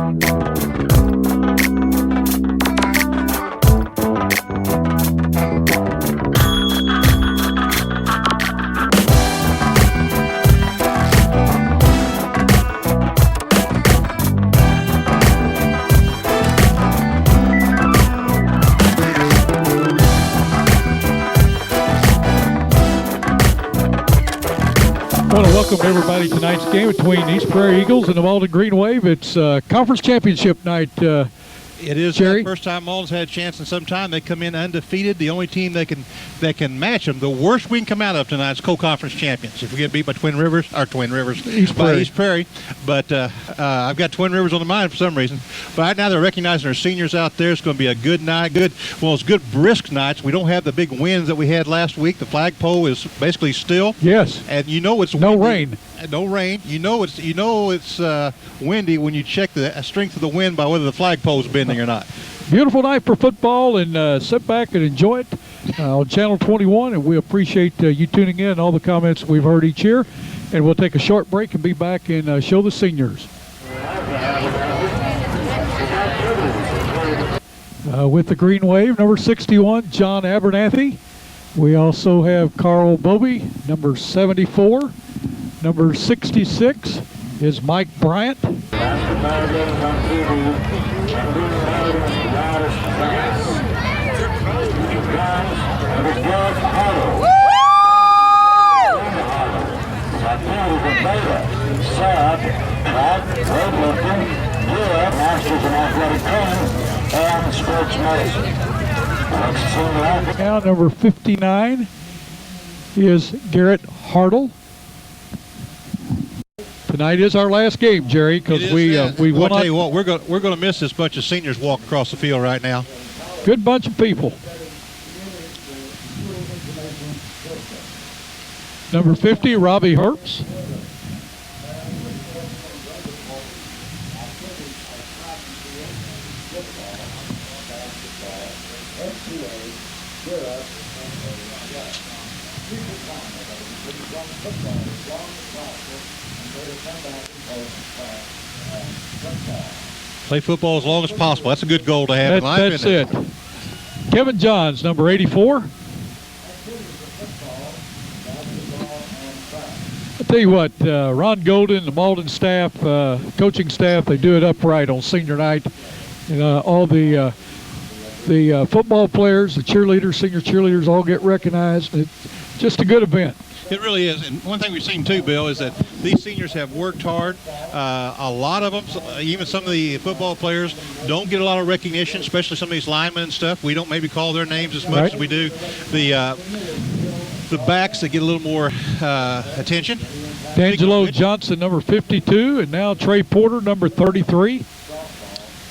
I want to welcome everybody to tonight's game between East Prairie Eagles and the Malden Green Wave. It's conference championship night. It is Jerry? the first time Malden's had a chance in some time. They come in undefeated. The only team that can match them, the worst we can come out of tonight is co-conference champions. If we get beat by East Prairie. But I've got Twin Rivers on the mind for some reason. But right now they're recognizing their seniors out there. It's going to be a good night. It's good brisk nights. We don't have the big winds that we had last week. The flagpole is basically still. Yes. And you know it's no windy. rain. No rain. You know it's windy when you check the strength of the wind by whether the flagpole's bending or not. Beautiful night for football, and sit back and enjoy it on Channel 21, and we appreciate you tuning in and all the comments we've heard each year. And we'll take a short break and be back and show the seniors. With the Green Wave, number 61, John Abernathy. We also have Carl Bobby, number 74. Number 66 is Mike Bryant. Now number 59 is Garrett Hartle. Tonight is our last game, Jerry, because we will tell you what, we're going to miss this bunch of seniors walk across the field right now. Good bunch of people. Number 50, Robbie Herbst. Play football as long as possible. That's a good goal to have in life. That's it. Kevin Johns, number 84. I'll tell you what, Ron Golden, the Malden staff, coaching staff, they do it upright on senior night. And all the football players, the cheerleaders, senior cheerleaders all get recognized. It's just a good event. It really is. And one thing we've seen, too, Bill, is that these seniors have worked hard. A lot of them, even some of the football players, don't get a lot of recognition, especially some of these linemen and stuff. We don't maybe call their names as much as we do the backs that get a little more attention. D'Angelo Johnson, number 52, and now Trey Porter, number 33.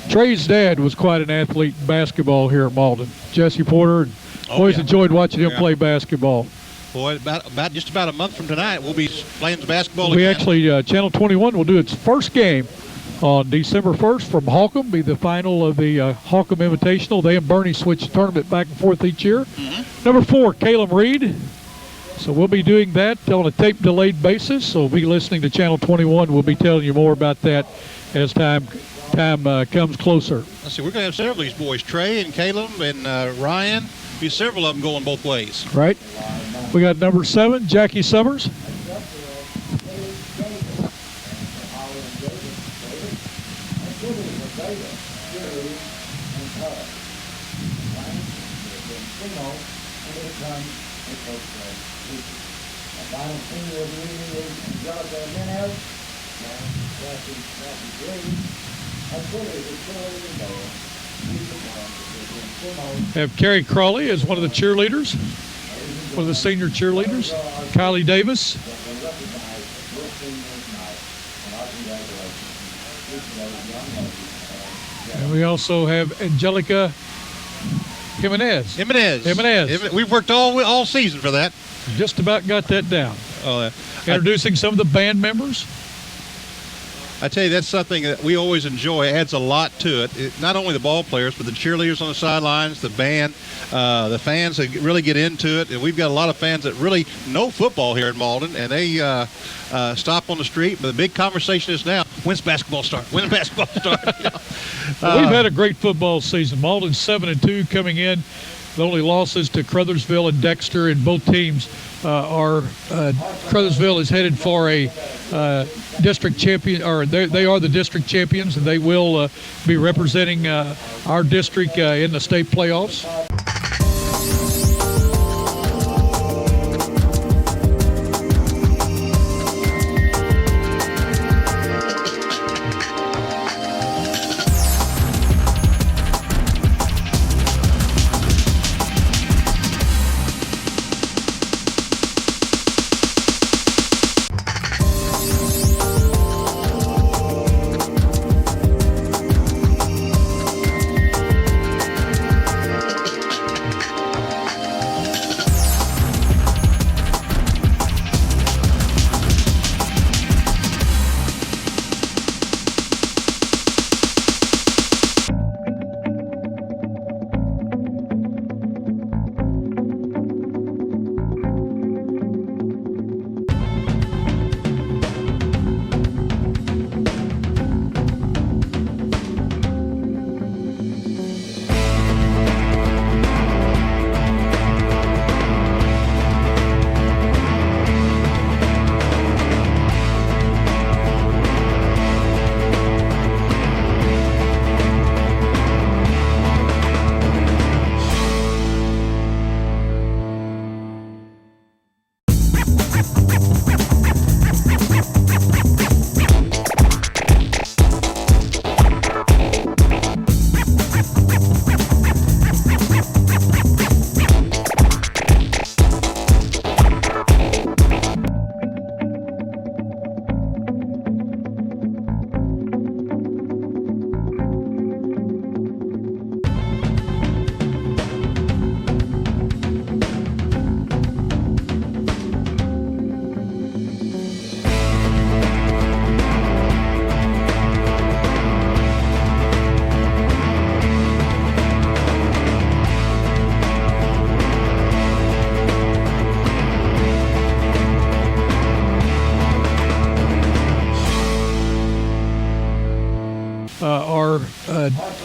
Trey's dad was quite an athlete in basketball here at Malden. Jesse Porter, and always enjoyed watching him play basketball. Boy, just about a month from tonight, we'll be playing some basketball We again. actually, Channel 21 will do its first game on December 1st from Holcomb, be the final of the Holcomb Invitational. They and Bernie switch the tournament back and forth each year. Number 4, Caleb Reed. So we'll be doing that on a tape-delayed basis. So be listening to Channel 21. We'll be telling you more about that as time comes closer. Let's see, we're going to have several of these boys, Trey and Caleb and Ryan. Be several of them going both ways. Right. We got number 7, Jackie Summers. Have Carrie Crawley as one of the cheerleaders, one of the senior cheerleaders. Kylie Davis. And we also have Angelica Jimenez. We've worked all season for that. Just about got that down. Introducing some of the band members. I tell you, that's something that we always enjoy. It adds a lot to it. Not only the ball players, but the cheerleaders on the sidelines, the band, the fans that really get into it. And we've got a lot of fans that really know football here in Malden, and they stop on the street. But the big conversation is now, when's basketball start? When's basketball start? We've had a great football season. Malden's 7-2 coming in. The only losses to Crothersville and Dexter, and both teams are Crothersville is headed for a district champion, or they are the district champions, and they will be representing our district in the state playoffs.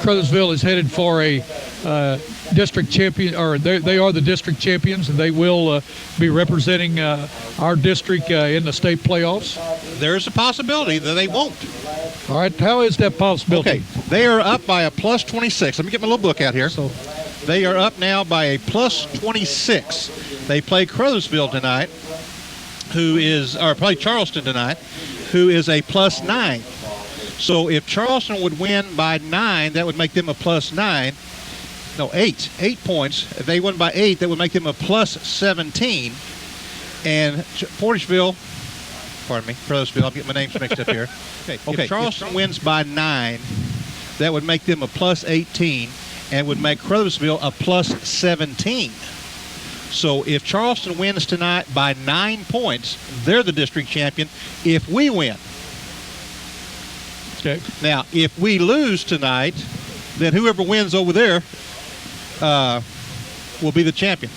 Crothersville is headed for a district champion, or they are the district champions, and they will be representing our district in the state playoffs. There's a possibility that they won't. All right, how is that possibility? Okay, they are up by a plus 26. Let me get my little book out here. So they are up now by a plus 26. They play Crothersville tonight, or play Charleston tonight, who is a plus 9. So if Charleston would win by 9, that would make them a plus 9. No, 8 points. If they win by 8, that would make them a plus 17. And Crothersville, I'll get my names mixed up here. Okay. If Charleston wins by 9, that would make them a plus 18 and would make Crothersville a plus 17. So if Charleston wins tonight by 9 points, they're the district champion if we win. Okay. Now, if we lose tonight, then whoever wins over there will be the champion.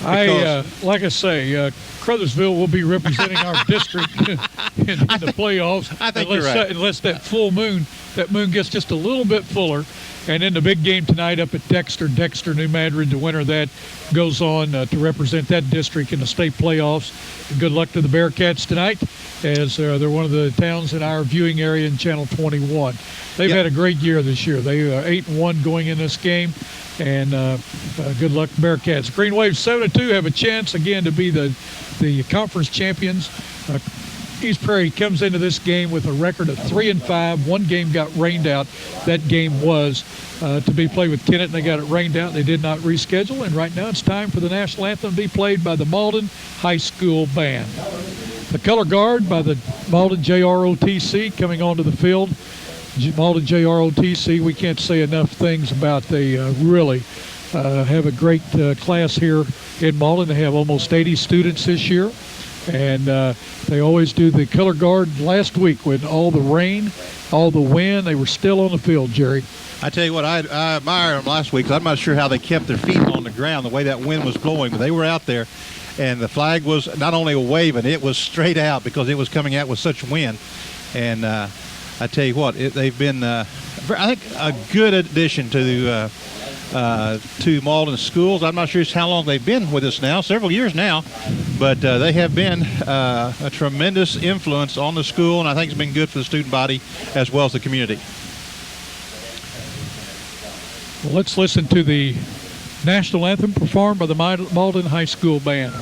Like I say, Crothersville will be representing our district in the playoffs. I think you're right. Unless that full moon, gets just a little bit fuller. And then the big game tonight up at Dexter, New Madrid, the winner of that goes on to represent that district in the state playoffs. And good luck to the Bearcats tonight, as they're one of the towns in our viewing area in Channel 21. They've had a great year this year. They are 8-1 going in this game, and good luck to Bearcats. Green Wave 7-2 have a chance again to be the conference champions. East Prairie comes into this game with a record of 3-5. One game got rained out. That game was to be played with Kennett, and they got it rained out. They did not reschedule, and right now it's time for the national anthem to be played by the Malden High School Band. The color guard by the Malden JROTC coming onto the field. Malden JROTC, we can't say enough things about. They really have a great class here in Malden. They have almost 80 students this year. And they always do the color guard last week with all the rain, all the wind. They were still on the field, Jerry. I tell you what, I admire them last week, 'cause I'm not sure how they kept their feet on the ground the way that wind was blowing, but they were out there, and the flag was not only waving, it was straight out because it was coming out with such wind. And I tell you what, they've been, I think, a good addition to Malden schools. I'm not sure how long they've been with us now, several years now, but they have been a tremendous influence on the school, and I think it's been good for the student body as well as the community. Well, let's listen to the national anthem performed by the Malden High School Band.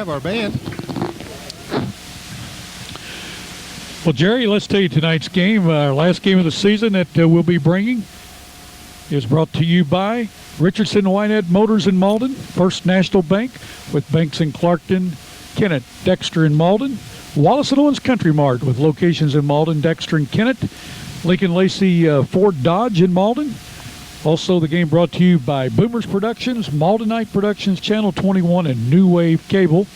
Our band. Well, Jerry, let's tell you tonight's game, our last game of the season that we'll be bringing is brought to you by Richardson Wynette Motors in Malden, First National Bank with banks in Clarkton, Kennett, Dexter, and Malden, Wallace & Owens Country Mart with locations in Malden, Dexter, and Kennett, Lincoln Lacey Ford Dodge in Malden. Also, the game brought to you by Boomers Productions, Maldenite Productions, Channel 21, and New Wave Cable.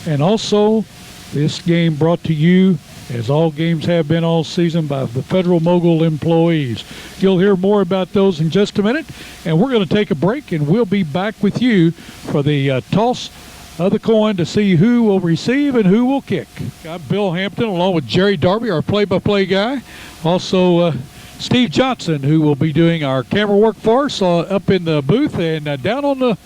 And also, this game brought to you, as all games have been all season, by the Federal Mogul employees. You'll hear more about those in just a minute. And we're going to take a break, and we'll be back with you for the toss of the coin to see who will receive and who will kick. Got Bill Hampton along with Jerry Darby, our play-by-play guy. Also, Steve Johnson, who will be doing our camera work for us up in the booth, and down on the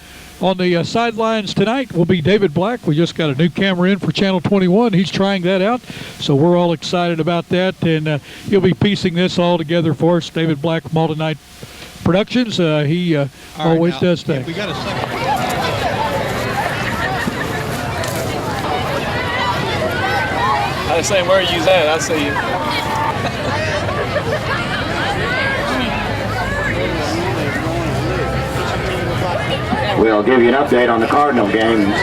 sidelines tonight will be David Black. We just got a new camera in for Channel 21. He's trying that out, so we're all excited about that, and he'll be piecing this all together for us. David Black, Maldenite Productions. He always does things. We got a second. I was saying, where are you at? I see you. We'll give you an update on the Cardinal games. Get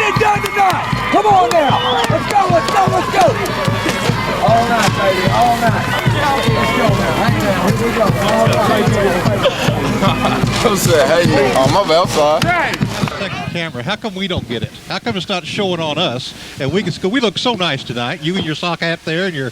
it done tonight. Come on now. Let's go, let's go, let's go. All night, baby, all night. Let's go now. Hang down. Here we go. All night. I said, hey, on my belt side. Second camera. How come we don't get it? How come it's not showing on us? And we look so nice tonight. You and your sock hat there, and your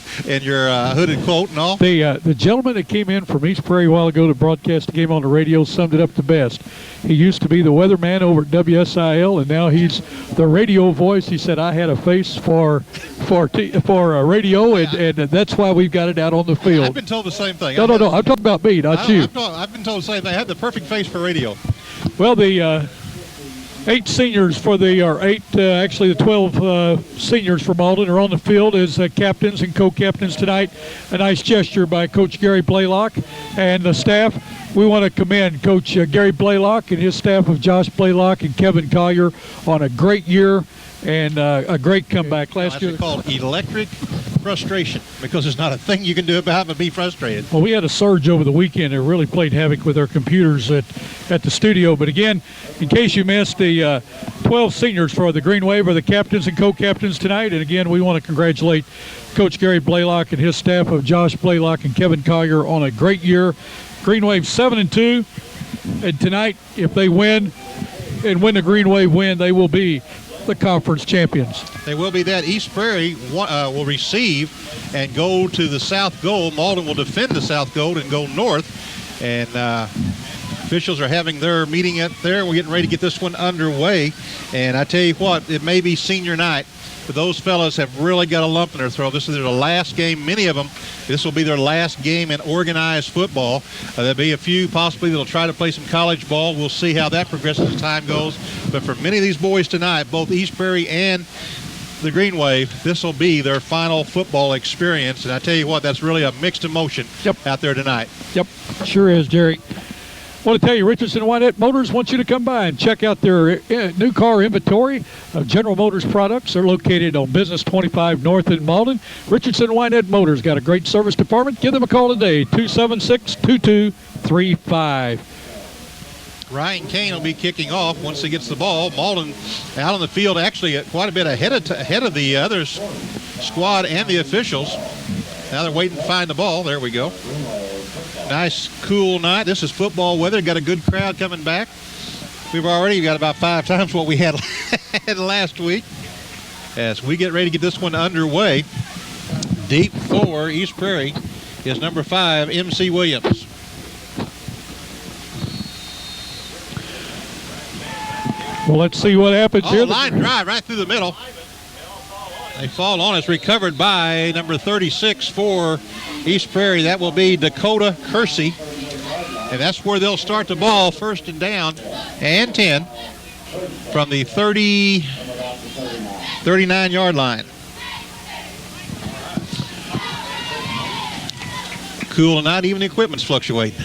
hooded coat and all. The gentleman that came in from East Prairie a while ago to broadcast the game on the radio summed it up the best. He used to be the weatherman over at WSIL, and now he's the radio voice. He said, "I had a face for radio, and that's why we've got it out on the field." I've been told the same thing. No. I'm talking about me, not you. I've been told the same thing. I had the perfect face for radio. Well, the 8 seniors for the 12 seniors for Malden are on the field as captains and co-captains tonight. A nice gesture by Coach Gary Blaylock and the staff. We want to commend Coach Gary Blaylock and his staff of Josh Blaylock and Kevin Collier on a great year and a great comeback last year. It's called electric frustration because there's not a thing you can do about it but be frustrated. Well, we had a surge over the weekend that really played havoc with our computers at the studio. But again, in case you missed, the 12 seniors for the Green Wave are the captains and co-captains tonight. And again, we want to congratulate Coach Gary Blaylock and his staff of Josh Blaylock and Kevin Collier on a great year. Green Wave 7-2, and tonight, if they win and win the Green Wave win, they will be the conference champions. They will be that. East Prairie will receive and go to the south goal. Malden will defend the south goal and go north. And officials are having their meeting up there. We're getting ready to get this one underway. And I tell you what, it may be senior night but those fellas have really got a lump in their throat. This is their last game. Many of them, this will be their last game in organized football. There'll be a few possibly that'll try to play some college ball. We'll see how that progresses as time goes. But for many of these boys tonight, both East Prairie and the Green Wave, this will be their final football experience. And I tell you what, that's really a mixed emotion out there tonight. Yep, sure is, Jerry. I want to tell you, Richardson Wynette Motors wants you to come by and check out their new car inventory of General Motors products. They're located on Business 25 North in Malden. Richardson Wynette Motors got a great service department. Give them a call today, 276-2235. Ryan Kane will be kicking off once he gets the ball. Malden out on the field, actually quite a bit ahead of the other squad and the officials. Now they're waiting to find the ball. There we go. Nice, cool night. This is football weather. Got a good crowd coming back. We've already got about 5 times what we had last week. As we get ready to get this one underway, deep for East Prairie is number 5, MC Williams. Well, let's see what happens here. Line drive right through the middle. They fall on. It's recovered by number 36 for East Prairie. That will be Dakota Kersey. And that's where they'll start the ball, first and down and 10 from the 39-yard line. Cool tonight, even the equipment's fluctuating.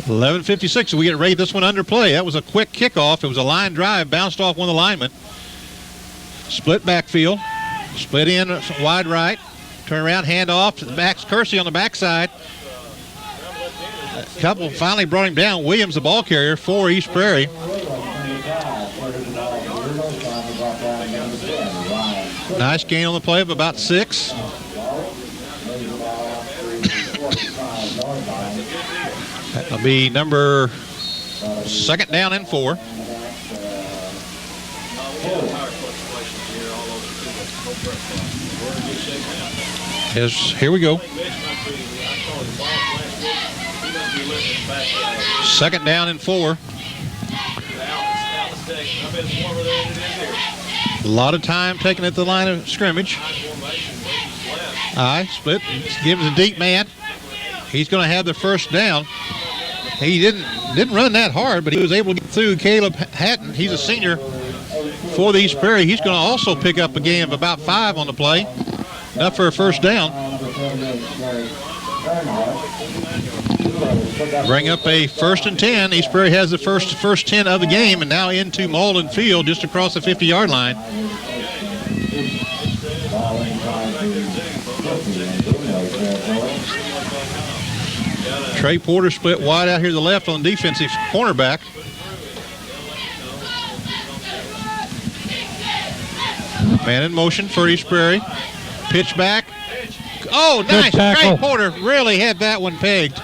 11:56, so we get ready. This one under play. That was a quick kickoff. It was a line drive, bounced off one of the linemen. Split backfield. Split in wide right. Turn around, hand off to the backs. Kersey on the backside. A couple finally brought him down. Williams, the ball carrier for East Prairie. Nice gain on the play of about 6. That'll be number 2nd down and 4. Here we go. 2nd down and 4. A lot of time taken at the line of scrimmage. Split. Gives a deep man. He's going to have the first down. He didn't run that hard, but he was able to get through Caleb Hatton. He's a senior for the East Prairie. He's going to also pick up a gain of about 5 on the play. Enough for a first down. Bring up a 1st and 10. East Prairie has the first 10 of the game, and now into Malden Field just across the 50-yard line. Trey Porter split wide out here to the left on the defensive cornerback. Man in motion for East Prairie. Pitch back. Oh, nice. Trey Porter really had that one pegged.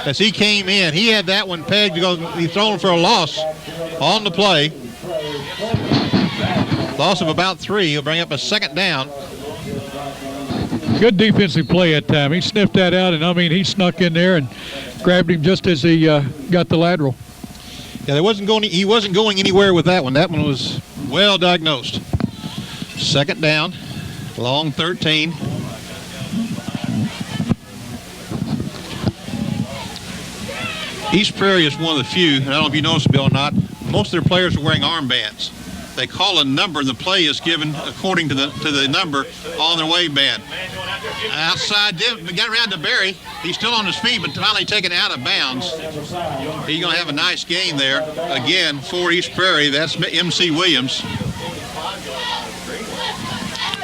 As he came in, he had that one pegged because he's thrown for a loss on the play. Loss of about 3. He'll bring up a 2nd down. Good defensive play at time. He sniffed that out, and I mean, he snuck in there and grabbed him just as he got the lateral. Yeah, he wasn't going anywhere with that one. That one was well diagnosed. 2nd down, long 13. East Prairie is one of the few, and I don't know if you noticed, Bill, or not, most of their players are wearing armbands. They call a number, and the play is given according to the number on their waistband. Outside, got around to Barry. He's still on his feet, but finally taken out of bounds. He's going to have a nice gain there. Again, for East Prairie, that's MC Williams.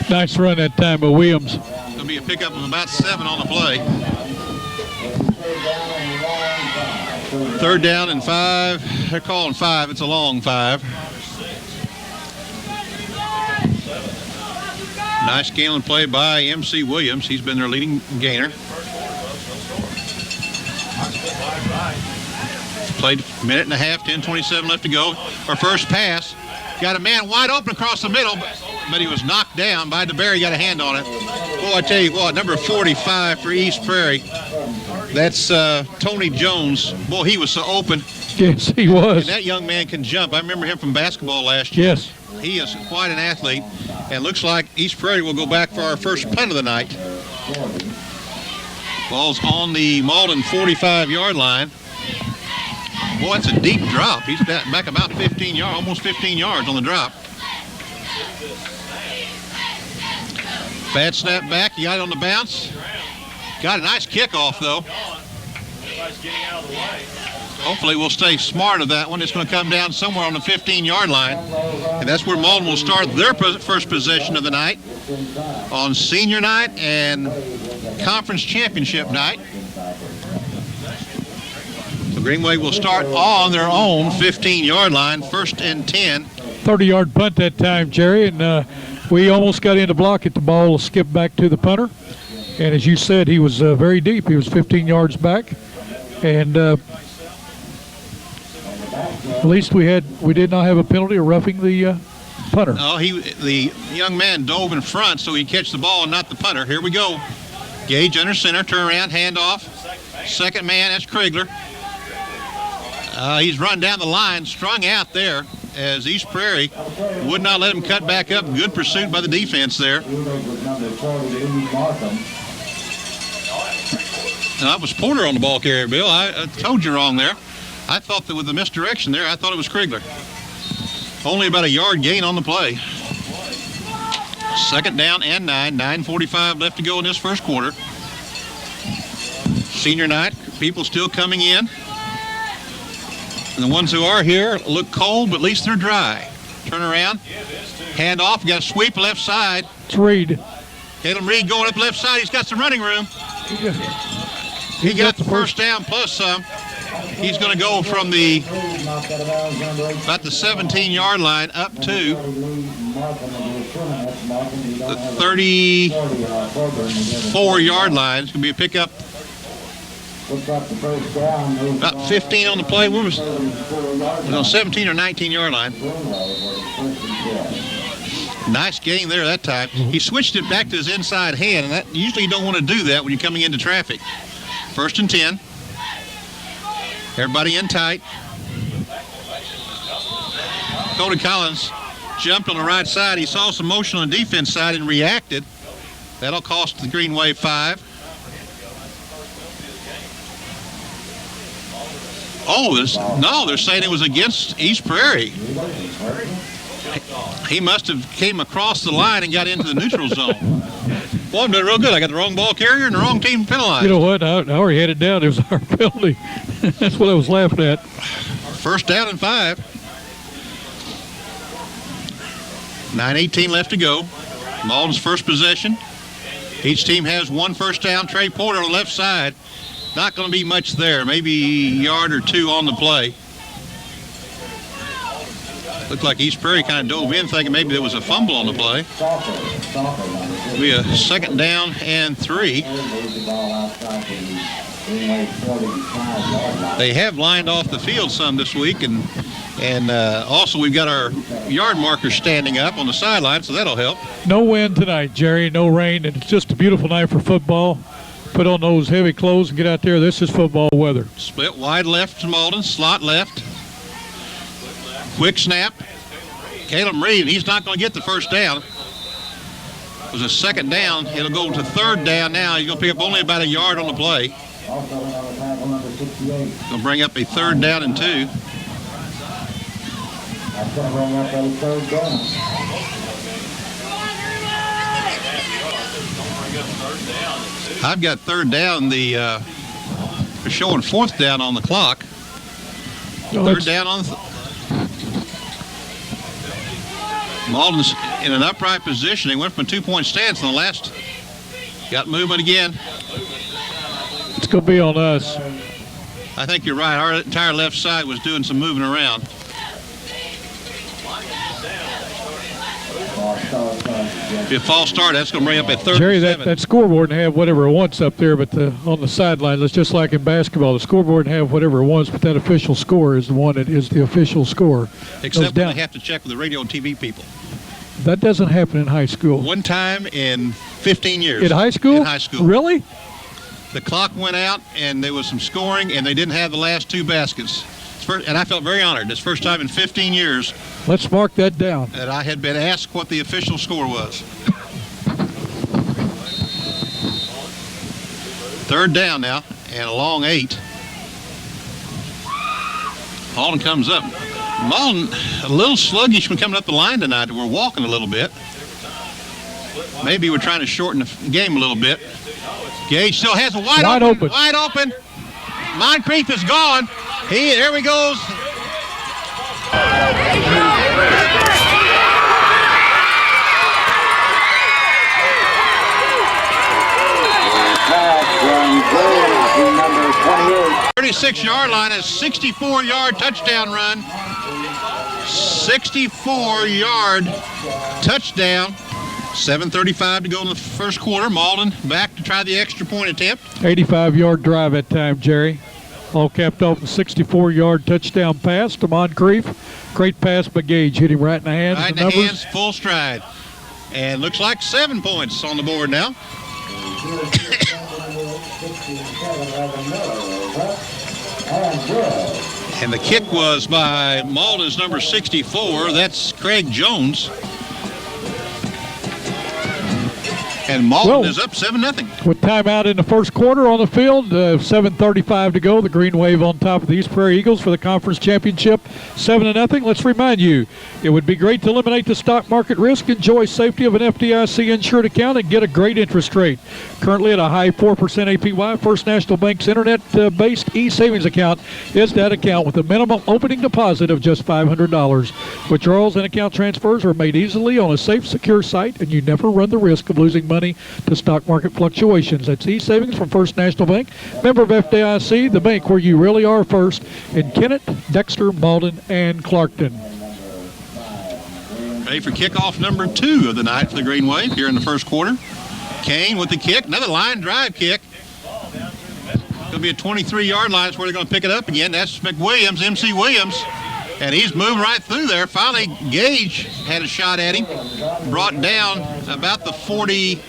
Nice run that time by Williams. Going to be a pickup of about 7 on the play. 3rd down and 5. They're calling 5. It's a long 5. Nice gain on play by MC Williams. He's been their leading gainer. Played a minute and a half, 10:27 left to go. Our first pass Got a man wide open across the middle, but he was knocked down by DeBerry. Got a hand on it. Boy, I tell you what, number 45 for East Prairie. That's Tony Jones. Boy, he was so open. Yes, he was. And that young man can jump. I remember him from basketball last year. Yes. He is quite an athlete. And looks like East Prairie will go back for our first punt of the night. Ball's on the Malden 45-yard line. Boy, it's a deep drop. He's back about 15 yards, almost 15 yards on the drop. Bad snap back. He got it on the bounce. Got a nice kickoff, though. Hopefully we'll stay smart of that one. It's going to come down somewhere on the 15-yard line. And that's where Malden will start their first possession of the night on senior night and conference championship night. So Greenway will start on their own 15-yard line, 1st and 10. 30-yard punt that time, Jerry, and we almost got into block at the ball, skipped back to the punter. And as you said, he was very deep. He was 15 yards back. And at least we did not have a penalty of roughing the punter. No, the young man dove in front so he'd catch the ball and not the punter. Here we go. Gage under center, turn around, hand off. Second man, that's Krigler. He's run down the line, strung out there as East Prairie would not let him cut back up. Good pursuit by the defense there. Now, that was Porter on the ball carrier, Bill. I told you wrong there. I thought that with the misdirection there, I thought it was Krigler. Only about a yard gain on the play. 2nd down and 9. 9:45 left to go in this first quarter. Senior night, people still coming in. And the ones who are here look cold, but at least they're dry. Turn around, hand off, got a sweep left side. It's Reed. Caleb Reed going up left side. He's got some running room. He got the first down plus some. He's going to go from about the 17-yard line up to the 34-yard line. It's going to be a pickup. About 15 on the play. What was it on 17 or 19-yard line? Nice gain there that time. He switched it back to his inside hand, and that usually you don't want to do that when you're coming into traffic. 1st and 10. Everybody in tight. Cody Collins jumped on the right side. He saw some motion on the defense side and reacted. That'll cost the Greenway 5. Oh, they're saying it was against East Prairie. He must have came across the line and got into the neutral zone. Boy, I'm doing real good. I got the wrong ball carrier and the wrong team penalized. You know what? I already had it down. It was our penalty. That's what I was laughing at. 1st down and 5. 9:18 left to go. Malden's first possession. Each team has one first down. Trey Porter on the left side. Not going to be much there. Maybe a yard or two on the play. Looked like East Prairie kind of dove in thinking maybe there was a fumble on the play. It'll be a 2nd down and 3. They have lined off the field some this week, and also we've got our yard markers standing up on the sideline, so that'll help. No wind tonight, Jerry, no rain, and it's just a beautiful night for football. Put on those heavy clothes and get out there. This is football weather. Split wide left to Malden, slot left. Quick snap. Caleb Reed, he's not going to get the first down. It was a 2nd down. It'll go to 3rd down now. He's going to pick up only about a yard on the play. Going to bring up a 3rd down and 2. I've got 3rd down. They're showing 4th down on the clock. 3rd down on Malden's in an upright position. He went from a 2-point stance in the last. Got movement again. It's going to be on us. I think you're right. Our entire left side was doing some moving around. Be a false start. That's going to bring up a third. Jerry, that scoreboard can have whatever it wants up there, but on the sideline, it's just like in basketball. The scoreboard can have whatever it wants, but that official score is the one that is the official score. Except when they have to check with the radio and TV people. That doesn't happen in high school. One time in 15 years. In high school? In high school. Really? The clock went out, and there was some scoring, and they didn't have the last two baskets. And I felt very honored. It's the first time in 15 years. Let's mark that down. That I had been asked what the official score was. Third down now, and a long 8. Malden comes up. Malden, a little sluggish when coming up the line tonight. We're walking a little bit. Maybe we're trying to shorten the game a little bit. Gage still has a wide open. Wide open. Moncrief is gone. There he goes. Number 28. 36-yard line, a 64-yard touchdown run. 64-yard touchdown. 7:35 to go in the first quarter. Malden back to try the extra point attempt. 85-yard drive that time, Jerry. All capped off the 64-yard touchdown pass to Moncrief. Great pass by Gage. Hit him right in the hands. Right in the hands, full stride. And looks like 7 points on the board now. And the kick was by Malden's number 64. That's Craig Jones. And Malden is up 7-0. With timeout in the first quarter on the field, 7:35 to go. The Green Wave on top of the East Prairie Eagles for the conference championship, 7-0. Let's remind you, it would be great to eliminate the stock market risk, enjoy safety of an FDIC insured account, and get a great interest rate. Currently at a high 4% APY, First National Bank's internet-based e-savings account is that account with a minimum opening deposit of just $500. Withdrawals and account transfers are made easily on a safe, secure site, and you never run the risk of losing money to stock market fluctuations. That's e-savings from First National Bank, member of FDIC, the bank where you really are first, in Kennett, Dexter, Malden, and Clarkton. Ready for kickoff number 2 of the night for the Green Wave here in the first quarter. Kane with the kick, another line drive kick. It'll be a 23-yard line. That's where they're going to pick it up again. That's McWilliams, MC Williams. And he's moving right through there. Finally, Gage had a shot at him. Brought down about the 40.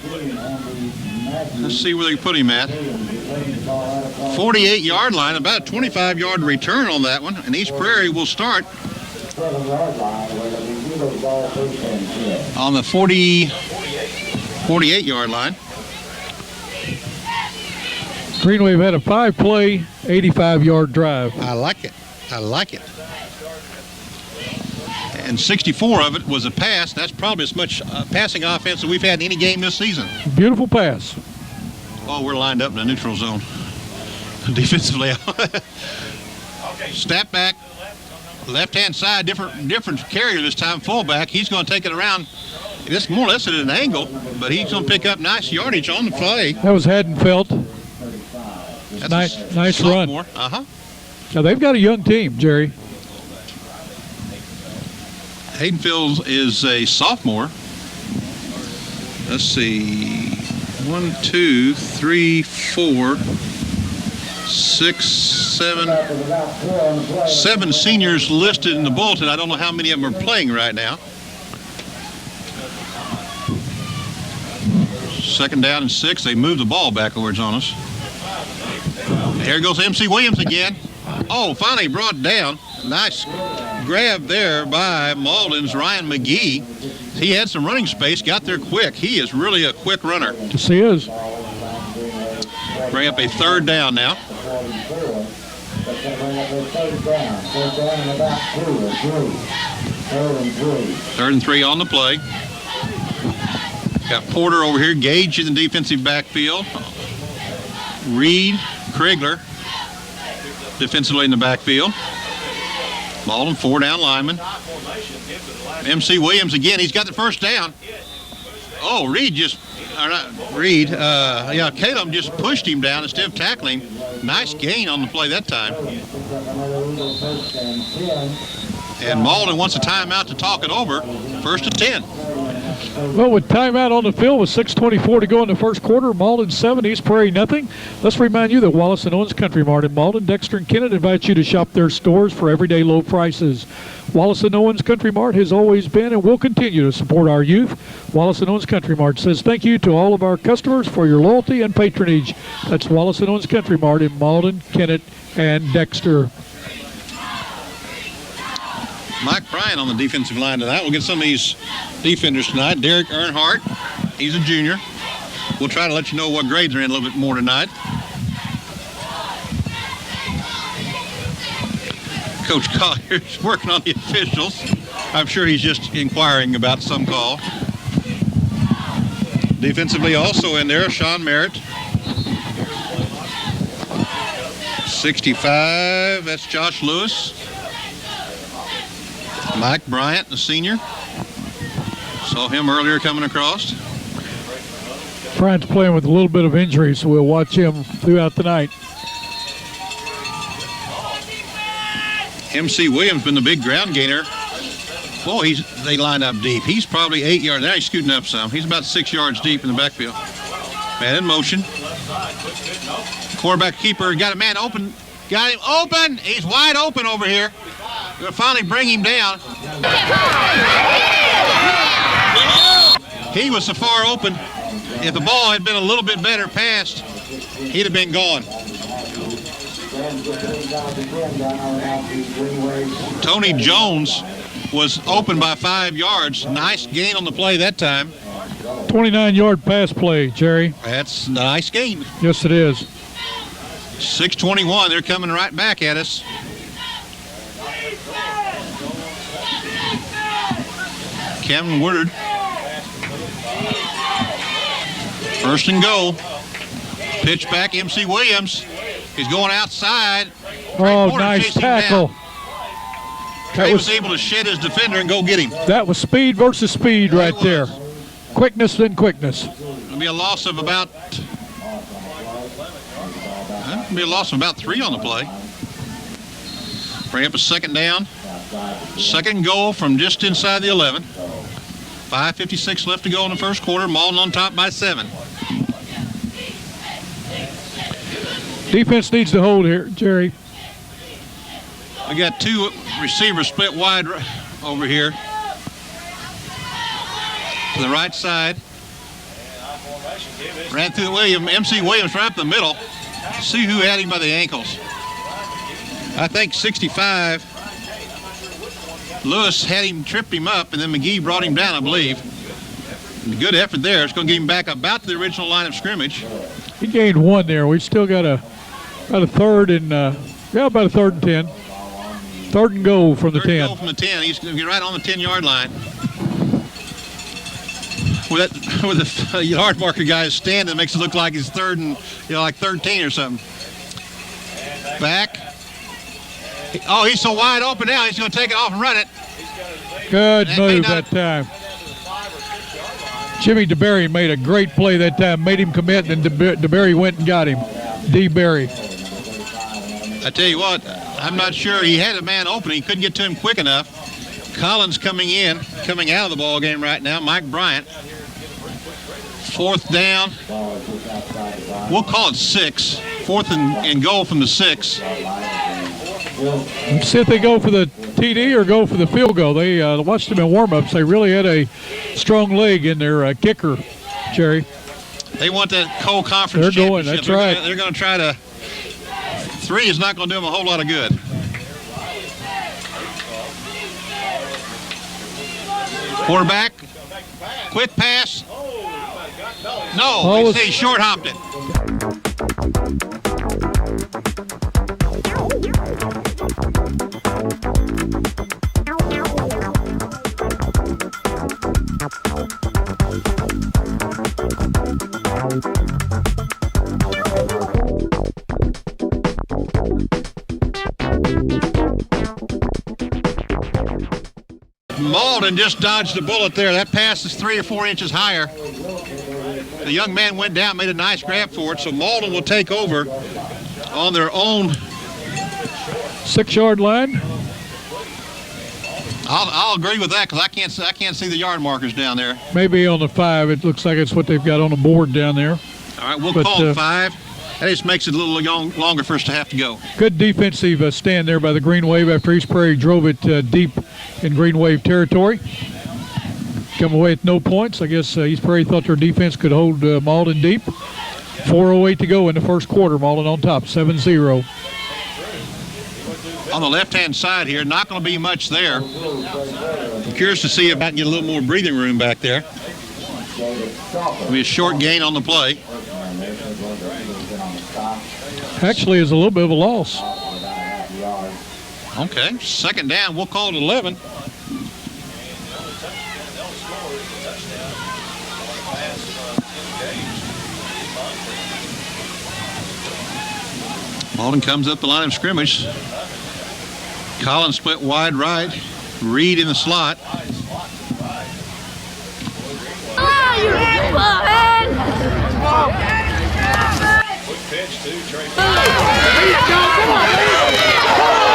Let's see where they put him at. 48-yard line, about a 25-yard return on that one. And East Prairie will start on the 48-yard line. Green Wave had a 5-play, 85-yard drive. I like it. I like it. And 64 of it was a pass. That's probably as much passing offense that we've had in any game this season. Beautiful pass. Oh, we're lined up in the neutral zone defensively. Snap back, left-hand side, different carrier this time, fullback. He's going to take it around. It's more or less at an angle, but he's going to pick up nice yardage on the play. That was Haddonfeld. Nice run. Uh-huh. Now, they've got a young team, Jerry. Haydenfield is a sophomore. Let's see. 1, 2, 3, 4, 6, 7. 7 seniors listed in the bulletin. I don't know how many of them are playing right now. Second down and 6. They moved the ball backwards on us. Here goes MC Williams again. Oh, finally brought down. Nice grab there by Malden's Ryan McGee. He had some running space, got there quick. He is really a quick runner. Yes, he is. Bring up a third down now. Third and 3 on the play. Got Porter over here, Gage in the defensive backfield. Reed, Krigler defensively in the backfield. Malden, 4 down lineman. MC Williams again, he's got the first down. Oh, Caleb just pushed him down instead of tackling him. Nice gain on the play that time. And Malden wants a timeout to talk it over. First and 10. Well, with timeout on the field with 6:24 to go in the first quarter, Malden 7, East Prairie nothing. Let's remind you that Wallace and Owens Country Mart in Malden, Dexter and Kennett invite you to shop their stores for everyday low prices. Wallace and Owens Country Mart has always been and will continue to support our youth. Wallace and Owens Country Mart says thank you to all of our customers for your loyalty and patronage. That's Wallace and Owens Country Mart in Malden, Kennett, and Dexter. Mike Bryant on the defensive line tonight. We'll get some of these defenders tonight. Derek Earnhardt, he's a junior. We'll try to let you know what grades are in a little bit more tonight. Coach Collier's working on the officials. I'm sure he's just inquiring about some call. Defensively also in there, Sean Merritt. 65, that's Josh Lewis. Mike Bryant, the senior. Saw him earlier coming across. Bryant's playing with a little bit of injury, so we'll watch him throughout the night. MC Williams been the big ground gainer. Boy, they line up deep. He's probably 8 yards. Now he's scooting up some. He's about 6 yards deep in the backfield. Man in motion. Quarterback keeper got a man open. Got him open. He's wide open over here. We'll finally bring him down. He was so far open. If the ball had been a little bit better passed, he'd have been gone. Tony Jones was open by 5 yards. Nice gain on the play that time. 29-yard pass play, Jerry. That's a nice gain. Yes, it is. 6:21. They're coming right back at us. Kevin Woodard. First and goal. Pitch back, MC Williams. He's going outside. Oh, nice tackle. Trey was able to shed his defender and go get him. That was speed versus speed right there. Quickness then quickness. It'll be a loss of about 3 on the play. Bring up a second down. Second goal from just inside the 11. 5:56 left to go in the first quarter. Malden on top by 7. Defense needs to hold here, Jerry. We got 2 receivers split wide over here. To the right side. Ran through MC Williams right up the middle. See who had him by the ankles. I think 65. Lewis had him, tripped him up, and then McGee brought him down, I believe. Good effort there. It's going to get him back about to the original line of scrimmage. He gained 1 there. We still got about a third and about a 3rd and 10. 3rd and goal from the 10. 3rd and goal from the 10. He's going to get right on the 10-yard line. With the yard marker guy standing, it makes it look like he's 3rd and like 13 or something. Back. Oh, he's so wide open now. He's going to take it off and run it. Good move that time. Jimmy DeBerry made a great play that time. Made him commit, and DeBerry went and got him. DeBerry. I tell you what, I'm not sure. He had a man open. He couldn't get to him quick enough. Collins coming out of the ball game right now. Mike Bryant. 4th down. We'll call it 6. 4th and goal from the 6. See if they go for the TD or go for the field goal. They watched them in warm-ups. They really had a strong leg in their kicker, Jerry. They want that co-conference championship. Going. That's right. They're going to try to. 3 is not going to do them a whole lot of good. Quarterback. Quick pass. No, they say short hopped it. Malden just dodged a bullet there. That pass is 3 or 4 inches higher. The young man went down, made a nice grab for it, so Malden will take over on their own 6-yard line. I'll agree with that because I can't see the yard markers down there. Maybe on the 5. It looks like it's what they've got on the board down there. All right, we'll call it 5. That just makes it a little longer for us to have to go. Good defensive stand there by the Green Wave after East Prairie drove it deep in Green Wave territory. Come away with no points. I guess East Prairie thought their defense could hold Malden deep. 4:08 to go in the first quarter. Malden on top, 7-0. On the left-hand side here, not going to be much there. I'm curious to see if I can get a little more breathing room back there. It'll be a short gain on the play. Actually, it's a little bit of a loss. Okay, second down. We'll call it 11. Malden comes up the line of scrimmage. Collins split wide right. Reed in the slot.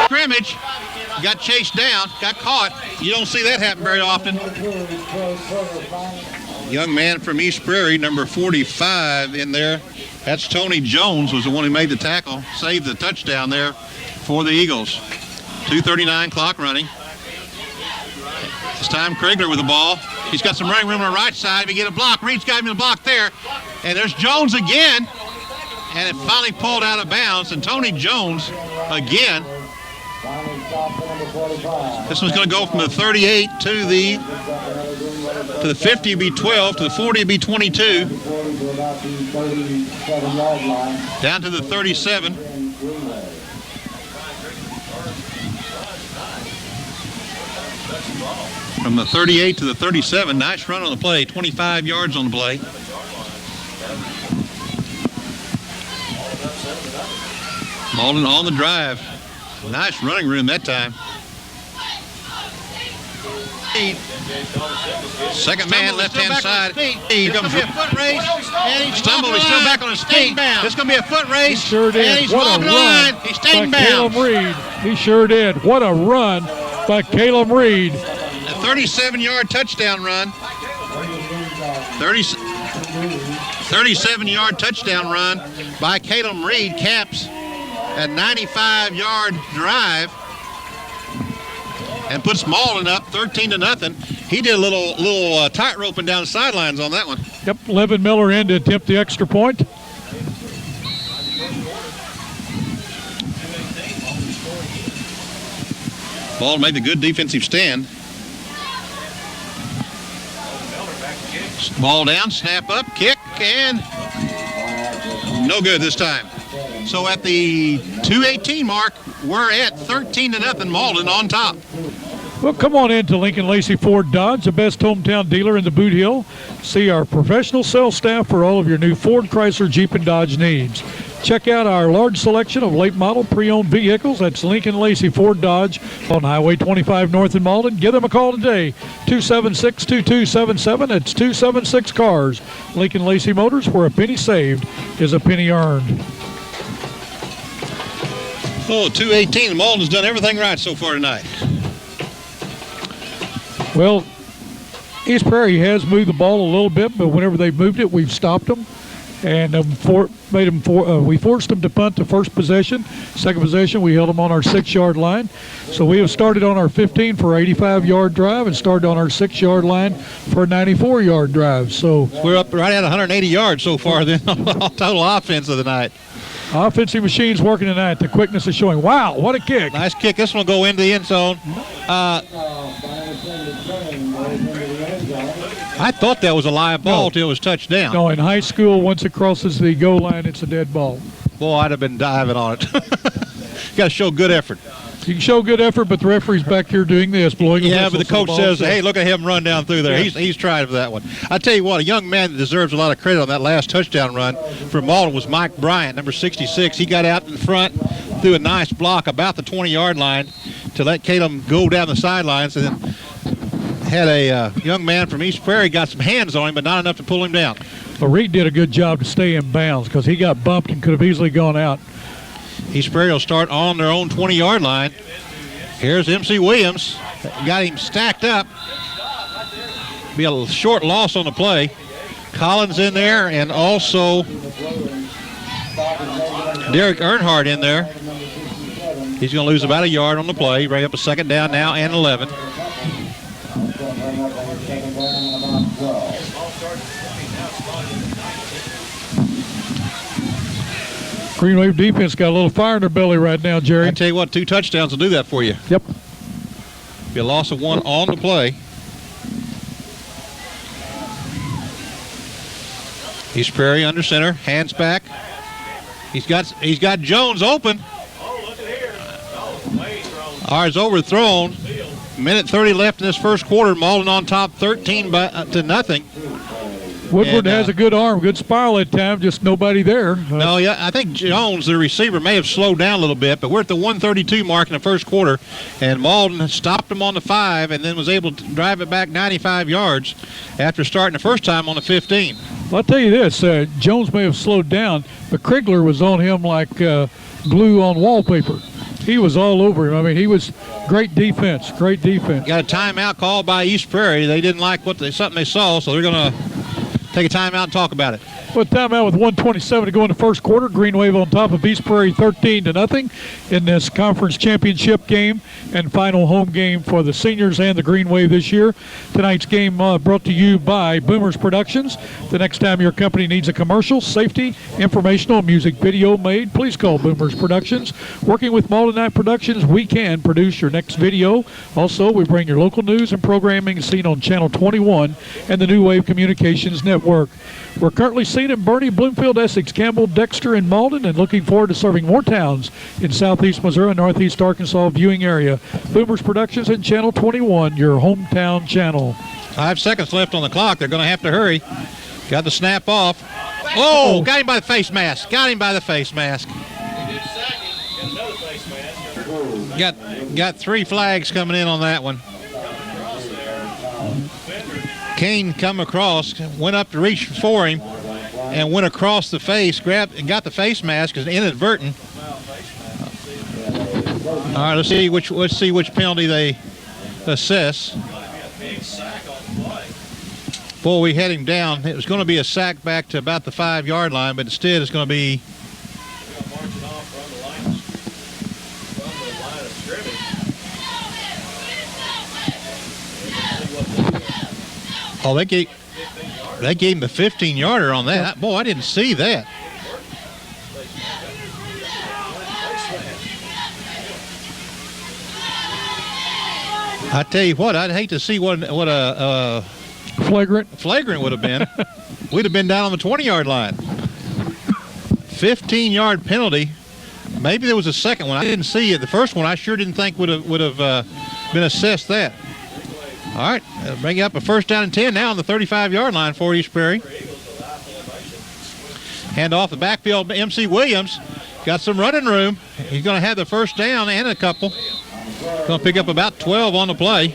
Scrimmage. Got chased down. Got caught. You don't see that happen very often. Young man from East Prairie, number 45 in there. That's Tony Jones, was the one who made the tackle, saved the touchdown there for the Eagles. 2:39 clock running. This time Krigler with the ball. He's got some running room on the right side. If he get a block, Reed's got him in the block there. And there's Jones again. And it finally pulled out of bounds. And Tony Jones again. This one's going to go from the 38 to the 50 be 12, to the 40 be 22. Down to the 37. From the 38 to the 37. Nice run on the play. 25 yards on the play. Malden on the drive. Nice running room that time. Second man, left-hand side. Here comes a foot race. And he's stumbled. He's still back on his feet. This is going to be a foot race. He sure did. And he's what walking a the run line. He's staying by bounds. Caleb Reed. He sure did. What a run by Caleb Reed. A 37-yard touchdown run. 37-yard touchdown run by Caleb Reed caps a 95-yard drive and puts Malden up 13-0. He did a little tight roping down the sidelines on that one. Yep, Levin Miller in to attempt the extra point. Ball made the good defensive stand. Ball down, snap up, kick, and no good this time. So at the 2:18 mark, we're at 13-0 Malden on top. Well, come on in to Lincoln Lacey Ford Dodge, the best hometown dealer in the Boot Hill. See our professional sales staff for all of your new Ford, Chrysler, Jeep, and Dodge needs. Check out our large selection of late model pre-owned vehicles. That's Lincoln Lacey Ford Dodge on Highway 25 North in Malden. Give them a call today, 276-2277. It's 276 Cars. Lincoln Lacey Motors, where a penny saved is a penny earned. Oh, 2:18. Malden's done everything right so far tonight. Well, East Prairie has moved the ball a little bit, but whenever they've moved it, we've stopped them. And we forced them to punt the first possession. Second possession, we held them on our 6-yard line. So we have started on our 15 for an 85-yard drive and started on our 6-yard line for a 94-yard drive. So we're up right at 180 yards so far then on total offense of the night. Offensive machine's working tonight. The quickness is showing. Wow, what a kick. Nice kick. This one will go into the end zone. I thought that was a live ball till it was touched down. No, in high school, once it crosses the goal line, it's a dead ball. Boy, I'd have been diving on it. Got to show good effort. You can show good effort, but the referee's back here doing this, blowing a whistle. Yeah, but the coach says, hey, look at him run down through there. Yes. He's tried for that one. I tell you what, a young man that deserves a lot of credit on that last touchdown run for Malden was Mike Bryant, number 66. He got out in front, threw a nice block about the 20-yard line to let Caleb go down the sidelines, and then had a young man from East Prairie got some hands on him, but not enough to pull him down. Well, Reed did a good job to stay in bounds because he got bumped and could have easily gone out. East Prairie will start on their own 20-yard line. Here's MC Williams. got him stacked up. Be a short loss on the play. Collins in there, and also Derek Earnhardt in there. He's going to lose about a yard on the play. Bring up a second down now and 11. Green Wave defense got a little fire in their belly right now, Jerry. I tell you what, 2 touchdowns will do that for you. Yep. Be a loss of 1 on the play. East Prairie under center, hands back. He's got Jones open. Ours overthrown. Minute 30 left in this first quarter. Malden on top, 13-0. Woodward has a good arm, good spiral at time, just nobody there. No, yeah, I think Jones, the receiver, may have slowed down a little bit, but we're at the 132 mark in the first quarter, and Malden stopped him on the 5 and then was able to drive it back 95 yards after starting the first time on the 15. Well, I'll tell you this, Jones may have slowed down, but Krigler was on him like glue on wallpaper. He was all over him. I mean, he was great defense, great defense. Got a timeout called by East Prairie. They didn't like something they saw, so they're going to take a timeout and talk about it. Well, timeout with 1:27 to go in the first quarter. Green Wave on top of East Prairie 13-0 in this conference championship game and final home game for the seniors and the Green Wave this year. Tonight's game brought to you by Boomers Productions. The next time your company needs a commercial, safety, informational, music video made, please call Boomers Productions. Working with Malden Night Productions, we can produce your next video. Also, we bring your local news and programming seen on Channel 21 and the New Wave Communications Network. We're currently seen in Bernie, Bloomfield, Essex, Campbell, Dexter, and Malden, and looking forward to serving more towns in southeast Missouri and northeast Arkansas viewing area. Boomers Productions and Channel 21, your hometown channel. 5 seconds left on the clock. They're going to have to hurry. Got the snap off. Oh, got him by the face mask. Got him by the face mask. Got 3 flags coming in on that one. Kane come across, went up to reach for him, and went across the face, grabbed and got the face mask as inadvertent. All right, let's see which penalty they assess. Boy, we had him down. It was going to be a sack back to about the 5-yard line, but instead it's going to be they gave him the 15-yarder on that. Boy, I didn't see that. I tell you what, I'd hate to see what a flagrant would have been. We'd have been down on the 20-yard line. 15-yard penalty. Maybe there was a second one. I didn't see it. The first one I sure didn't think would have been assessed that. All right, bring up a first down and 10 now on the 35-yard line for East Prairie. Hand off the backfield to MC Williams. Got some running room. He's going to have the first down and a couple. Going to pick up about 12 on the play.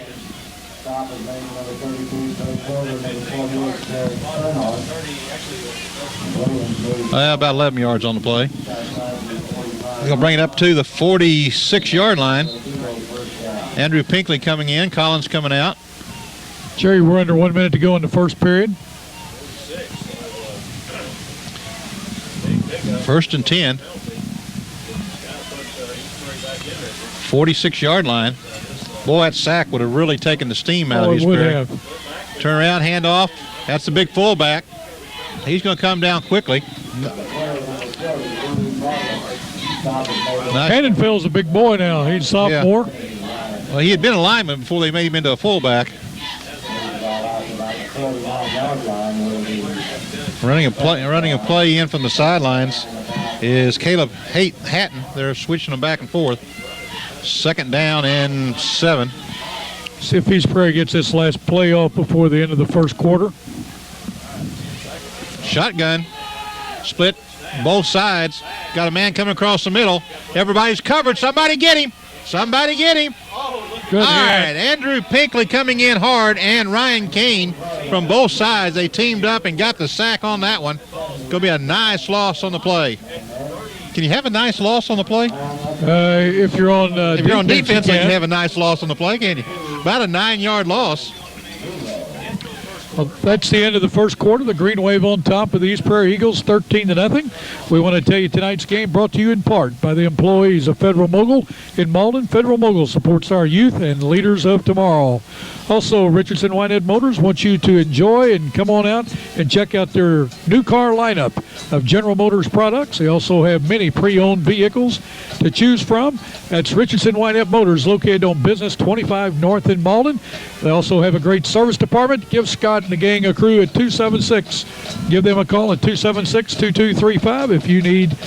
About 11 yards on the play. He's going to bring it up to the 46-yard line. Andrew Pinkley coming in. Collins coming out. Jerry, we're under 1 minute to go in the first period. First and 10. 46-yard line. Boy, that sack would have really taken the steam out of East Prairie. Turn around, hand off. That's the big fullback. He's going to come down quickly. Hannonfield's a big boy now. He's a sophomore. Yeah. Well, he had been a lineman before they made him into a fullback. Running a play in from the sidelines is Caleb Hatton. They're switching them back and forth. Second down and 7. See if East Prairie gets this last play off before the end of the first quarter. Shotgun. Split both sides. Got a man coming across the middle. Everybody's covered. Somebody get him. Somebody get him. Good. All right, Andrew Pinkley coming in hard and Ryan Kane from both sides. They teamed up and got the sack on that one. Going to be a nice loss on the play. Can you have a nice loss on the play? If you're on defense, you can have a nice loss on the play, can you? about a 9-yard loss. Well, that's the end of the first quarter. The Green Wave on top of the East Prairie Eagles, 13-0. We want to tell you tonight's game brought to you in part by the employees of Federal Mogul in Malden. Federal Mogul supports our youth and leaders of tomorrow. Also, Richardson Wynette Motors wants you to enjoy and come on out and check out their new car lineup of General Motors products. They also have many pre-owned vehicles to choose from. That's Richardson Wynette Motors, located on Business 25 North in Malden. They also have a great service department. Give Scott and the gang a crew at 276. Give them a call at 276-2235 if you need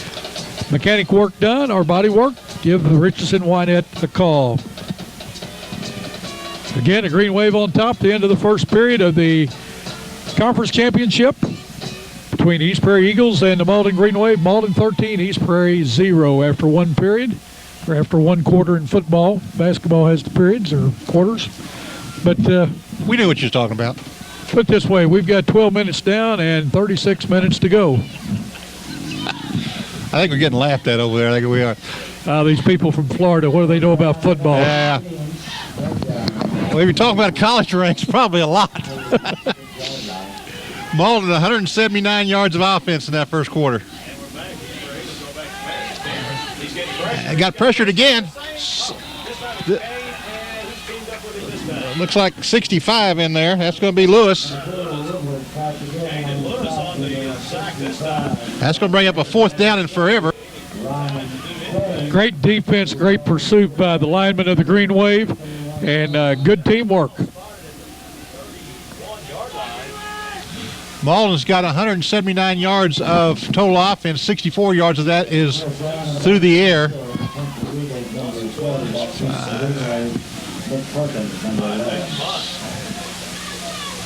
mechanic work done or body work. Give the Richardson Wynette a call. Again, a Green Wave on top, the end of the first period of the conference championship between the East Prairie Eagles and the Malden Green Wave. Malden 13, East Prairie 0 after one period, or after one quarter in football. Basketball has the periods or quarters. But we knew what you were talking about. Put it this way, we've got 12 minutes down and 36 minutes to go. I think we're getting laughed at over there. I think we are. These people from Florida, what do they know about football? Yeah. Well, if you're talking about college ranks, probably a lot. Malden, 179 yards of offense in that first quarter. Got pressured again. Looks like 65 in there. That's going to be Lewis. That's going to bring up a 4th down and forever. Great defense, great pursuit by the linemen of the Green Wave, and good teamwork. Malden's got 179 yards of total offense. 64 yards of that is through the air.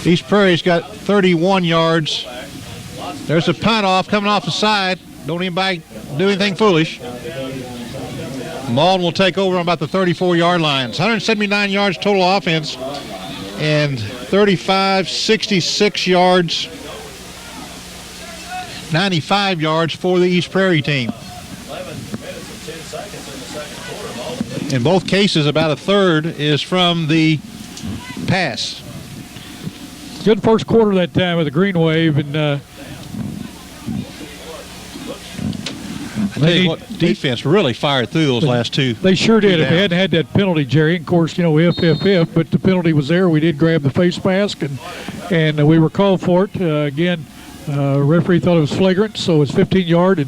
East Prairie's got 31 yards. There's a punt off coming off the side. Don't anybody do anything foolish. Malden will take over on about the 34-yard lines. 179 yards total offense and 35, 66 yards, 95 yards for the East Prairie team. In both cases, about a third is from the pass. Good first quarter that time with the Green Wave, and I tell you what, defense really fired through those last two. They sure did. If they hadn't had that penalty, Jerry, of course, you know, if, but the penalty was there. We did grab the face mask, and we were called for it. Again, referee thought it was flagrant, so it's 15-yard.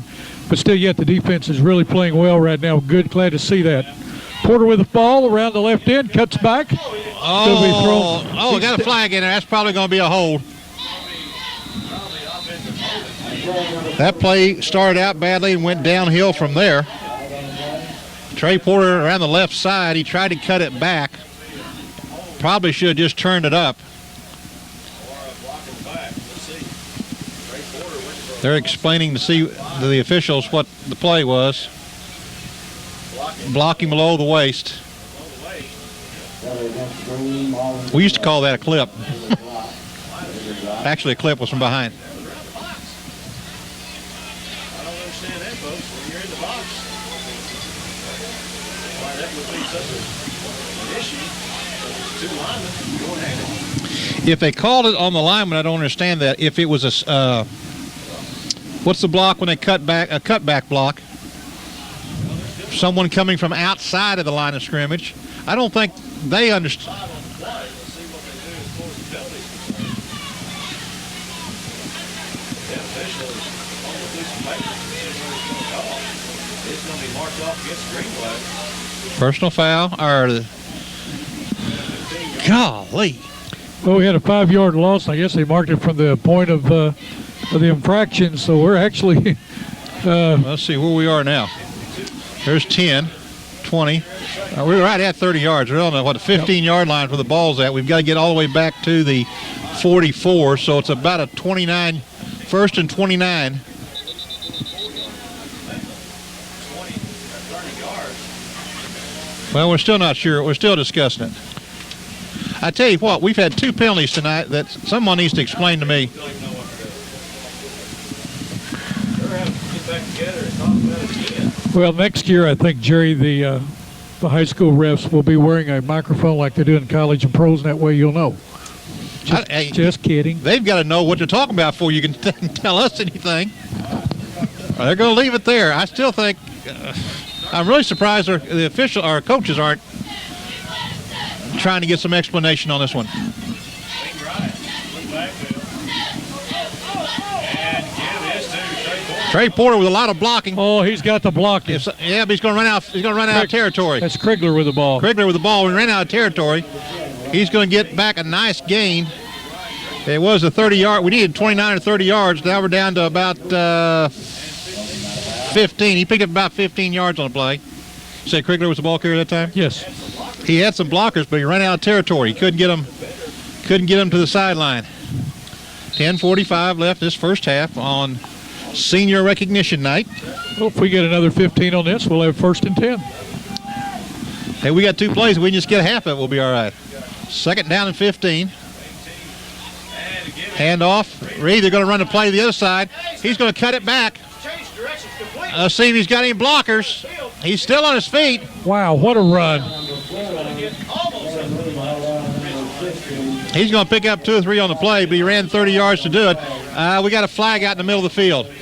But still, yet the defense is really playing well right now. Good, glad to see that. Porter with the ball around the left end, cuts back. We got a flag in there. That's probably going to be a hold. That play started out badly and went downhill from there. Trey Porter around the left side. He tried to cut it back. Probably should have just turned it up. They're explaining to the officials what the play was. Blocking below the waist. We used to call that a clip. Actually, a clip was from behind. If they called it on the lineman, I don't understand that. If it was a, what's the block when they cut back? A cutback block. Someone coming from outside of the line of scrimmage. I don't think they understand. Personal foul, or golly. Well, we had a 5-yard loss. I guess they marked it from the point of the infraction, so we're actually... Let's see where we are now. There's 10, 20. We're right at 30 yards. We're on the 15-yard line where the ball's at. We've got to get all the way back to the 44, so it's about a 29, 1st and 29. Well, we're still not sure. We're still discussing it. I tell you what, we've had 2 penalties tonight that someone needs to explain to me. Well, next year, I think, Jerry, the the high school refs will be wearing a microphone like they do in college and pros, and that way you'll know. Just kidding. They've got to know what they're talking about before you can tell us anything. They're going to leave it there. I still think I'm really surprised our coaches aren't trying to get some explanation on this one. Trey Porter with a lot of blocking. Oh, he's got the blocking. Yeah, but he's going to run out. He's going to run out of territory. That's Krigler with the ball. Krigler with the ball. When he ran out of territory, he's going to get back a nice gain. It was a 30-yard. We needed 29 or 30 yards. Now we're down to about 15. He picked up about 15 yards on the play. You say Krigler was the ball carrier that time? Yes. He had some blockers, but he ran out of territory. He couldn't get them to the sideline. 10:45 left this first half on senior recognition night. Well, if we get another 15 on this, we'll have 1st and 10. Hey, we got 2 plays. If we can just get half of it, we'll be all right. 2nd down and 15. Handoff. Reed, they're going to run the play to the other side. He's going to cut it back. Let's see if he's got any blockers. He's still on his feet. Wow, what a run. He's going to pick up 2 or 3 on the play, but he ran 30 yards to do it. We got a flag out in the middle of the field.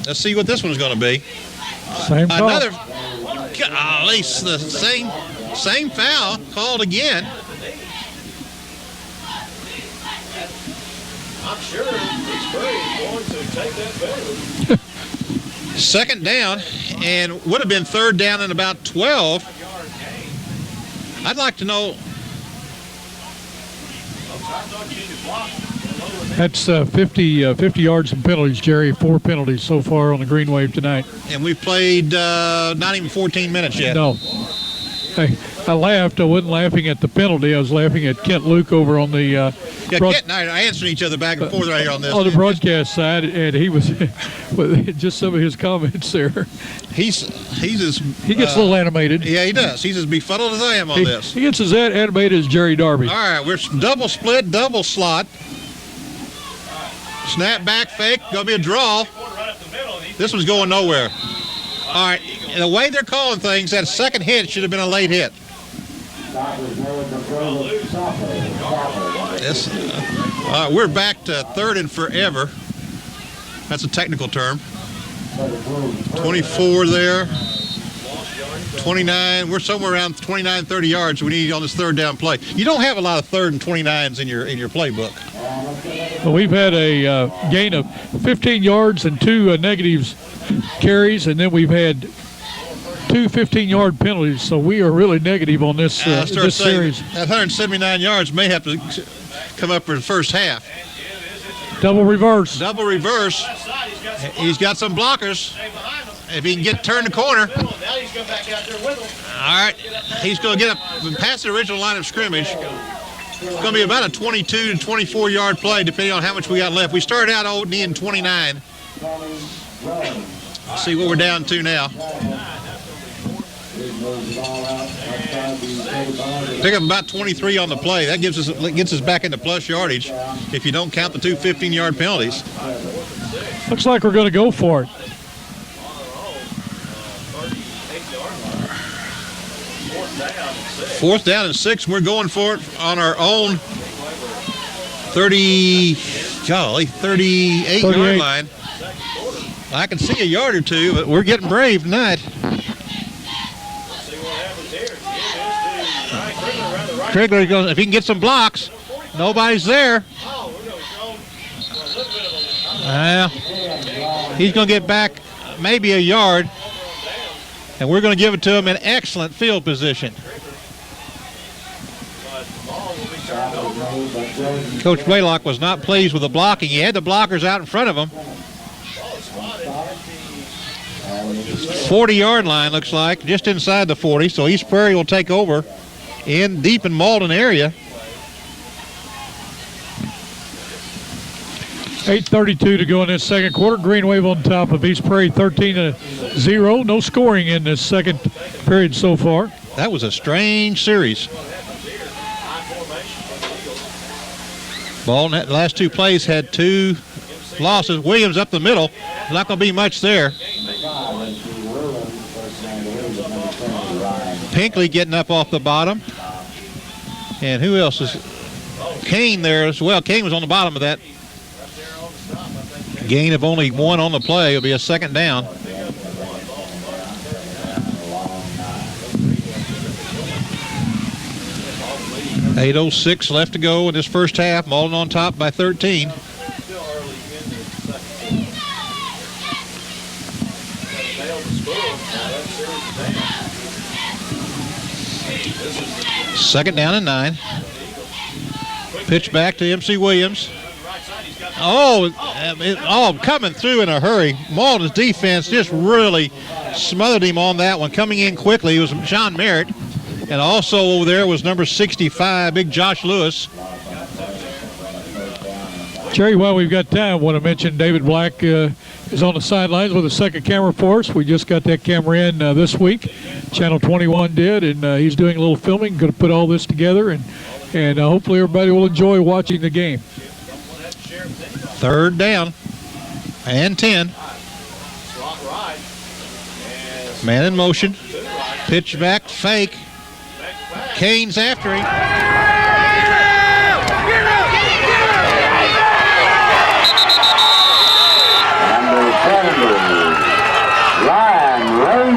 Let's see what this one's going to be. Same call. Another, golly, the same foul called again. I'm sure East Prairie is going to take that penalty. 2nd down, and would have been 3rd down and about 12. I'd like to know. That's 50 yards and penalties, Jerry. 4 penalties so far on the Green Wave tonight. And we've played not even 14 minutes yet. No. Hey, I laughed. I wasn't laughing at the penalty. I was laughing at Kent Luke over on the Kent and I are answering each other back and forth right here on this. On the broadcast side, and he was with just some of his comments there. He gets a little animated. Yeah, he does. He's as befuddled as I am on this. He gets as animated as Jerry Darby. All right, we're double split, double slot. Snap back fake, gonna be a draw. This one's going nowhere. All right, and the way they're calling things, that second hit should have been a late hit. We're back to 3rd and forever. That's a technical term. 24 there. 29. We're somewhere around 29, 30 yards we need on this 3rd down play. You don't have a lot of 3rd and 29s in your playbook. Well, we've had a gain of 15 yards and 2 negatives carries, and then we've had 2 15-yard penalties, so we are really negative on this series. That 179 yards may have to come up for the first half. Double reverse. Double reverse. He's got some blockers. If he can turn the corner. All right. He's going to get past the original line of scrimmage. It's going to be about a 22 to 24-yard play, depending on how much we got left. We started out needing 29. Let's see what we're down to now. Pick up about 23 on the play. That gets us back into plus yardage if you don't count the 2 15-yard penalties. Looks like we're going to go for it. Fourth down and 6. We're going for it on our own 38-yard line. I can see a yard or two, but we're getting brave tonight. Krigler goes, if he can get some blocks, nobody's there. He's going to get back maybe a yard, and we're going to give it to him in excellent field position. Coach Blaylock was not pleased with the blocking. He had the blockers out in front of him. 40-yard line looks like, just inside the 40, so East Prairie will take over deep in Malden area. 8:32 to go in this second quarter. Green Wave on top of East Prairie 13-0. No scoring in this second period so far. That was a strange series. Malden, the last 2 plays had 2 losses. Williams up the middle. Not going to be much there. Pinkley getting up off the bottom. And who else is? Kane there as well. Kane was on the bottom of that. Gain of only 1 on the play. It'll be a second down. .806 left to go in this first half. Malden on top by 13. Second down and 9. Pitch back to MC Williams. Coming through in a hurry. Malden's defense just really smothered him on that one. Coming in quickly was Sean Merritt. And also over there was number 65, big Josh Lewis. Jerry, while we've got time, I want to mention David Black is on the sidelines with a second camera for us. We just got that camera in this week. Channel 21 did, and he's doing a little filming. Going to put all this together, and hopefully everybody will enjoy watching the game. Third down and 10. Man in motion. Pitch back, fake. Kane's after him. Number 70, Ryan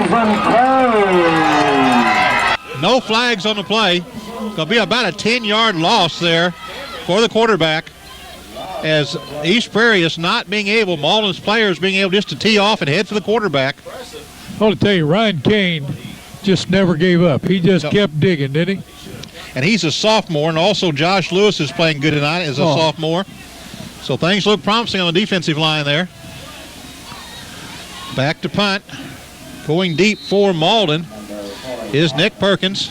Rosen. No flags on the play. Going to be about a 10-yard loss there for the quarterback, as East Prairie is not being able, Malden's players being able just to tee off and head for the quarterback. I want to tell you, Ryan Kane just never gave up. He just kept digging, didn't he? And he's a sophomore, and also Josh Lewis is playing good tonight as a sophomore. So things look promising on the defensive line there. Back to punt. Going deep for Malden is Nick Perkins.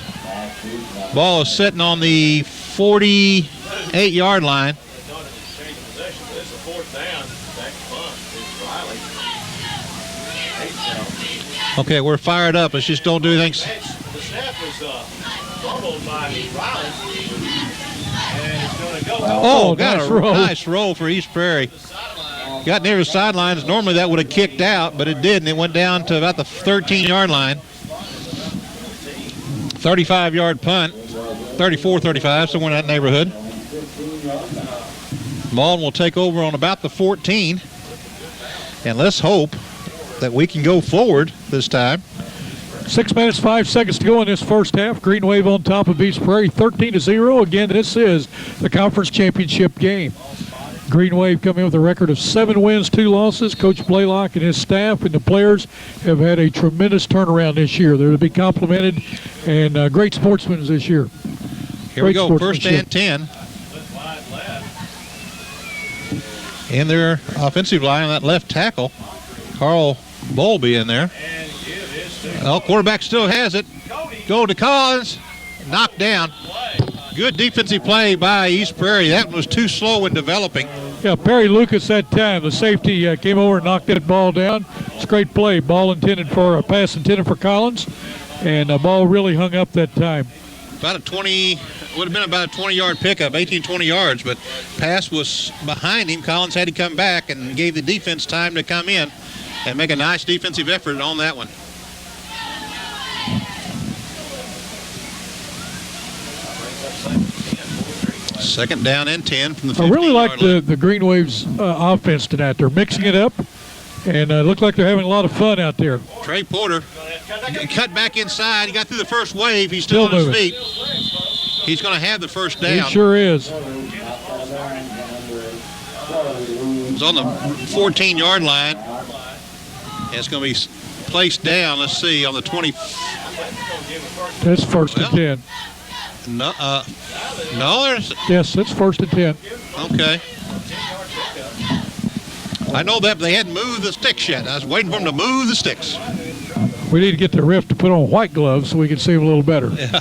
Ball is sitting on the 48-yard line. Okay, we're fired up. Let's just don't do anything. The snap was fumbled by Riley. And it's going to go. Got a nice roll for East Prairie. Got near the sidelines. Normally that would have kicked out, but it didn't. It went down to about the 13-yard line. 35-yard punt. 34-35, somewhere in that neighborhood. Malden will take over on about the 14. And let's hope that we can go forward this time. 6 minutes, 5 seconds to go in this first half. Green Wave on top of East Prairie, 13-0. Again, this is the conference championship game. Green Wave coming in with a record of 7 wins, 2 losses. Coach Blaylock and his staff and the players have had a tremendous turnaround this year. They're to be complimented, and great sportsmen this year. Here we go, first and 10. In their offensive line on that left tackle, Carl Bowlby in there. Quarterback still has it. Go to Collins. Knocked down. Good defensive play by East Prairie. That one was too slow in developing. Yeah, Perry Lucas that time. The safety came over and knocked that ball down. It's a great play. Pass intended for Collins. And the ball really hung up that time. About a 20, would have been about a 20-yard pickup, 18, 20 yards, but pass was behind him. Collins had to come back and gave the defense time to come in and make a nice defensive effort on that one. Second down and 10 from the 15-yard line. I really like the Green Waves offense tonight. They're mixing it up, and look like they're having a lot of fun out there. Trey Porter cut back inside. He got through the first wave. He's still on his feet. He's going to have the first down. He sure is. It's on the 14-yard line. It's going to be placed down, let's see, on the 20. That's first and 10. No, yes, it's first and 10. Okay. I know that, but they hadn't moved the sticks yet. I was waiting for them to move the sticks. We need to get the ref to put on white gloves so we can see them a little better. Yeah.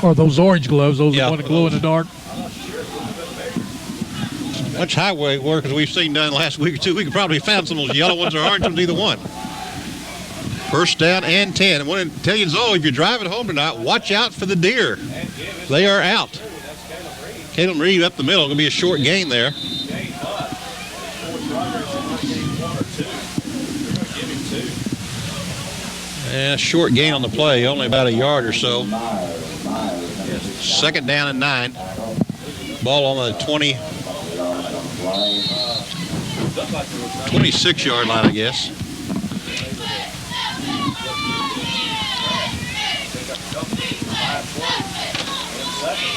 Or those orange gloves, those that want to glow in the dark. Much highway work as we've seen done last week or two. We could probably have found some of those yellow ones or orange ones, either one. First down and 10. I want to tell you, Zoe, if you're driving home tonight, watch out for the deer. They are out. Caleb Reed up the middle. Going to be a short gain there. Short gain on the play, only about a yard or so. Second down and 9. Ball on the 26-yard line, I guess.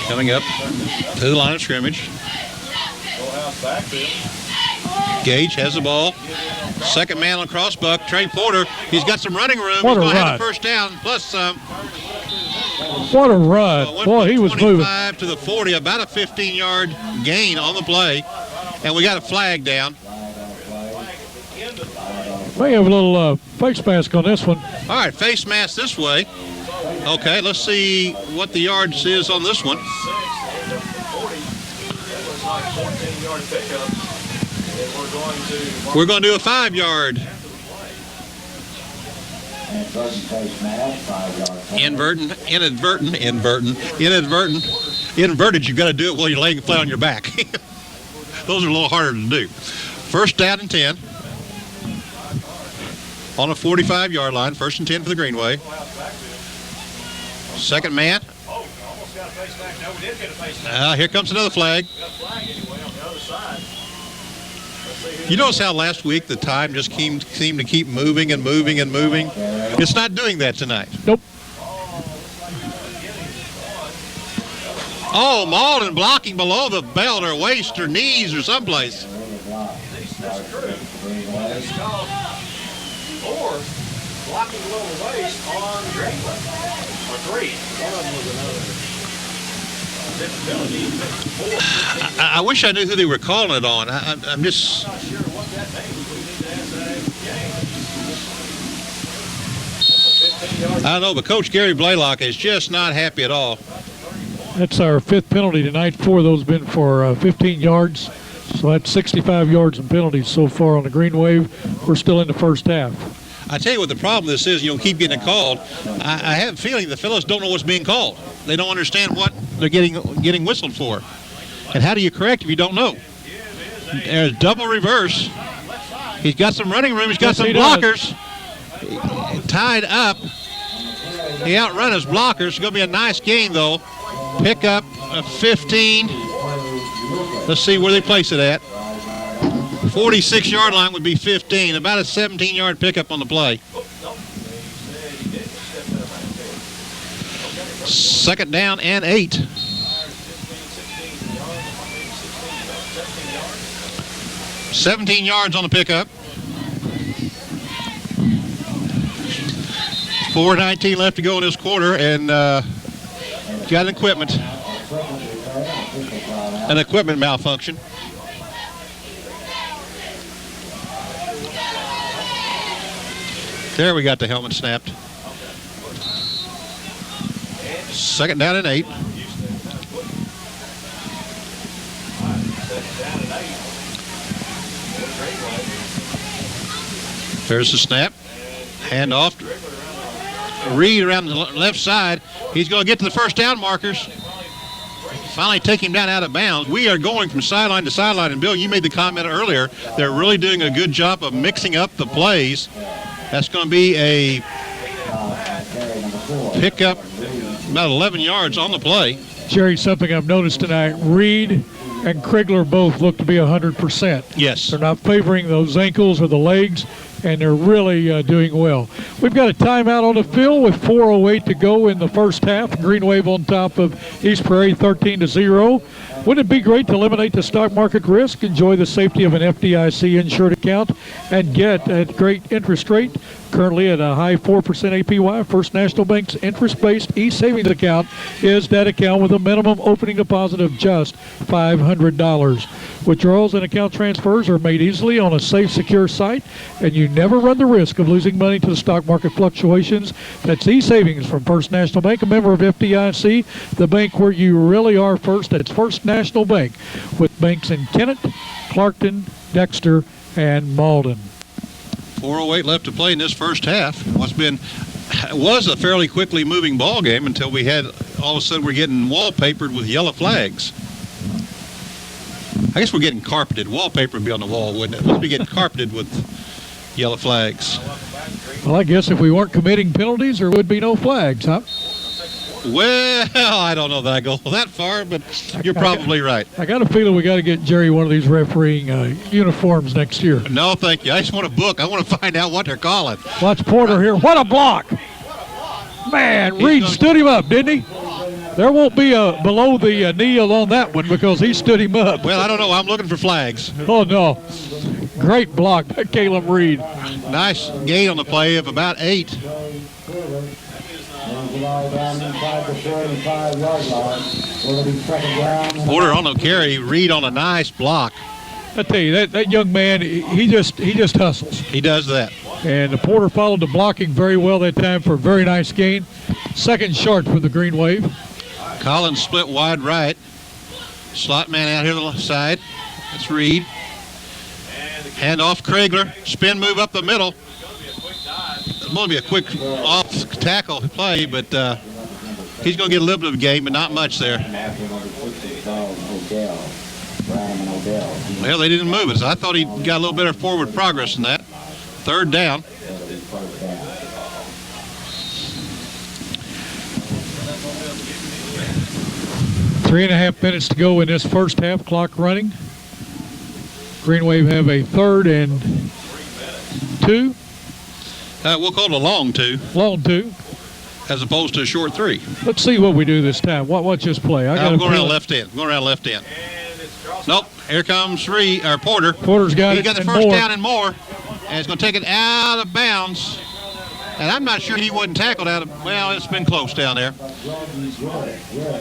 Coming up to the line of scrimmage. Gage has the ball. Second man on the cross buck. Trey Porter, he's got some running room. What he's a going to run. have the first down plus some. What a run. Boy, he was moving. 25 to the 40, about a 15-yard gain on the play. And we got a flag down. May have a little face mask on this one. All right, face mask this way. Okay, let's see what the yards is on this one. We're going to do a 5-yard. Inverted, you've got to do it while you're laying flat on your back. Those are a little harder to do. First down and 10. On a 45-yard line, first and 10 for the Greenway. Second man. Here comes another flag. You notice how last week the time just seemed to keep moving and moving and moving? It's not doing that tonight. Nope. Oh, Malden blocking below the belt or waist or knees or someplace. Or blocking below the waist on Greenway. Or 3. One of them was another. I wish I knew who they were calling it on. I'm just. Not sure what that means. We need to ask that game. I don't know, but Coach Gary Blaylock is just not happy at all. That's our 5th penalty tonight. 4 of those been for 15 yards. So that's 65 yards in penalties so far on the Green Wave. We're still in the first half. I tell you what the problem with this is, keep getting it called. I have a feeling the fellows don't know what's being called. They don't understand what they're getting whistled for. And how do you correct if you don't know? There's double reverse. He's got some running room. He's got some blockers. Tied up. He outrun his blockers. It's going to be a nice game, though. Pick up a 15. Let's see where they place it at. 46-yard line would be 15. About a 17-yard pickup on the play. Second down and 8. $17 yards on the pickup. 4:19 left to go in this quarter, and got an equipment malfunction. There, we got the helmet snapped. Second down and 8. There's the snap. Hand off. Reed around the left side. He's going to get to the first down markers. Finally take him down out of bounds. We are going from sideline to sideline. And, Bill, you made the comment earlier. They're really doing a good job of mixing up the plays. That's going to be a pickup, about 11 yards on the play. Jerry, something I've noticed tonight, Reed and Krigler both look to be 100%. Yes. They're not favoring those ankles or the legs, and they're really doing well. We've got a timeout on the field with 4:08 to go in the first half. Green Wave on top of East Prairie 13-0. Wouldn't it be great to eliminate the stock market risk, enjoy the safety of an FDIC insured account, and get a great interest rate? Currently at a high 4% APY, First National Bank's interest-based e-savings account is that account with a minimum opening deposit of just $500. Withdrawals and account transfers are made easily on a safe, secure site, and you never run the risk of losing money to the stock market fluctuations. That's e-savings from First National Bank, a member of FDIC, the bank where you really are first. That's First National Bank, with banks in Kennett, Clarkton, Dexter, and Malden. 4:08 left to play in this first half. It was a fairly quickly moving ball game until we had, all of a sudden, we're getting wallpapered with yellow flags. I guess we're getting carpeted. Wallpaper would be on the wall, wouldn't it? Let's be getting carpeted with yellow flags. Well, I guess if we weren't committing penalties, there would be no flags, huh? Well, I don't know that I go that far, but you're probably right. I got a feeling we got to get Jerry one of these refereeing uniforms next year. No, thank you. I just want a book. I want to find out what they're calling. Watch Porter here. What a block! Man, Reed stood him up, didn't he? There won't be a below the kneel on that one because he stood him up. Well, I don't know. I'm looking for flags. Oh, no. Great block by Caleb Reed. Nice gain on the play of about 8. Porter on the carry, Reed on a nice block. I tell you, that young man, he just hustles. He does that. And the Porter followed the blocking very well that time for a very nice gain. Second short for the Green Wave. Collins split wide right. Slot man out here to the side. That's Reed. Hand off Kragler. Spin move up the middle. It's going to be a quick off tackle play, but he's going to get a little bit of a gain, but not much there. Well, they didn't move it, so I thought he got a little better forward progress than that. Third down. Three and a half minutes to go in this first half, clock running. Green Wave have a 3rd and 2. We'll call it a long 2. Long 2. As opposed to a short 3. Let's see what we do this time. Watch this play. I'm going around left end. Going around left end. Nope. Here comes Porter. Porter's got it. He got the first down and more. And he's going to take it out of bounds. And I'm not sure he wasn't tackled out of, well, it's been close down there.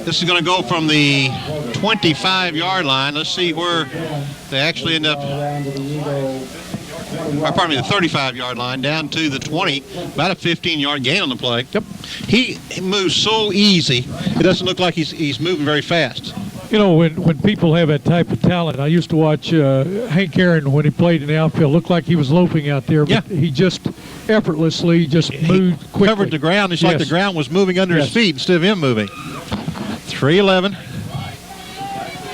This is going to go from the 25-yard line. Let's see where they actually end up. Or pardon me, the 35-yard line down to the 20. About a 15-yard gain on the play. Yep. He moves so easy. It doesn't look like he's moving very fast. You know, when people have that type of talent, I used to watch Hank Aaron when he played in the outfield. Looked like he was loafing out there, but he just effortlessly moved quickly. Covered the ground. It's like the ground was moving under his feet instead of him moving. 3-11.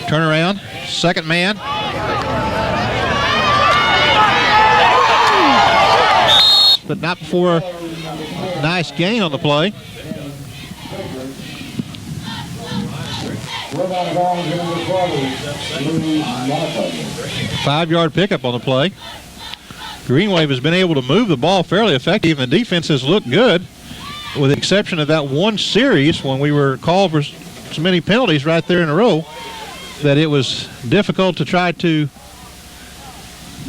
Turn around. Second man. But not before a nice gain on the play. Five-yard pickup on the play. Green Wave has been able to move the ball fairly effective, and the defense has looked good, with the exception of that one series when we were called for so many penalties right there in a row that it was difficult to try to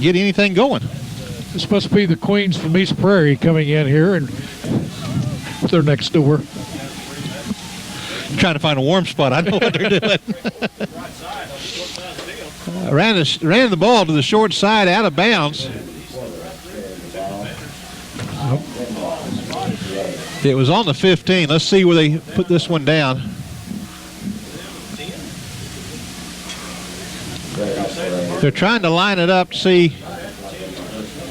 get anything going. This must be the Queens from East Prairie coming in here, and they're next door. Trying to find a warm spot. I know what they're doing. Ran the ball to the short side out of bounds. It was on the 15. Let's see where they put this one down. They're trying to line it up to see.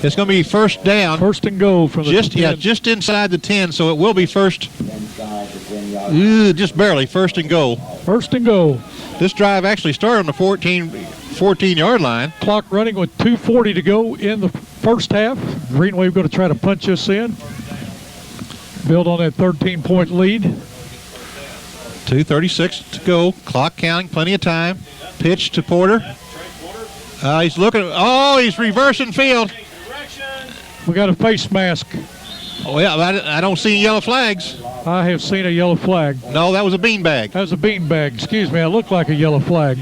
It's going to be first down. First and goal from the 10. Just inside the 10, so it will be first. Just barely, first and goal. First and goal. This drive actually started on the 14-yard line. Clock running with 2:40 to go in the first half. Green Wave going to try to punch us in. Build on that 13-point lead. 2:36 to go. Clock counting, plenty of time. Pitch to Porter. He's looking. Oh, he's reversing field. We got a face mask. Oh, yeah, I don't see yellow flags. I have seen a yellow flag. No, that was a beanbag. That was a beanbag. Excuse me, it looked like a yellow flag.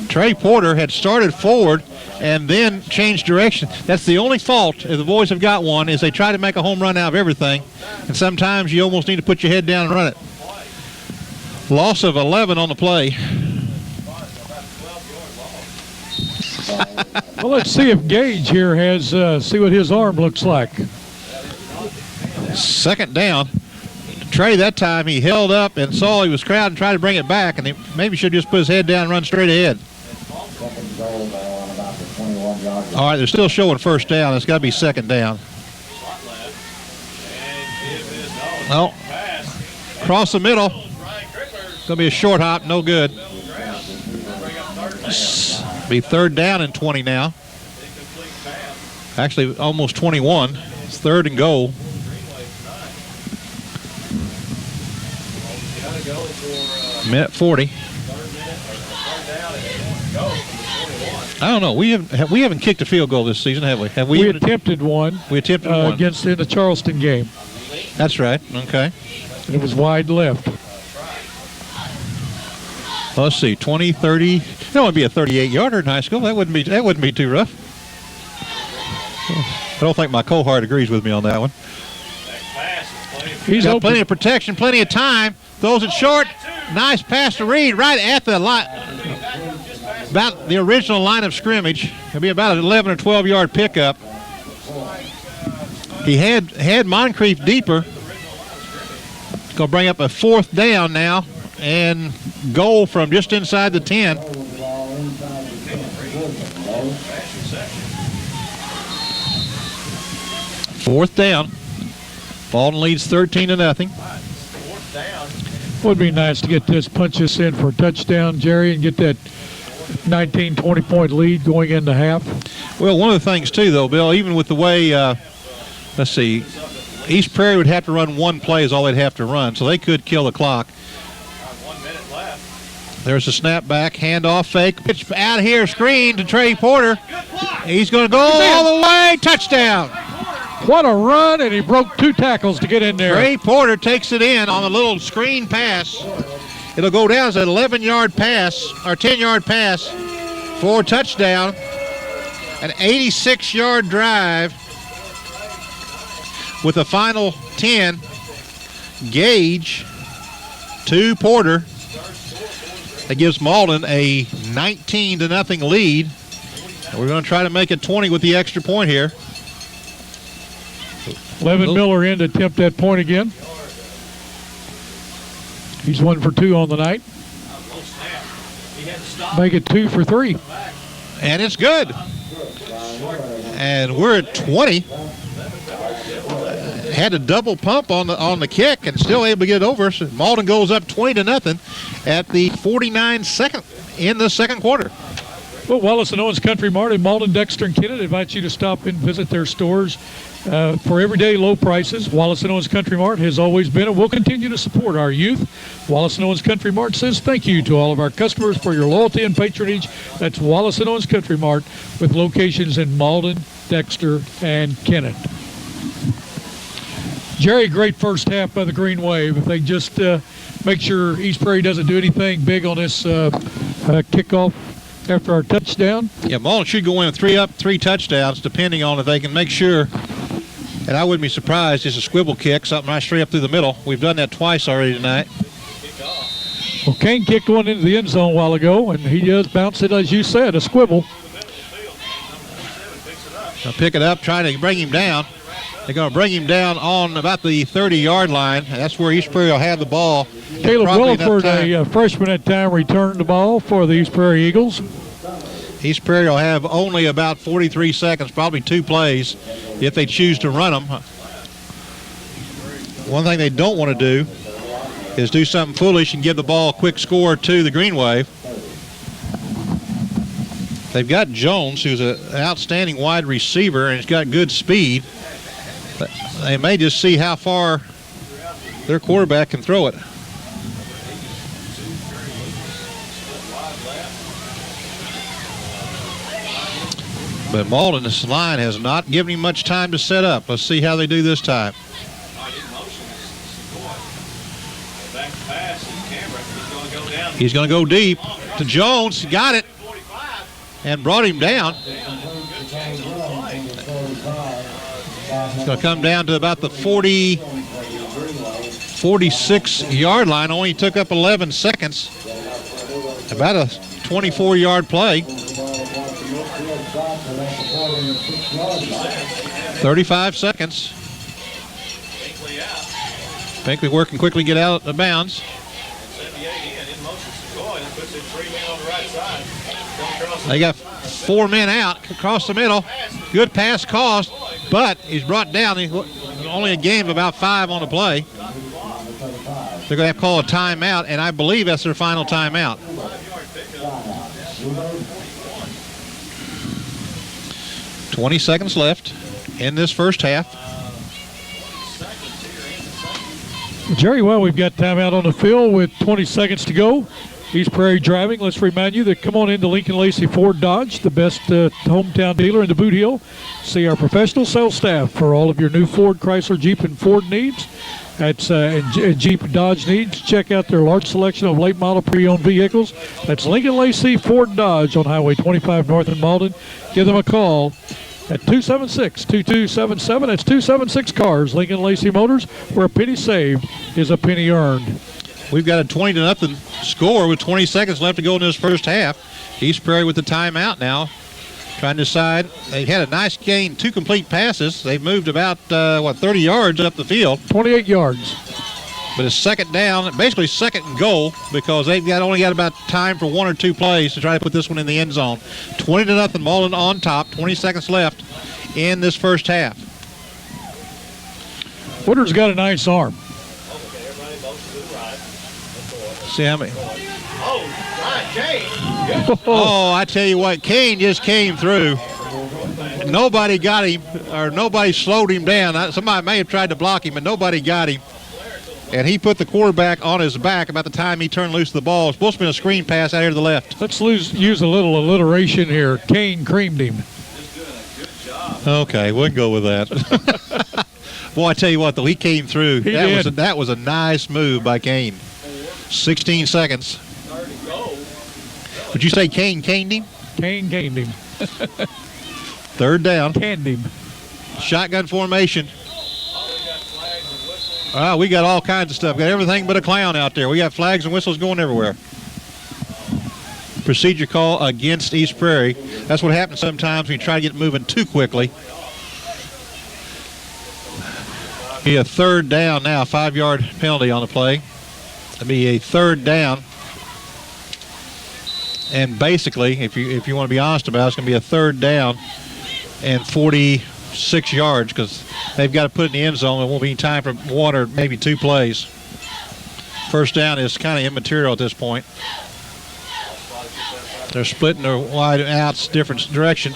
Trey Porter had started forward and then changed direction. That's the only fault, if the boys have got one, is they try to make a home run out of everything. And sometimes you almost need to put your head down and run it. Loss of 11 on the play. Well, let's see if Gage here has, see what his arm looks like. Second down. Trey, that time, he held up and saw he was crowding and tried to bring it back, and he maybe should just put his head down and run straight ahead. All right, they're still showing first down. It's got to be second down. Well, across the middle. Going to be a short hop, no good. Be third down and 20 now. Actually, almost 21. It's 3rd and goal. Minute 40. I don't know. We haven't kicked a field goal this season, have we? We attempted one. We attempted one against in the Charleston game. That's right. Okay. And it was wide left. Well, let's see. 20, 30. That would be a 38-yarder in high school. That wouldn't be too rough. I don't think my cohort agrees with me on that one. He's got plenty of protection, plenty of time. Throws it short. Nice pass to Reed right at the line. About the original line of scrimmage. It'll be about an 11 or 12-yard pickup. He had Moncrief deeper. It's going to bring up a 4th down now and goal from just inside the 10. Fourth down. Malden leads 13-0. Would be nice to get this, punch this in for a touchdown, Jerry, and get that 19, 20-point lead going into half. Well, one of the things, too, though, Bill, even with the way, let's see, East Prairie would have to run one play is all they'd have to run, so they could kill the clock. 1 minute left. There's a snap back, handoff fake. Pitch out here, screen to Trey Porter. He's going to go all the way, touchdown. What a run, and he broke 2 tackles to get in there. Trey Porter takes it in on a little screen pass. It'll go down as an 11-yard pass, or 10-yard pass for a touchdown. An 86-yard drive with a final 10. Gage to Porter. That gives Malden a 19-0 lead. We're going to try to make it 20 with the extra point here. Levin Miller in to attempt that point again. He's 1 for 2 on the night. Make it 2 for 3. And it's good. And we're at 20. Had a double pump on the kick and still able to get it over. So Malden goes up 20-0 at the 49-second in the second quarter. Well, Wallace and Owens Country Mart in Malden, Dexter, and Kennett invite you to stop and visit their stores for everyday low prices. Wallace and Owens Country Mart has always been and will continue to support our youth. Wallace and Owens Country Mart says thank you to all of our customers for your loyalty and patronage. That's Wallace and Owens Country Mart with locations in Malden, Dexter, and Kennett. Jerry, great first half by the Green Wave. If they just make sure East Prairie doesn't do anything big on this kickoff after our touchdown. Yeah, Malden should go in with 3 touchdowns, depending on if they can make sure. And I wouldn't be surprised, it's a swivel kick, something right straight up through the middle. We've done that twice already tonight. Well, Kane kicked one into the end zone a while ago, and he does bounce it, as you said, a swivel. They'll pick it up, trying to bring him down. They're going to bring him down on about the 30-yard line. That's where East Prairie will have the ball. Caleb Williford, a freshman at time, returned the ball for the East Prairie Eagles. East Prairie will have only about 43 seconds, probably 2 plays, if they choose to run them. One thing they don't want to do is do something foolish and give the ball a quick score to the Green Wave. They've got Jones, who's an outstanding wide receiver, and he's got good speed. They may just see how far their quarterback can throw it. But Malden, this line has not given him much time to set up. Let's see how they do this time. He's going to go deep to Jones. Got it and brought him down. It's going to come down to about the 46-yard line. Only took up 11 seconds. About a 24-yard play. 35 seconds. Binkley working quickly get out of bounds. They got 4 men out across the middle. Good pass caused, but he's brought down. He's only a game of about 5 on the play. They're going to have to call a timeout, and I believe that's their final timeout. .20 seconds left in this first half. Jerry, well, we've got timeout on the field with 20 seconds to go. East Prairie driving. Let's remind you that come on into Lincoln Lacey Ford Dodge, the best hometown dealer in the Boot Heel. See our professional sales staff for all of your new Ford, Chrysler, Jeep, and Ford needs. That's and Jeep Dodge needs. Check out their large selection of late model pre-owned vehicles. That's Lincoln Lacey Ford Dodge on Highway 25 North in Malden. Give them a call at 276-2277. That's 276 Cars. Lincoln Lacey Motors, where a penny saved is a penny earned. We've got a 20-0 score with 20 seconds left to go in this first half. East Prairie with the timeout now, trying to decide. They had a nice gain, 2 complete passes. They've moved about, 30 yards up the field. 28 yards. But it's second down, basically second and goal, because they've only got about time for 1 or 2 plays to try to put this one in the end zone. 20-0, Malden on top, 20 seconds left in this first half. Woodard's got a nice arm. See how many? Oh, I tell you what, Kane just came through. Nobody got him, or nobody slowed him down. Somebody may have tried to block him, but nobody got him. And he put the quarterback on his back about the time he turned loose the ball. It's supposed to be a screen pass out here to the left. Let's use a little alliteration here. Kane creamed him. Okay, we'll go with that. Boy, I tell you what, though, he came through. That was a nice move by Kane. 16 seconds. Would you say Kane caned him? Kane caned him. Third down. Canned him. Shotgun formation. We got all kinds of stuff. Got everything but a clown out there. We got flags and whistles going everywhere. Procedure call against East Prairie. That's what happens sometimes when you try to get moving too quickly. Be a third down now, 5-yard penalty on the play. It'll be a third down. And basically, if you want to be honest about it, it's going to be a third down and 46 yards because they've got to put it in the end zone. There won't be time for 1 or maybe 2 plays. First down is kind of immaterial at this point. They're splitting their wide outs different direction.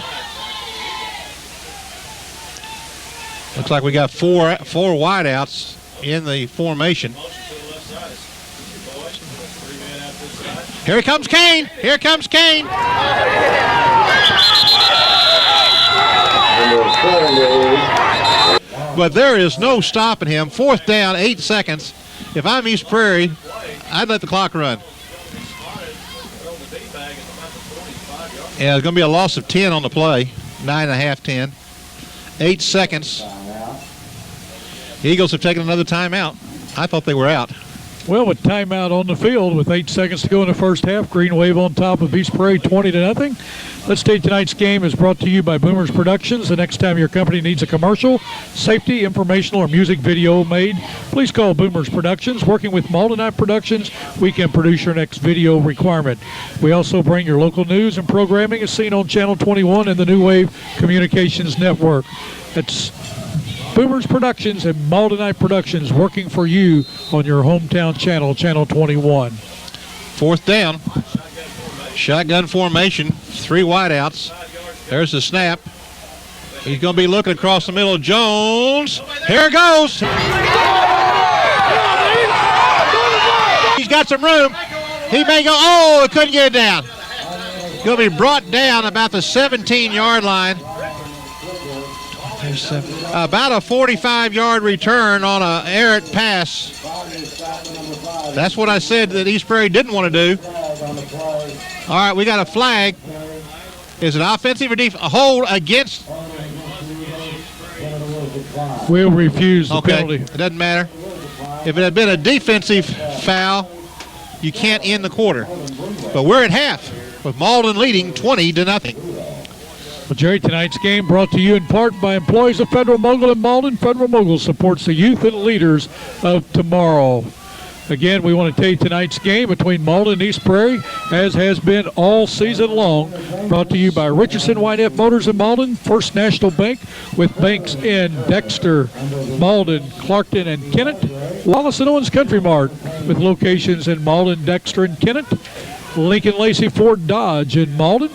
Looks like we got four wide outs in the formation. Here comes Kane. Here comes Kane. But there is no stopping him. Fourth down, 8 seconds. If I'm East Prairie, I'd let the clock run. Yeah, there's going to be a loss of 10 on the play. 9.5, 10. 8 seconds. The Eagles have taken another timeout. I thought they were out. Well, with timeout on the field with 8 seconds to go in the first half, Green Wave on top of East Prairie 20-0. Let's say tonight's game is brought to you by Boomers Productions. The next time your company needs a commercial, safety, informational, or music video made, please call Boomers Productions. Working with Malden Productions, we can produce your next video requirement. We also bring your local news and programming as seen on Channel 21 and the New Wave Communications Network. It's Boomers Productions and Malden Productions working for you on your hometown channel, Channel 21. Fourth down. Shotgun formation. 3 wideouts. There's the snap. He's going to be looking across the middle. Jones. Here it goes. He's got some room. He may go. Oh, couldn't get it down. Going to be brought down about the 17-yard line. About a 45-yard return on an errant pass. That's what I said that East Prairie didn't want to do. All right, we got a flag. Is it offensive or defensive? A hold against. We'll refuse the penalty. It doesn't matter. If it had been a defensive foul, you can't end the quarter. But we're at half with Malden leading 20-0. Well, Jerry, tonight's game brought to you in part by employees of Federal Mogul in Malden. Federal Mogul supports the youth and leaders of tomorrow. Again, we want to tell you tonight's game between Malden and East Prairie, as has been all season long, brought to you by Richardson Wynette Motors in Malden, First National Bank, with banks in Dexter, Malden, Clarkton, and Kennett, Wallace and Owens Country Mart, with locations in Malden, Dexter, and Kennett, Lincoln Lacey Ford Dodge in Malden,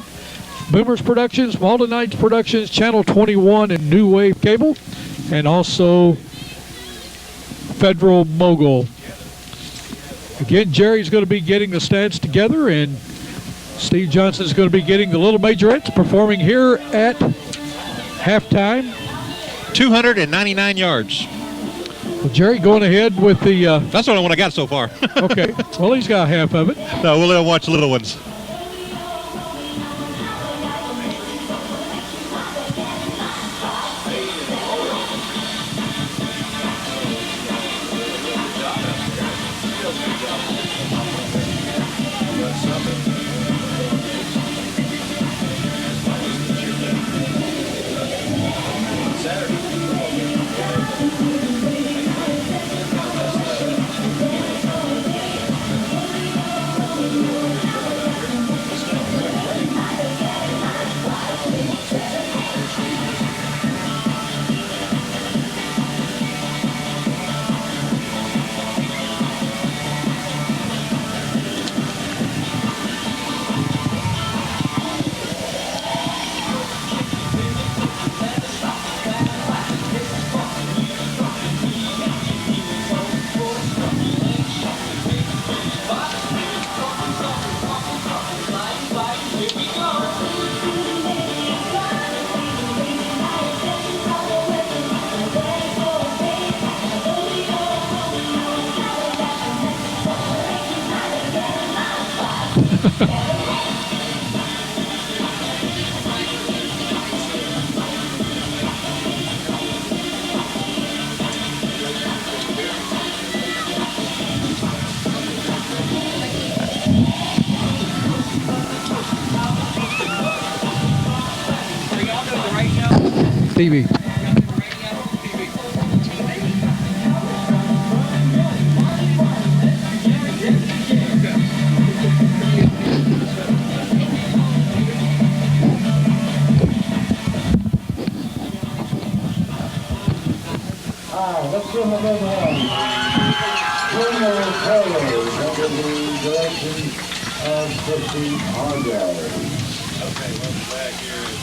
Boomers Productions, Malden Knights Productions, Channel 21 and New Wave Cable, and also Federal Mogul. Again, Jerry's going to be getting the stats together, and Steve Johnson is going to be getting the Little Majorettes performing here at halftime. 299 yards. Well, Jerry going ahead with the... That's the only one I got so far. Okay. Well, he's got half of it. No, we'll let him watch the little ones. TV. Let's go number one. Junior Prairie, under the direction of Christy Hargrave. Okay, welcome back here at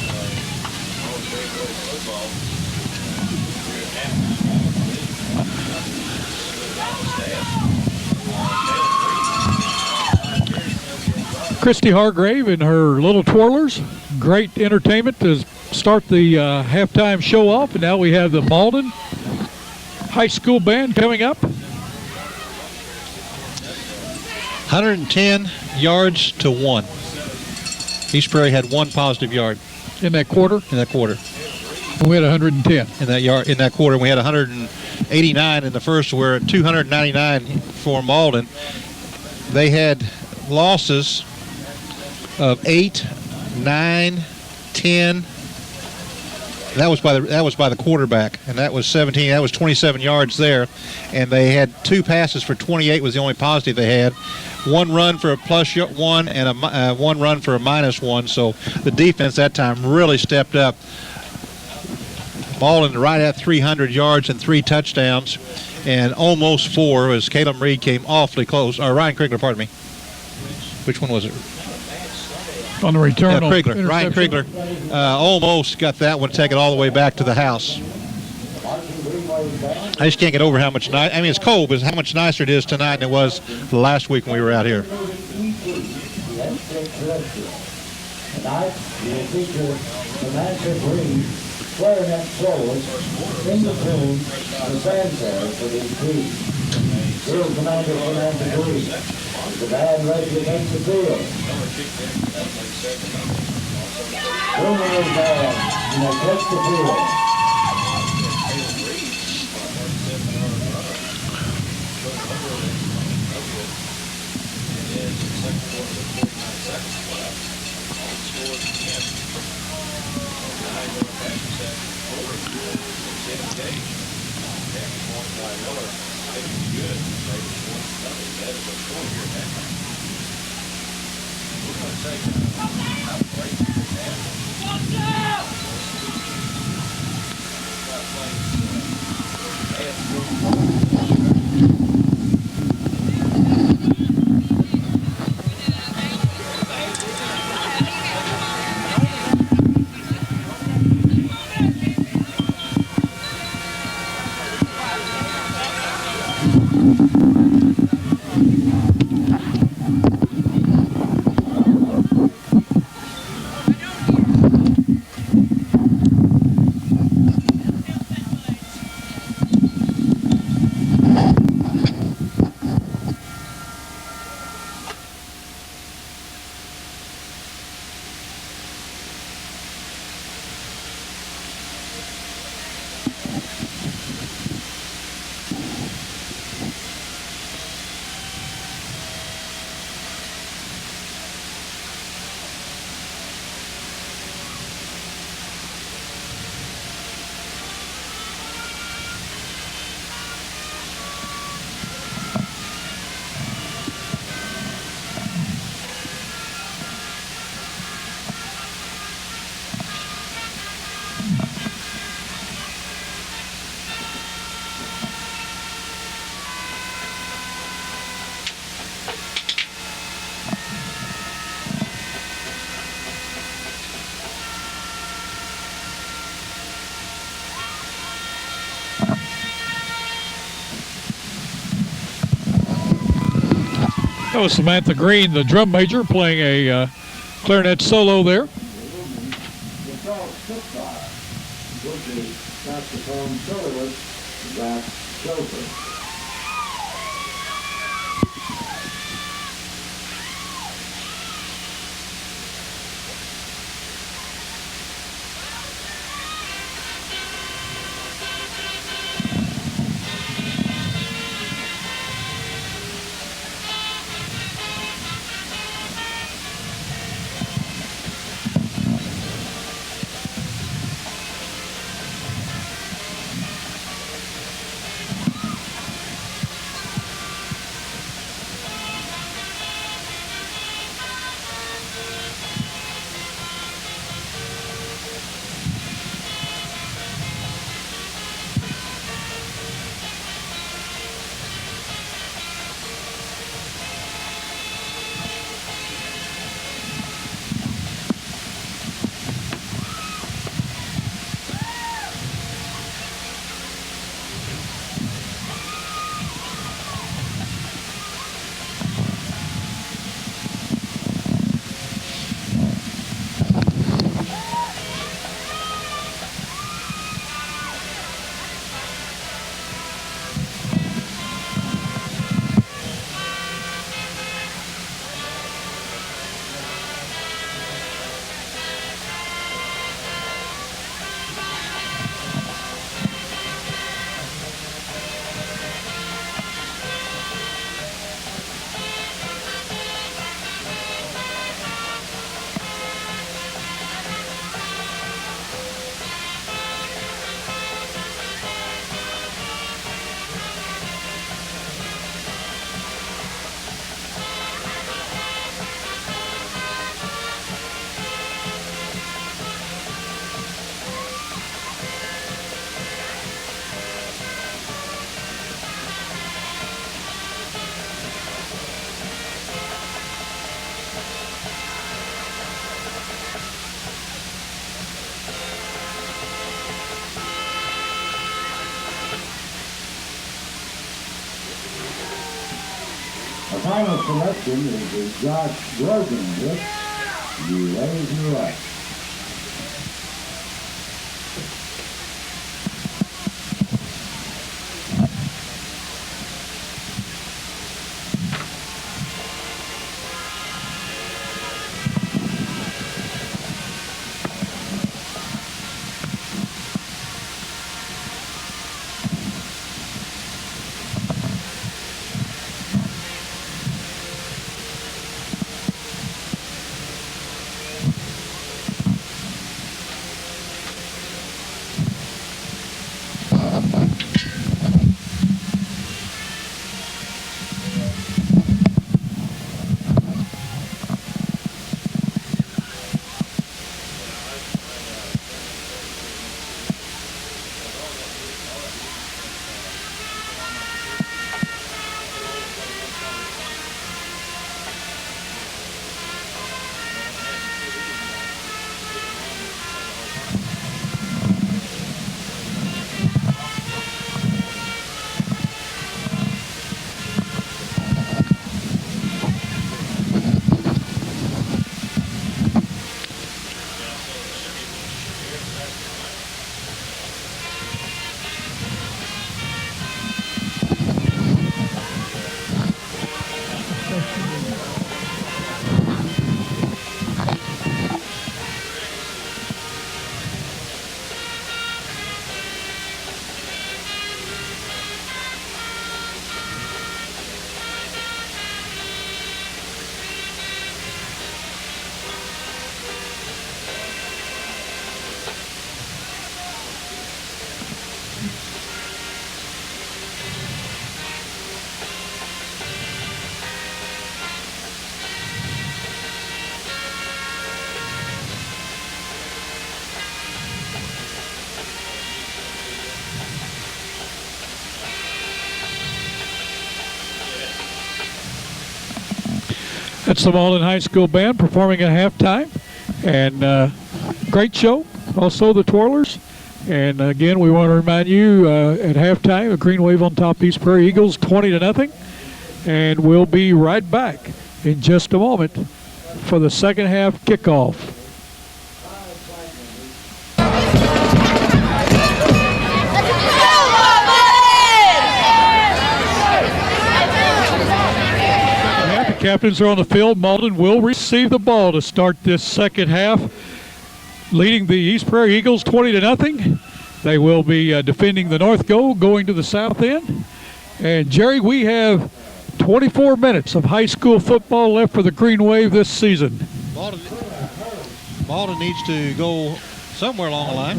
Malden Prairie football. Christy Hargrave and her little twirlers. Great entertainment to start the halftime show off. And now we have the Malden High School Band coming up. 110 yards to 1. East Prairie had 1 positive yard In that quarter, in that quarter. we had 110. In that quarter, we had 189 in the first. We're at 299 for Malden. They had losses of 8, 9, 10. That was by the quarterback, and that was 17. That was 27 yards there, and they had 2 passes for 28 was the only positive they had. 1 run for a +1 and a 1 run for a -1. So the defense that time really stepped up. Malden right at 300 yards and 3 touchdowns, and almost 4 as Caleb Reed came awfully close. Or Ryan Krigler, pardon me. Which one was it? On the return, Yeah, Krigler. Ryan Krigler almost got that one taken all the way back to the house. I just can't get over how much nice. I mean, it's cold, but how much nicer it is tonight than it was last week when we were out here. Tonight, we'll feature Samantha Green, clarinet soloist, in the tune, the fanfare for these teams. Field Commander Samantha Green. Is the band ready to take the field? Junior band, you may take the field. That was Samantha Green, the drum major, playing a clarinet solo there. The Charles Spitfire, which is saxophone soloist Zach Chauffeur. The final selection is the Josh Grogan with You Raise Your Right. That's the Malden High School Band performing at halftime. And great show. Also the Twirlers. And again, we want to remind you at halftime, a green wave on top East Prairie Eagles 20-0. And we'll be right back in just a moment for the second half kickoff. The captains are on the field. Malden will receive the ball to start this second half, leading the East Prairie Eagles 20-0. They will be defending the north goal, going to the south end. And Jerry, we have 24 minutes of high school football left for the Green Wave this season. Malden needs to go somewhere along the line.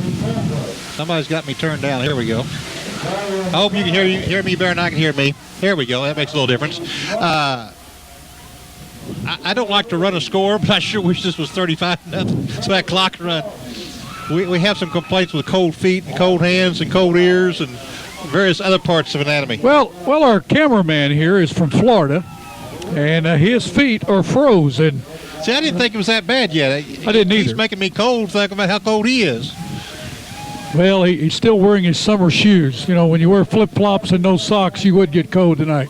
Somebody's got me turned down. Here we go. I hope you can hear me better than I can hear me. Here we go. That makes a little difference. I don't like to run a score, but I sure wish this was 35-0, so that clock run. We have some complaints with cold feet and cold hands and cold ears and various other parts of anatomy. Well, our cameraman here is from Florida, and his feet are froze. And see, I didn't think it was that bad yet. I didn't either. He's making me cold thinking about how cold he is. Well, he's still wearing his summer shoes. You know, when you wear flip-flops and no socks, you would get cold tonight.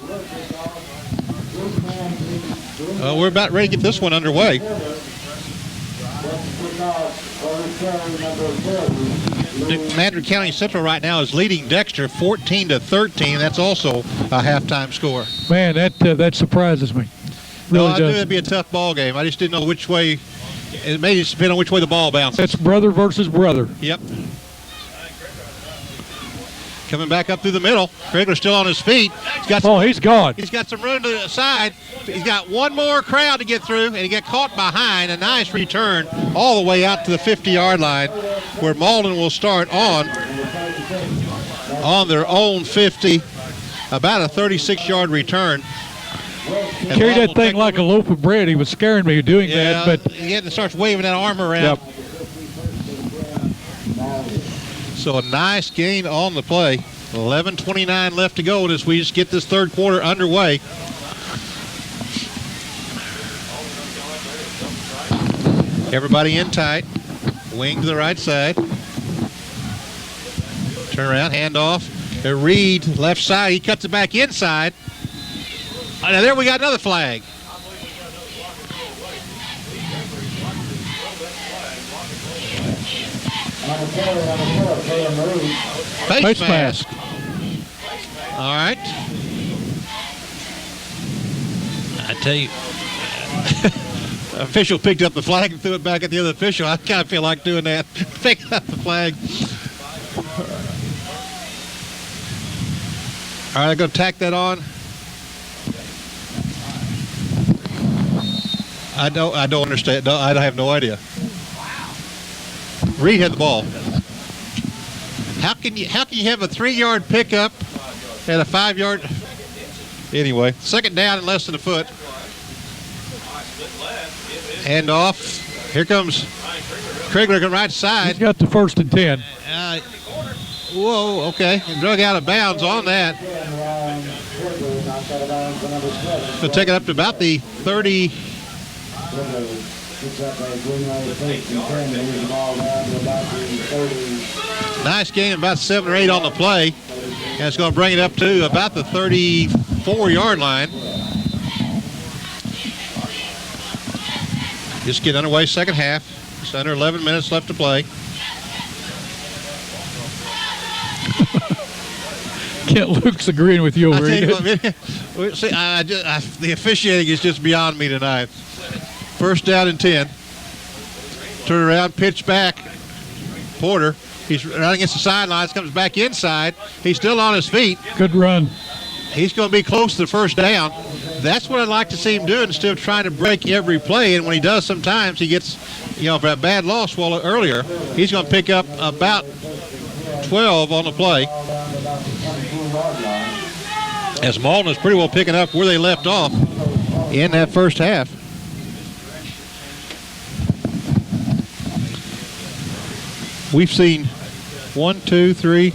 We're about ready to get this one underway. Madrid County Central right now is leading Dexter 14-13. That's also a halftime score. Man, that surprises me. Really I knew it'd be a tough ball game. I just didn't know which way. It may just depend on which way the ball bounces. That's brother versus brother. Yep. Coming back up through the middle. Krigler's still on his feet. He's gone. He's got some room to the side. He's got one more crowd to get through, and he got caught behind. A nice return all the way out to the 50-yard line, where Malden will start on their own 50. About a 36-yard return. He carried that thing like a loaf of bread. He was scaring me doing that. But he starts waving that arm around. Yep. So a nice gain on the play. 11:29 left to go as we just get this third quarter underway. Everybody in tight. Wing to the right side. Turn around, hand off. Reed, left side. He cuts it back inside. Now there we got another flag. Face mask. All right. I tell you, official picked up the flag and threw it back at the other official. I kind of feel like doing that. Pick up the flag. All right, I'm going to tack that on. I don't understand. No, I have no idea. Reed had the ball. How can you have a 3-yard pickup and a 5-yard? Anyway, second down and less than a foot. Hand off. Here comes Krigler on right side. He's got the 1st and 10. Whoa, okay. And drug out of bounds on that. So take it up to about the 30. Nice gain, about 7 or 8 on the play. And it's going to bring it up to about the 34-yard line. Just get underway second half. It's under 11 minutes left to play. Kent Luke's agreeing with you over here. See, the officiating is just beyond me tonight. First down and 10. Turn around, pitch back. Porter, he's running against the sidelines, comes back inside. He's still on his feet. Good run. He's going to be close to the first down. That's what I'd like to see him do instead of trying to break every play. And when he does, sometimes he gets, for a bad loss earlier, he's going to pick up about 12 on the play. As Malden is pretty well picking up where they left off in that first half. We've seen 1, 2, 3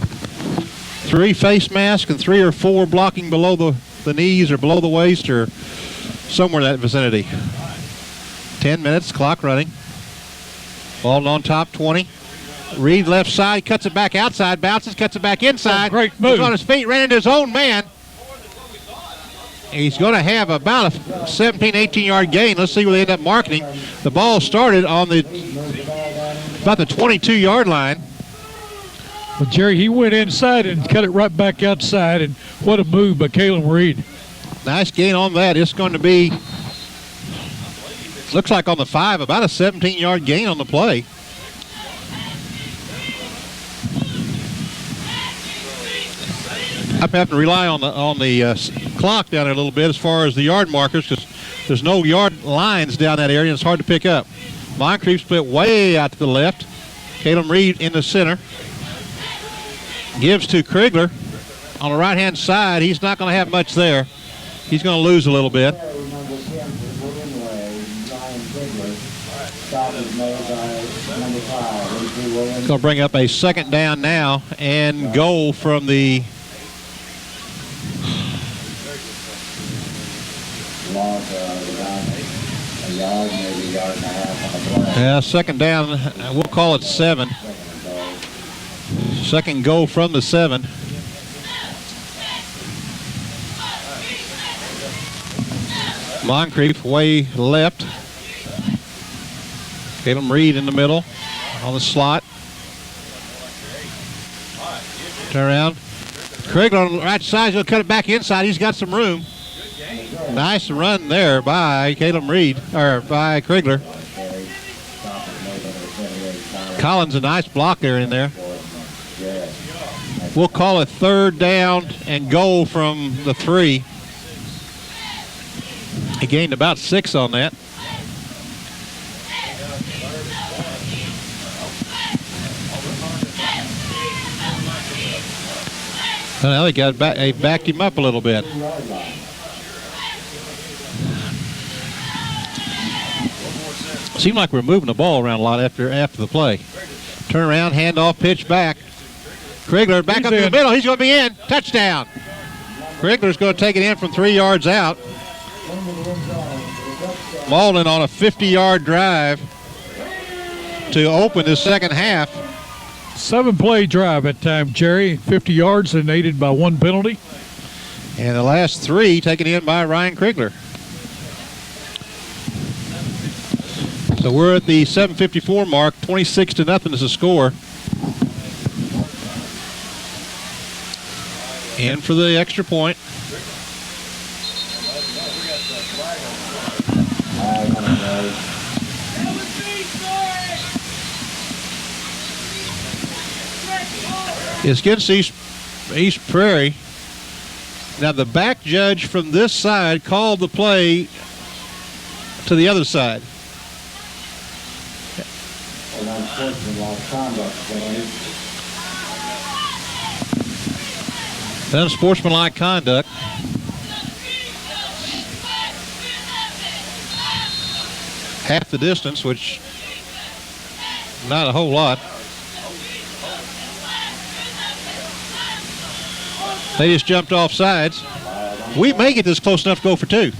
face masks and 3 or 4 blocking below the knees or below the waist or somewhere in that vicinity. 10 minutes, clock running. Ball on top, 20. Reed left side, cuts it back outside, bounces, cuts it back inside. Great move. He's on his feet, ran into his own man. He's going to have about a 17, 18-yard gain. Let's see where they end up marking him. The ball started on about the 22-yard line. Well, Jerry, he went inside and cut it right back outside, and what a move by Caleb Reed. Nice gain on that. It's going to be, looks like on the 5, about a 17-yard gain on the play. I'm having to rely on the clock down there a little bit as far as the yard markers, because there's no yard lines down that area and it's hard to pick up. Moncrief split way out to the left. Caleb Reed in the center. Gives to Krigler on the right-hand side. He's not going to have much there. He's going to lose a little bit. Going to bring up a second down now and goal from the second down. We'll call it 7. Second goal from the 7. Moncrief way left. Caleb Reed in the middle on the slot. Turn around. Krigler on the right side. He'll cut it back inside. He's got some room. Nice run there by Caleb Reed, or by Krigler. Collins, a nice block there in there. We'll call it third down and goal from the 3. He gained about 6 on that. Well, they backed him up a little bit. Seemed like we're moving the ball around a lot after the play. Turn around, handoff, pitch back. Krigler back up in the middle. He's going to be in. Touchdown. Krigler's going to take it in from 3 yards out. Malden on a 50-yard drive to open the second half. 7-play drive at time, Jerry. 50 yards and aided by 1 penalty. And the last 3 taken in by Ryan Krigler. So we're at the 7:54 mark. 26-0 is the score. In for the extra point. It's against East Prairie. Now the back judge from this side called the play to the other side. Unsportsmanlike conduct. Half the distance, which not a whole lot. They just jumped off sides. We may get this close enough to go for 2.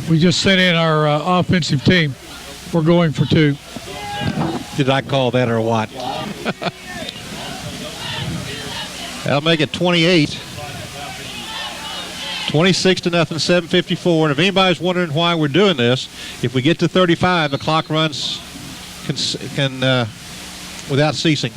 We just sent in our offensive team. We're going for 2. Did I call that or what? That'll make it 28. 26-0, 7:54. And if anybody's wondering why we're doing this, if we get to 35, the clock runs can without ceasing.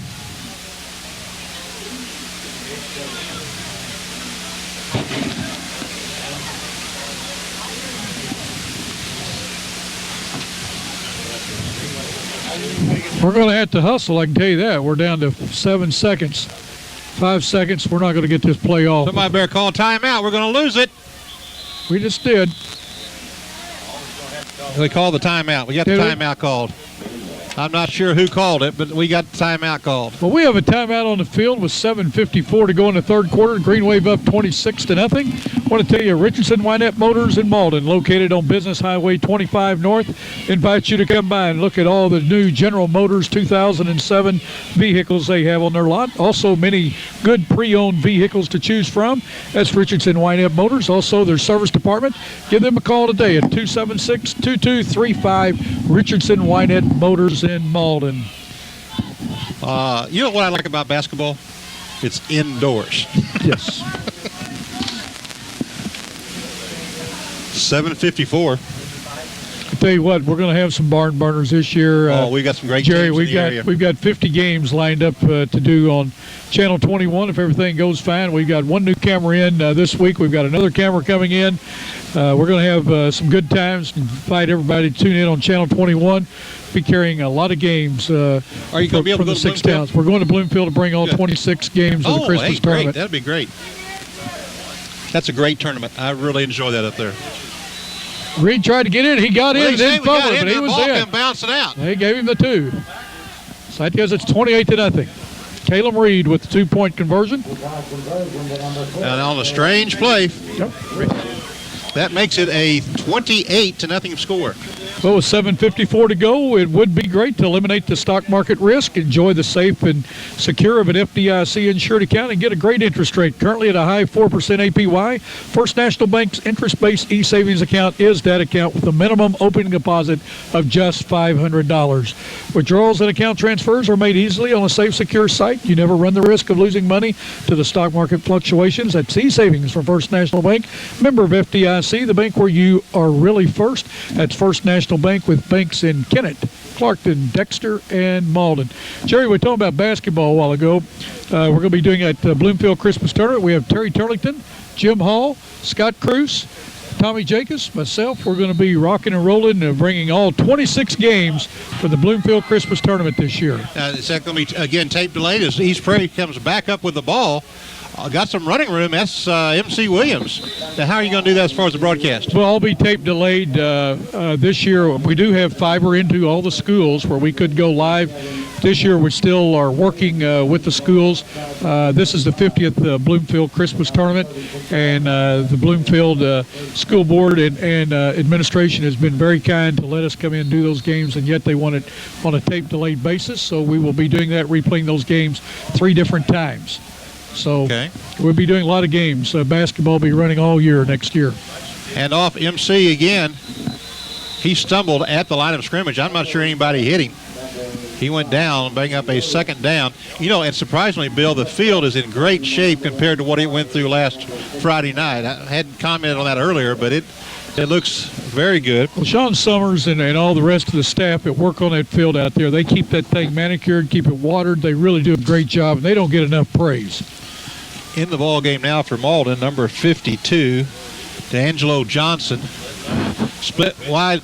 We're going to have to hustle, I can tell you that. We're down to 7 seconds. 5 seconds. We're not going to get this play off. Somebody better call timeout. We're going to lose it. We just did. They called the timeout. We got the timeout called. I'm not sure who called it, but we got the timeout called. Well, we have a timeout on the field with 7:54 to go in the third quarter. Green Wave up 26-0. I want to tell you, Richardson Wynette Motors in Malden, located on Business Highway 25 North, invites you to come by and look at all the new General Motors 2007 vehicles they have on their lot. Also, many good pre-owned vehicles to choose from. That's Richardson Wynette Motors. Also, their service department. Give them a call today at 276-2235. Richardson Wynette Motors in Malden. You know what I like about basketball? It's indoors. Yes. 7:54. I tell you what, we're going to have some barn burners this year. We got some great Jerry, teams in the area. we've got 50 games lined up to do on Channel 21 if everything goes fine. We've got one new camera in this week. We've got another camera coming in. We're going to have some good times. Invite everybody to tune in on Channel 21. Be carrying a lot of games. Are you going to be able to go the to six Bloomfield? towns? We're going to Bloomfield to bring all 26 games of the Christmas great. tournament. That'd be great. That's a great tournament. I really enjoy that up there. Reed tried to get in. He got in. Didn't fumble it, but he the was ball in. came bouncing out. They gave him the 2. So that goes. It's 28-0. Caleb Reed with the 2-point conversion. And on a strange play, Yep. that makes it a 28-0 score. Well, with 7:54 to go, it would be great to eliminate the stock market risk, enjoy the safe and secure of an FDIC insured account, and get a great interest rate. Currently at a high 4% APY, First National Bank's interest-based e-savings account is that account with a minimum opening deposit of just $500. Withdrawals and account transfers are made easily on a safe, secure site. You never run the risk of losing money to the stock market fluctuations. That's e-savings from First National Bank, member of FDIC, the bank where you are really first. That's First National Bank with banks in Kennett, Clarkton, Dexter, and Malden. Jerry, we were talking about basketball a while ago. We're going to be doing at Bloomfield Christmas Tournament. We have Terry Turlington, Jim Hall, Scott Cruz, Tommy Jacobs, myself. We're going to be rocking and rolling and bringing all 26 games for the Bloomfield Christmas Tournament this year. Is that going to be, again, tape delayed as East Prairie comes back up with the ball? Got some running room. That's MC Williams. Now, how are you going to do that as far as the broadcast? Well, I'll be tape delayed this year. We do have fiber into all the schools where we could go live. This year we still are working with the schools. This is the 50th Bloomfield Christmas Tournament, and the Bloomfield School Board and administration has been very kind to let us come in and do those games, and yet they want it on a tape delayed basis. So we will be doing that, replaying those games 3 different times. So we'll be doing a lot of games. Basketball will be running all year next year. And off MC again. He stumbled at the line of scrimmage. I'm not sure anybody hit him. He went down, bringing up a second down. You know, and surprisingly, Bill, the field is in great shape compared to what it went through last Friday night. I hadn't commented on that earlier, but it looks very good. Well, Sean Summers and all the rest of the staff that work on that field out there, they keep that thing manicured, keep it watered. They really do a great job, and they don't get enough praise. In the ball game now for Malden, number 52, D'Angelo Johnson. Split wide.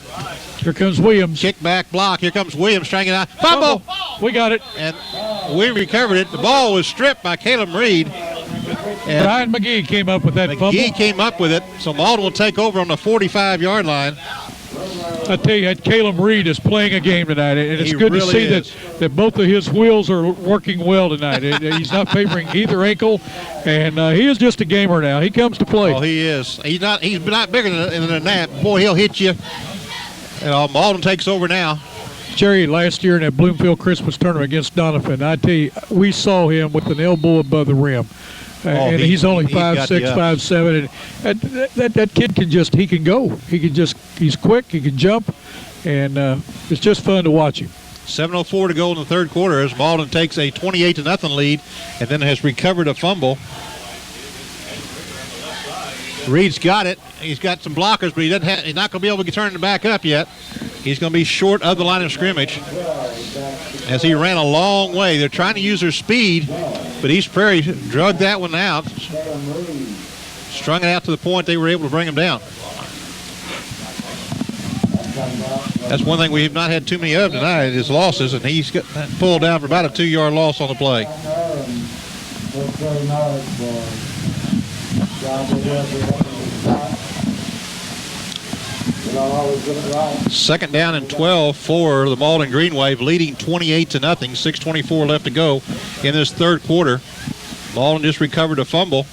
Here comes Williams. Kick back block. Here comes Williams trying it out. Fumble! We got it. And we recovered it. The ball was stripped by Caleb Reed. And Brian McGee came up with that fumble. McGee came up with it. So Malden will take over on the 45-yard line. I tell you, Caleb Reed is playing a game tonight, and it's good to see that both of his wheels are working well tonight. He's not favoring either ankle, and he is just a gamer now. He comes to play. Oh, he is. He's not bigger than that. Boy, he'll hit you. Malden takes over now. Jerry, last year in that Bloomfield Christmas Tournament against Donovan, I tell you, we saw him with an elbow above the rim. And he's only 5'6", 5'7", and that kid can go. He's quick, he can jump, and it's just fun to watch him. 7:04 to go in the third quarter as Malden takes a 28-0 lead and then has recovered a fumble. Reed's got it. He's got some blockers, but he's not going to be able to turn it back up yet. He's going to be short of the line of scrimmage as he ran a long way. They're trying to use their speed, but East Prairie drug that one out, strung it out to the point they were able to bring him down. That's one thing we have not had too many of tonight is losses, and he's got pulled down for about a 2-yard loss on the play. Second down and 12 for the Malden Green Wave, leading 28-0. 6:24 left to go in this third quarter. Malden just recovered a fumble.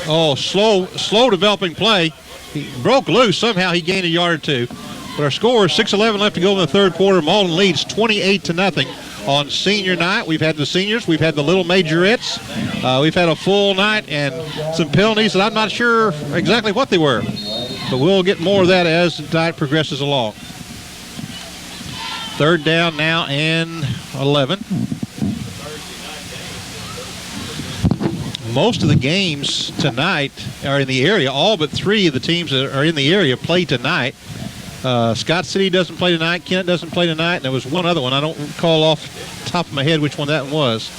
Oh, slow developing play. He broke loose. Somehow he gained a yard or two. But our score is 6:11 left to go in the third quarter. Malden leads 28-0. On senior night, we've had the seniors, we've had the little majorettes, we've had a full night and some penalties that I'm not sure exactly what they were. But we'll get more of that as the night progresses along. Third down now and 11. most of the games tonight are in the area. All but 3 of the teams that are in the area play tonight. Scott City doesn't play tonight. Kent doesn't play tonight. And there was one other one. I don't recall off the top of my head which one that one was.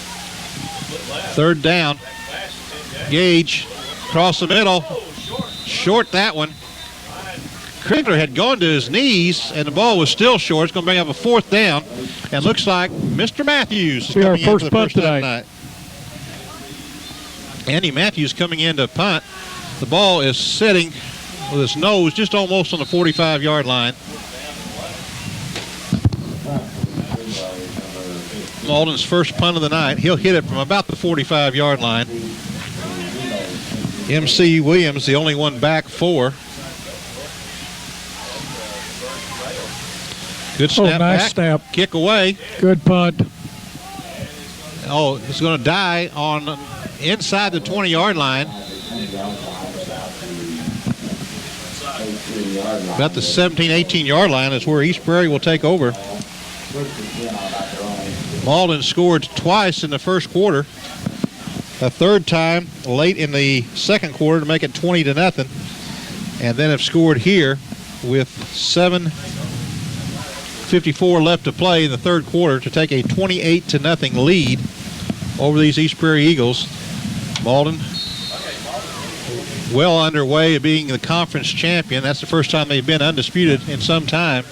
3rd down. Gage across the middle. Short that one. Crinkler had gone to his knees, and the ball was still short. It's going to bring up a 4th down. And looks like Mr. Matthews is Be our coming in for first the punt first time tonight. Andy Matthews coming in to punt. The ball is sitting with his nose just almost on the 45-yard line. Malden's first punt of the night. He'll hit it from about the 45-yard line. MC Williams, the only one back for. Good snap nice back. snap. Kick away. Good punt. Oh, it's going to die on inside the 20-yard line. About the 17, 18-yard line is where East Prairie will take over. Malden scored twice in the first quarter. A 3rd time late in the 2nd quarter to make it 20-0. And then have scored here with 7:54 left to play in the 3rd quarter to take a 28-0 lead over these East Prairie Eagles. Malden well underway of being the conference champion. That's the first time they've been undisputed in some time.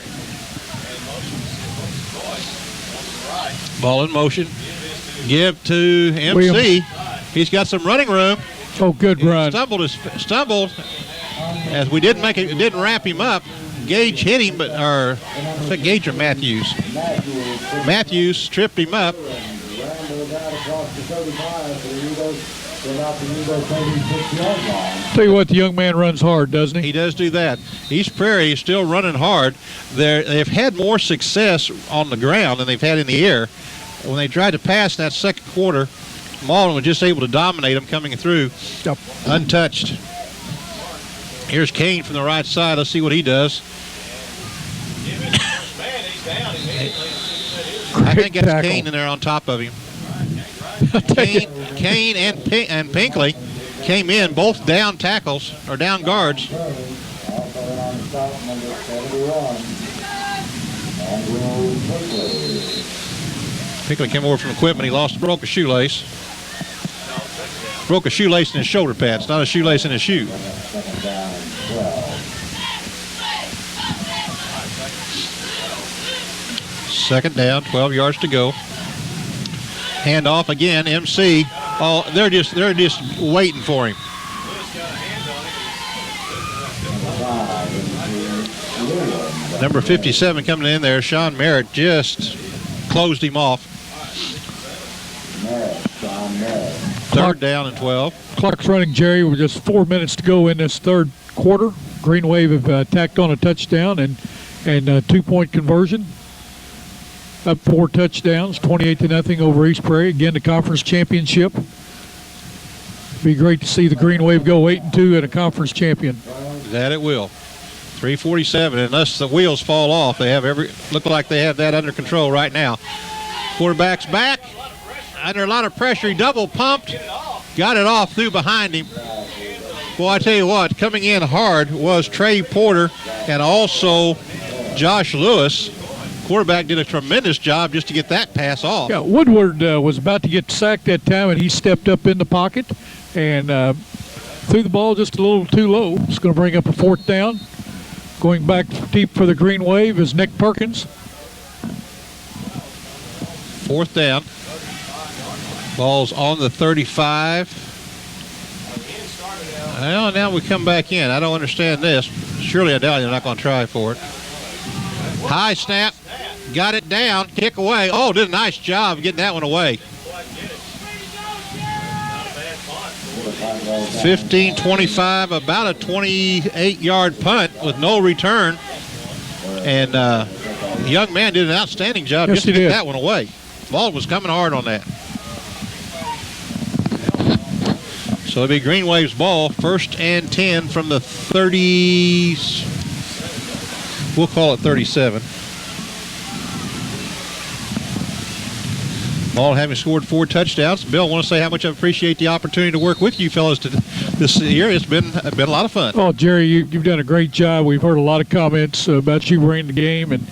Ball in motion. Give to MC. Williams. He's got some running room. Oh, good run. Stumbled as we didn't wrap him up. Gage hit him, but I think Gage or Matthews. Matthews tripped him up. Tell you what, the young man runs hard, doesn't he? He does do that. East Prairie is still running hard. They've had more success on the ground than they've had in the air. When they tried to pass in that 2nd quarter, Malden was just able to dominate them coming through, untouched. Here's Kane from the right side. Let's see what he does. I think that's tackle. Kane in there on top of him. Kane and Pinkley came in, both down tackles, or down guards. Pinkley came over from equipment. He broke a shoelace. Broke a shoelace in his shoulder pads, not a shoelace in his shoe. Second down, 12 yards to go. Handoff again, MC. Oh, they're just waiting for him. Number 57 coming in there, Sean Merritt just closed him off. 3rd down and 12. Clock's running, Jerry, with just 4 minutes to go in this 3rd quarter. Green Wave have tacked on a touchdown and 2-point conversion. Up 4 touchdowns, 28-0 over East Prairie. Again, the conference championship. Be great to see the Green Wave go 8-2 and a conference champion. That it will. 3:47, unless the wheels fall off. They look like they have that under control right now. Quarterback's back. Under a lot of pressure, he double pumped. Got it off through behind him. Boy, I tell you what, coming in hard was Trey Porter and also Josh Lewis. Quarterback did a tremendous job just to get that pass off. Yeah, Woodward was about to get sacked that time, and he stepped up in the pocket and threw the ball just a little too low. It's going to bring up a 4th down. Going back deep for the Green Wave is Nick Perkins. 4th down. Ball's on the 35. Well, now we come back in. I don't understand this. Surely I doubt they're not going to try for it. High snap. Got it down. Kick away. Oh, did a nice job getting that one away. 15-25, about a 28-yard punt with no return. And the young man did an outstanding job just to get that one away. Ball was coming hard on that. So it'll be Green Wave's ball, 1st and 10 from the 30s. We'll call it 37. Malden having scored 4 touchdowns. Bill, I want to say how much I appreciate the opportunity to work with you fellas this year. It's been a lot of fun. Oh, Jerry, you've done a great job. We've heard a lot of comments about you bringing the game and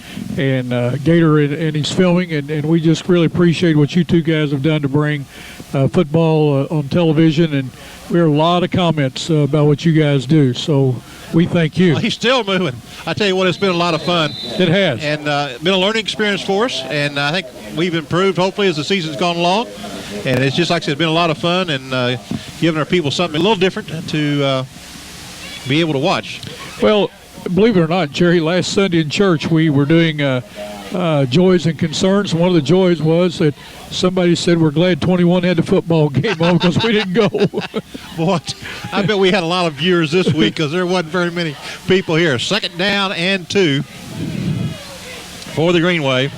Gator and his filming, and we just really appreciate what you two guys have done to bring football on television. And we heard a lot of comments about what you guys do. So we thank you. Well, he's still moving. I tell you what, it's been a lot of fun. It has. And been a learning experience for us, and I think we've improved, hopefully, as the season's gone along. And it's just like I said, it's been a lot of fun and giving our people something a little different to be able to watch. Well, believe it or not, Jerry, last Sunday in church we were doing joys and concerns. One of the joys was that somebody said we're glad 21 had the football game on because we didn't go. Boy, I bet we had a lot of viewers this week because there wasn't very many people here. 2nd down and 2 for the Greenway.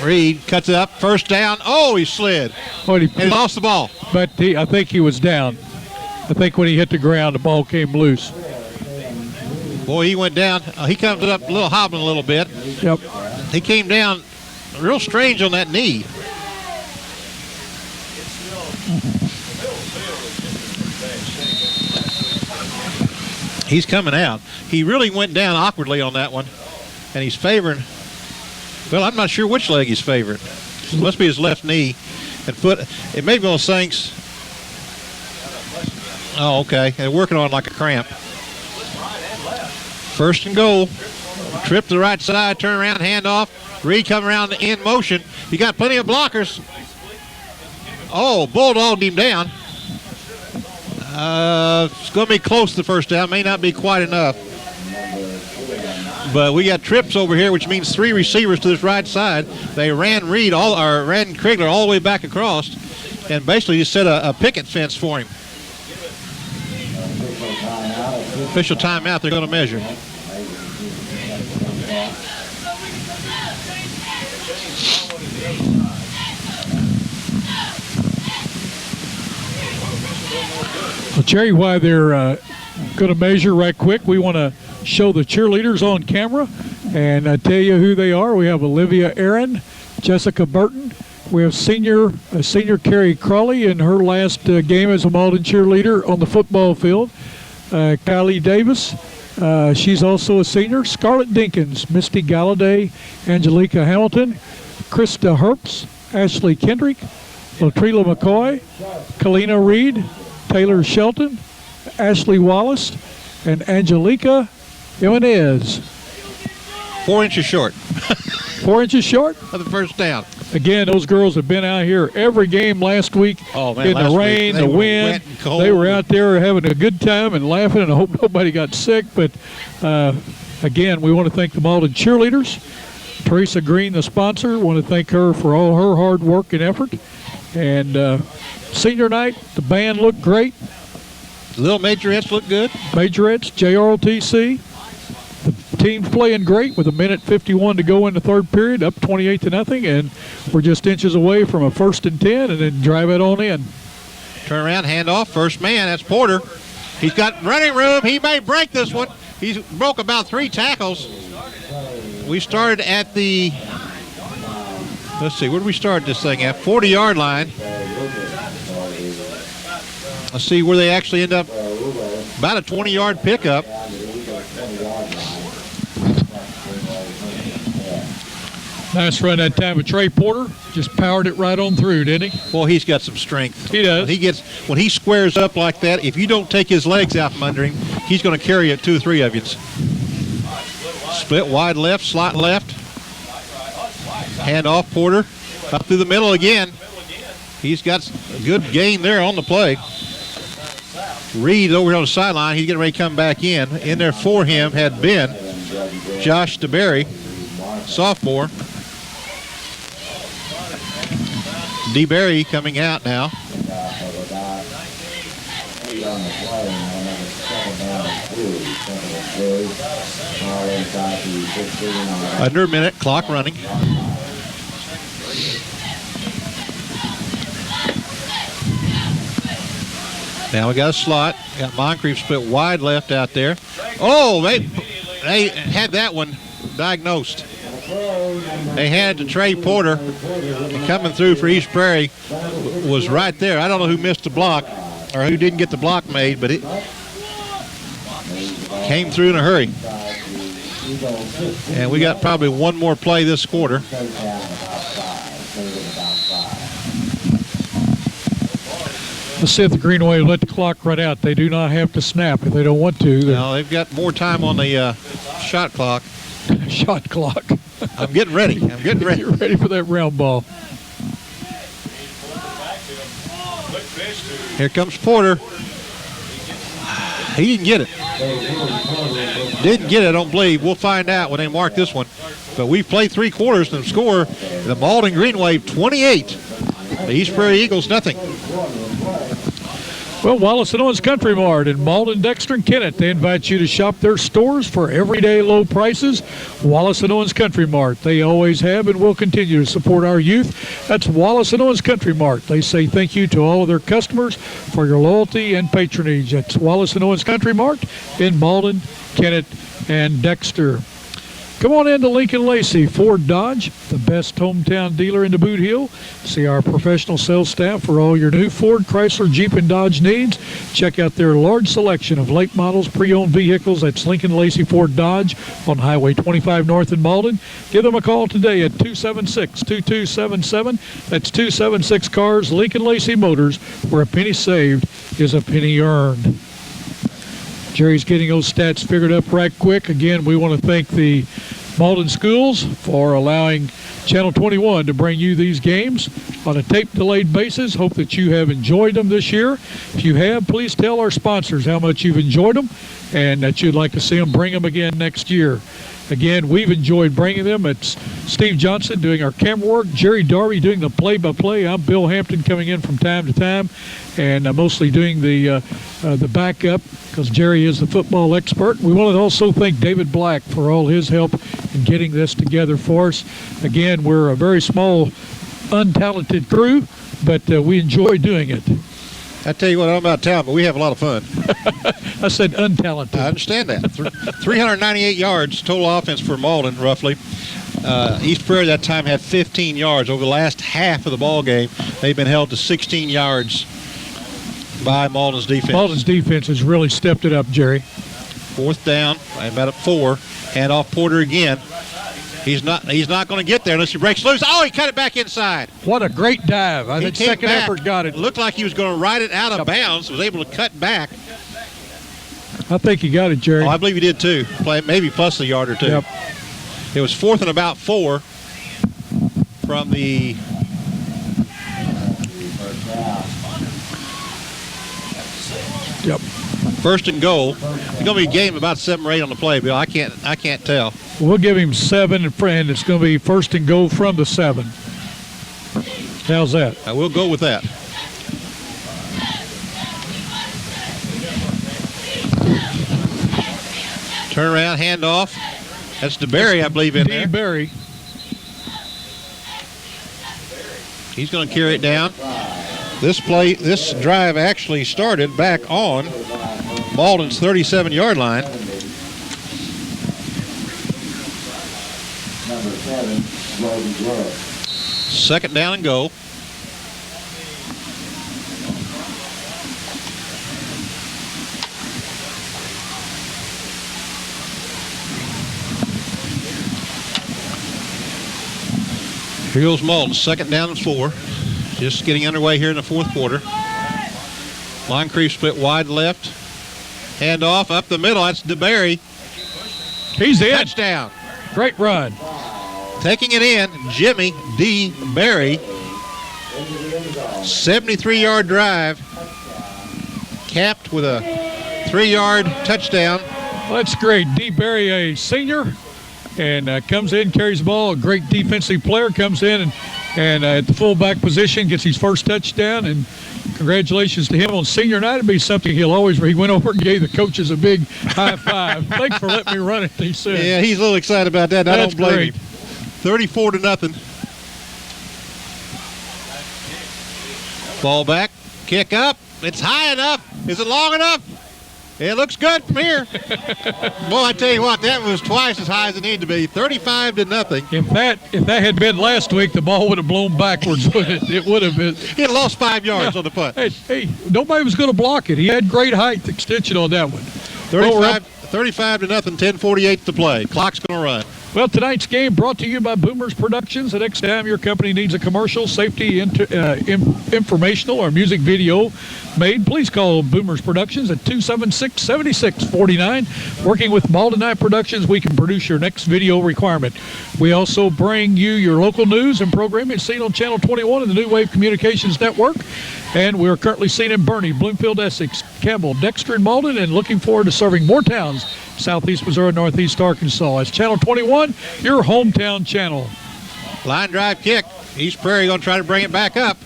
Reed cuts it up. 1st down. Oh, he slid. And he lost the ball. But I think he was down. I think when he hit the ground, the ball came loose. Boy, he went down. He comes up a little hobbling a little bit. Yep. He came down real strange on that knee. He's coming out. He really went down awkwardly on that one, and he's favoring. Well, I'm not sure which leg he's favoring. It must be his left knee and foot. It may be one of those things. Oh, okay. They're working on like a cramp. 1st and goal. Trip to the right side, turn around, hand off. Reed coming around in motion. He got plenty of blockers. Oh, bulldogged him down. It's going to be close to the 1st down. May not be quite enough. But we got trips over here, which means 3 receivers to this right side. They ran ran Krigler all the way back across, and basically just set a picket fence for him. Official timeout. They're going to measure. Well, Jerry, while they're going to measure right quick, we want to show the cheerleaders on camera and tell you who they are. We have Olivia Aaron, Jessica Burton. We have senior Carrie Crawley in her last game as a Malden cheerleader on the football field. Kylie Davis, she's also a senior. Scarlett Dinkins, Misty Galladay, Angelica Hamilton, Krista Herbst, Ashley Kendrick, Latrila McCoy, Kalina Reed, Taylor Shelton, Ashley Wallace, and Angelica Jimenez. 4 inches short. 4 inches short? Of the 1st down. Again, those girls have been out here every game last week. Oh, man, in the rain, the wind. They were out there having a good time and laughing, and I hope nobody got sick. But, again, we want to thank the Malden cheerleaders. Teresa Green, the sponsor, want to thank her for all her hard work and effort. And senior night, the band looked great. The little majorettes look good. Majorettes, JROTC. The team's playing great with 1:51 to go in the 3rd period, up 28-0, and we're just inches away from a 1st and 10, and then drive it on in. Turn around, hand off, 1st man, that's Porter. He's got running room. He may break this one. He's broke about 3 tackles. We started at the, let's see, where did we start this thing at? 40-yard line. Let's see where they actually end up. About a 20-yard pickup. Nice run that time with Trey Porter. Just powered it right on through, didn't he? Well, he's got some strength. He does. When he squares up like that, if you don't take his legs out from under him, he's going to carry it 2 or 3 of you. Split wide left, slot left. Hand off Porter. Up through the middle again. He's got a good gain there on the play. Reed over here on the sideline. He's getting ready to come back in. In there for him had been Josh DeBerry, sophomore. DeBerry coming out now. Under a minute, clock running. Now we got a slot. Got Moncrief split wide left out there. Oh, they had that one diagnosed. They had to Trey Porter, and coming through for East Prairie was right there. I don't know who missed the block or who didn't get the block made, but it came through in a hurry. And we got probably one more play this quarter. Let's see if the Greenway let the clock run out. They do not have to snap if they don't want to. No, they've got more time on the shot clock. Shot clock. I'm getting ready. I'm getting ready. You're ready for that round ball. Here comes Porter. He didn't get it. Didn't get it, I don't believe. We'll find out when they mark this one. But we've played 3 quarters and score the Malden Greenway 28. The East Prairie Eagles nothing. Well, Wallace and Owens Country Mart in Malden, Dexter, and Kennett. They invite you to shop their stores for everyday low prices. Wallace and Owens Country Mart. They always have and will continue to support our youth. That's Wallace and Owens Country Mart. They say thank you to all of their customers for your loyalty and patronage. That's Wallace and Owens Country Mart in Malden, Kennett, and Dexter. Come on into Lincoln Lacey Ford Dodge, the best hometown dealer in the Boot Heel. See our professional sales staff for all your new Ford, Chrysler, Jeep, and Dodge needs. Check out their large selection of late models, pre-owned vehicles. That's Lincoln Lacey Ford Dodge on Highway 25 North in Malden. Give them a call today at 276-2277. That's 276 Cars, Lincoln Lacey Motors, where a penny saved is a penny earned. Jerry's getting those stats figured up right quick. Again, we want to thank the Malden schools for allowing Channel 21 to bring you these games on a tape-delayed basis. Hope that you have enjoyed them this year. If you have, please tell our sponsors how much you've enjoyed them and that you'd like to see them bring them again next year. Again, we've enjoyed bringing them. It's Steve Johnson doing our camera work, Jerry Darby doing the play-by-play. I'm Bill Hampton coming in from time to time, and mostly doing the backup because Jerry is the football expert. We want to also thank David Black for all his help in getting this together for us. Again, we're a very small, untalented crew, but we enjoy doing it. I tell you what, I don't know about talent, but we have a lot of fun. I said untalented. I understand that. 398 yards total offense for Malden, roughly. East Prairie that time had 15 yards. Over the last half of the ball game, they've been held to 16 yards by Malden's defense. Malden's defense has really stepped it up, Jerry. 4th down, about at 4. Hand off Porter again. He's not going to get there unless he breaks loose. Oh, he cut it back inside. What a great dive. I think second effort got it. Looked like he was going to ride it out of bounds. Was able to cut back. I think he got it, Jerry. Oh, I believe he did too. Maybe plus a yard or two. Yep. It was 4th and about 4 from the first and goal. It's going to be a game about 7 or 8 on the play, Bill. I can't tell. We'll give him 7, and friend, it's going to be first and goal from the 7. How's that? I will go with that. Turn around, handoff. That's DeBerry, I believe, in there. DeBerry. He's going to carry it down. This drive actually started back on Malden's 37-yard line. Number 7, Logan Wood. 2nd down and goal. Here goes Malden, 2nd down and 4. Just getting underway here in the 4th quarter. Line creep split wide left. Hand off up the middle. That's DeBerry. He's in. Touchdown. Great run. Taking it in, Jimmy D. Berry. 73-yard drive. Capped with a 3-yard touchdown. Well, that's great. D. Berry, a senior, and comes in, carries the ball. A great defensive player comes in and at the fullback position gets his first touchdown. And congratulations to him on senior night. It'll be something he'll always. He went over and gave the coaches a big high five. Thanks for letting me run it, he said. Yeah, he's a little excited about that. I don't blame great. him. 34-0. Ball back, kick up. It's high enough. Is it long enough? It looks good from here. Boy, I tell you what, that was twice as high as it needed to be. 35-0. If that had been last week, the ball would have blown backwards. It would have been. He had lost 5 yards on the punt. Hey, nobody was going to block it. He had great height extension on that one. 35-0, 10:48 to play. Clock's going to run. Well, tonight's game brought to you by Boomers Productions. The next time your company needs a commercial, safety, informational, or music video made, please call Boomers Productions at 276-7649. Working with Malden Productions, we can produce your next video requirement. We also bring you your local news and programming seen on Channel 21 and the New Wave Communications Network. And we're currently seen in Bernie, Bloomfield, Essex, Campbell, Dexter, and Malden, and looking forward to serving more towns, Southeast Missouri, Northeast Arkansas. It's Channel 21, your hometown channel. Line drive kick. East Prairie going to try to bring it back up.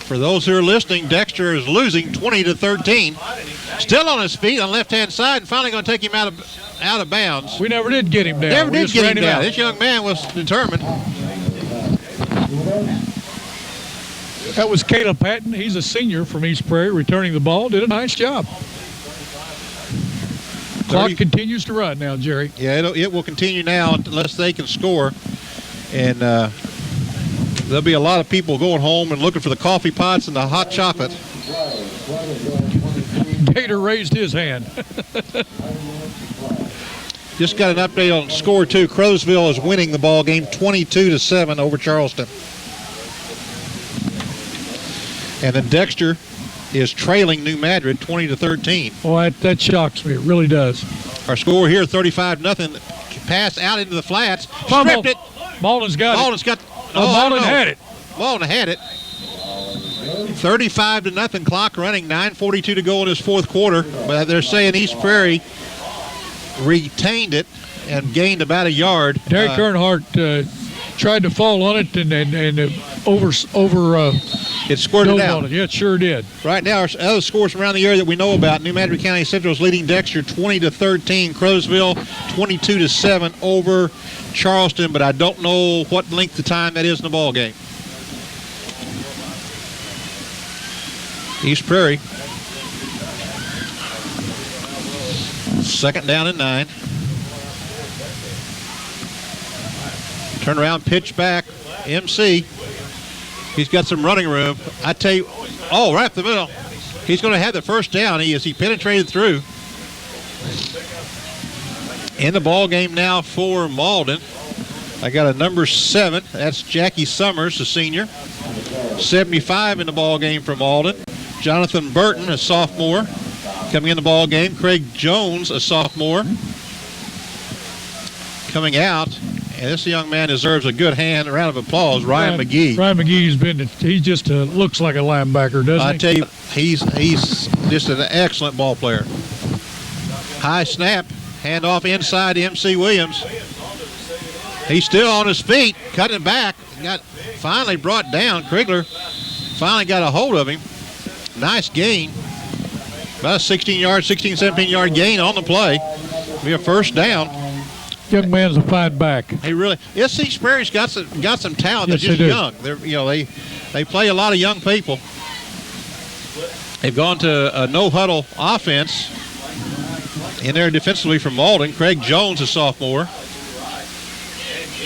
For those who are listening, Dexter is losing 20-13. Still on his feet on the left-hand side, and finally going to take him out of bounds. We never did get him down. Never did get him down. This young man was determined. That was Caleb Patton. He's a senior from East Prairie, returning the ball. Did a nice job. Clock continues to run now, Jerry. Yeah, it will continue now unless they can score. And there'll be a lot of people going home and looking for the coffee pots and the hot chocolate. Gator raised his hand. Just got an update on score, too. Crowsville is winning the ball game 22-7 over Charleston. And then Dexter is trailing New Madrid 20-13. Well, that shocks me. It really does. Our score here, 35-0. Passed out into the flats. Stripped it. Malden's got it. Malden had it. Malden had it. 35-0. Clock running. 9:42 to go in this fourth quarter. But they're saying East Prairie retained it and gained about a yard. Derek Earnhardt tried to fall on it and it squirted out. Yeah, it sure did. Right now, our other scores from around the area that we know about: New Madrid County Central is leading Dexter 20-13. Crowsville 22-7 over Charleston, but I don't know what length of time that is in the ball game. East Prairie, second down and 9. Turn around, pitch back. MC. He's got some running room. I tell you, right up the middle. He's going to have the first down. He penetrated through. In the ball game now for Malden. I got a number 7. That's Jackie Summers, the senior. 75 in the ball game for Malden. Jonathan Burton, a sophomore, coming in the ball game. Craig Jones, a sophomore, coming out. And this young man deserves a good round of applause. Ryan McGee. Ryan McGee's he just looks like a linebacker, doesn't he? I tell you, he's just an excellent ball player. High snap, handoff inside to MC Williams. He's still on his feet, cutting back. Got finally brought down. Krigler finally got a hold of him. Nice gain. About a 17-yard gain on the play. Be a first down. Young man's a fine back. He really. Yes, East Prairie's got some talent. Yes, They're just they do. young. They play a lot of young people. They've gone to a no huddle offense in there defensively from Malden. Craig Jones, a sophomore.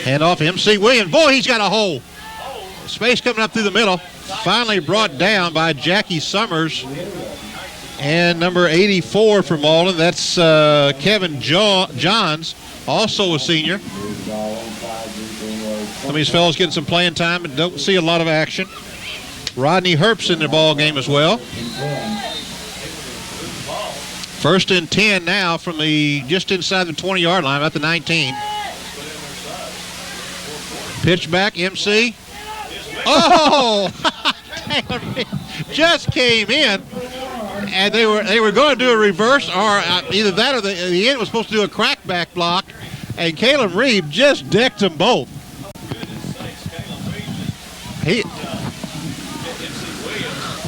Hand off to MC Williams. Boy, he's got a hole. Space coming up through the middle. Finally brought down by Jackie Summers. And number 84 for Malden. That's Kevin Johns. Also a senior. Some of these fellows getting some playing time and don't see a lot of action. Rodney Herbst in the ball game as well. First and 10 now from just inside the 20-yard line, about the 19. Pitch back, MC. Oh! Just came in. And they were going to do a reverse, or either that or the end was supposed to do a crackback block, and Caleb Reed just decked them both.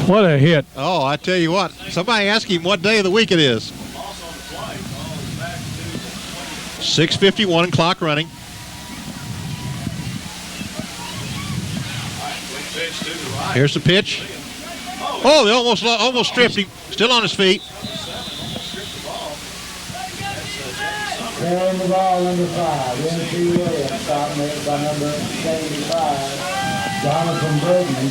What a hit. Oh, I tell you what. Somebody ask him what day of the week it is. 6:51 clock running. Here's the pitch. Oh, they almost stripped him. Still on his feet. Carrying the ball, number 5, N.C. Williams, stop made by number 75, Jonathan Braden.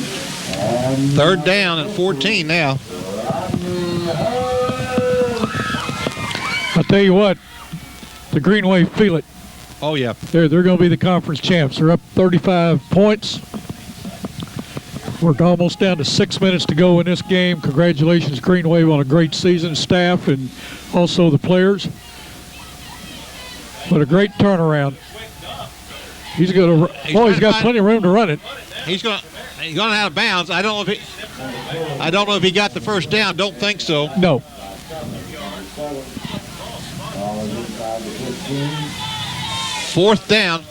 And Third down and 14 now. I'll tell you what, the Green Wave feel it. Oh, yeah. They're going to be the conference champs. They're up 35 points. We're almost down to 6 minutes to go in this game. Congratulations, Green Wave, on a great season, staff, and also the players. But a great turnaround. He's going to. He's got plenty of room to run it. He's going out of bounds. I don't know if he got the first down. Don't think so. No. Fourth down.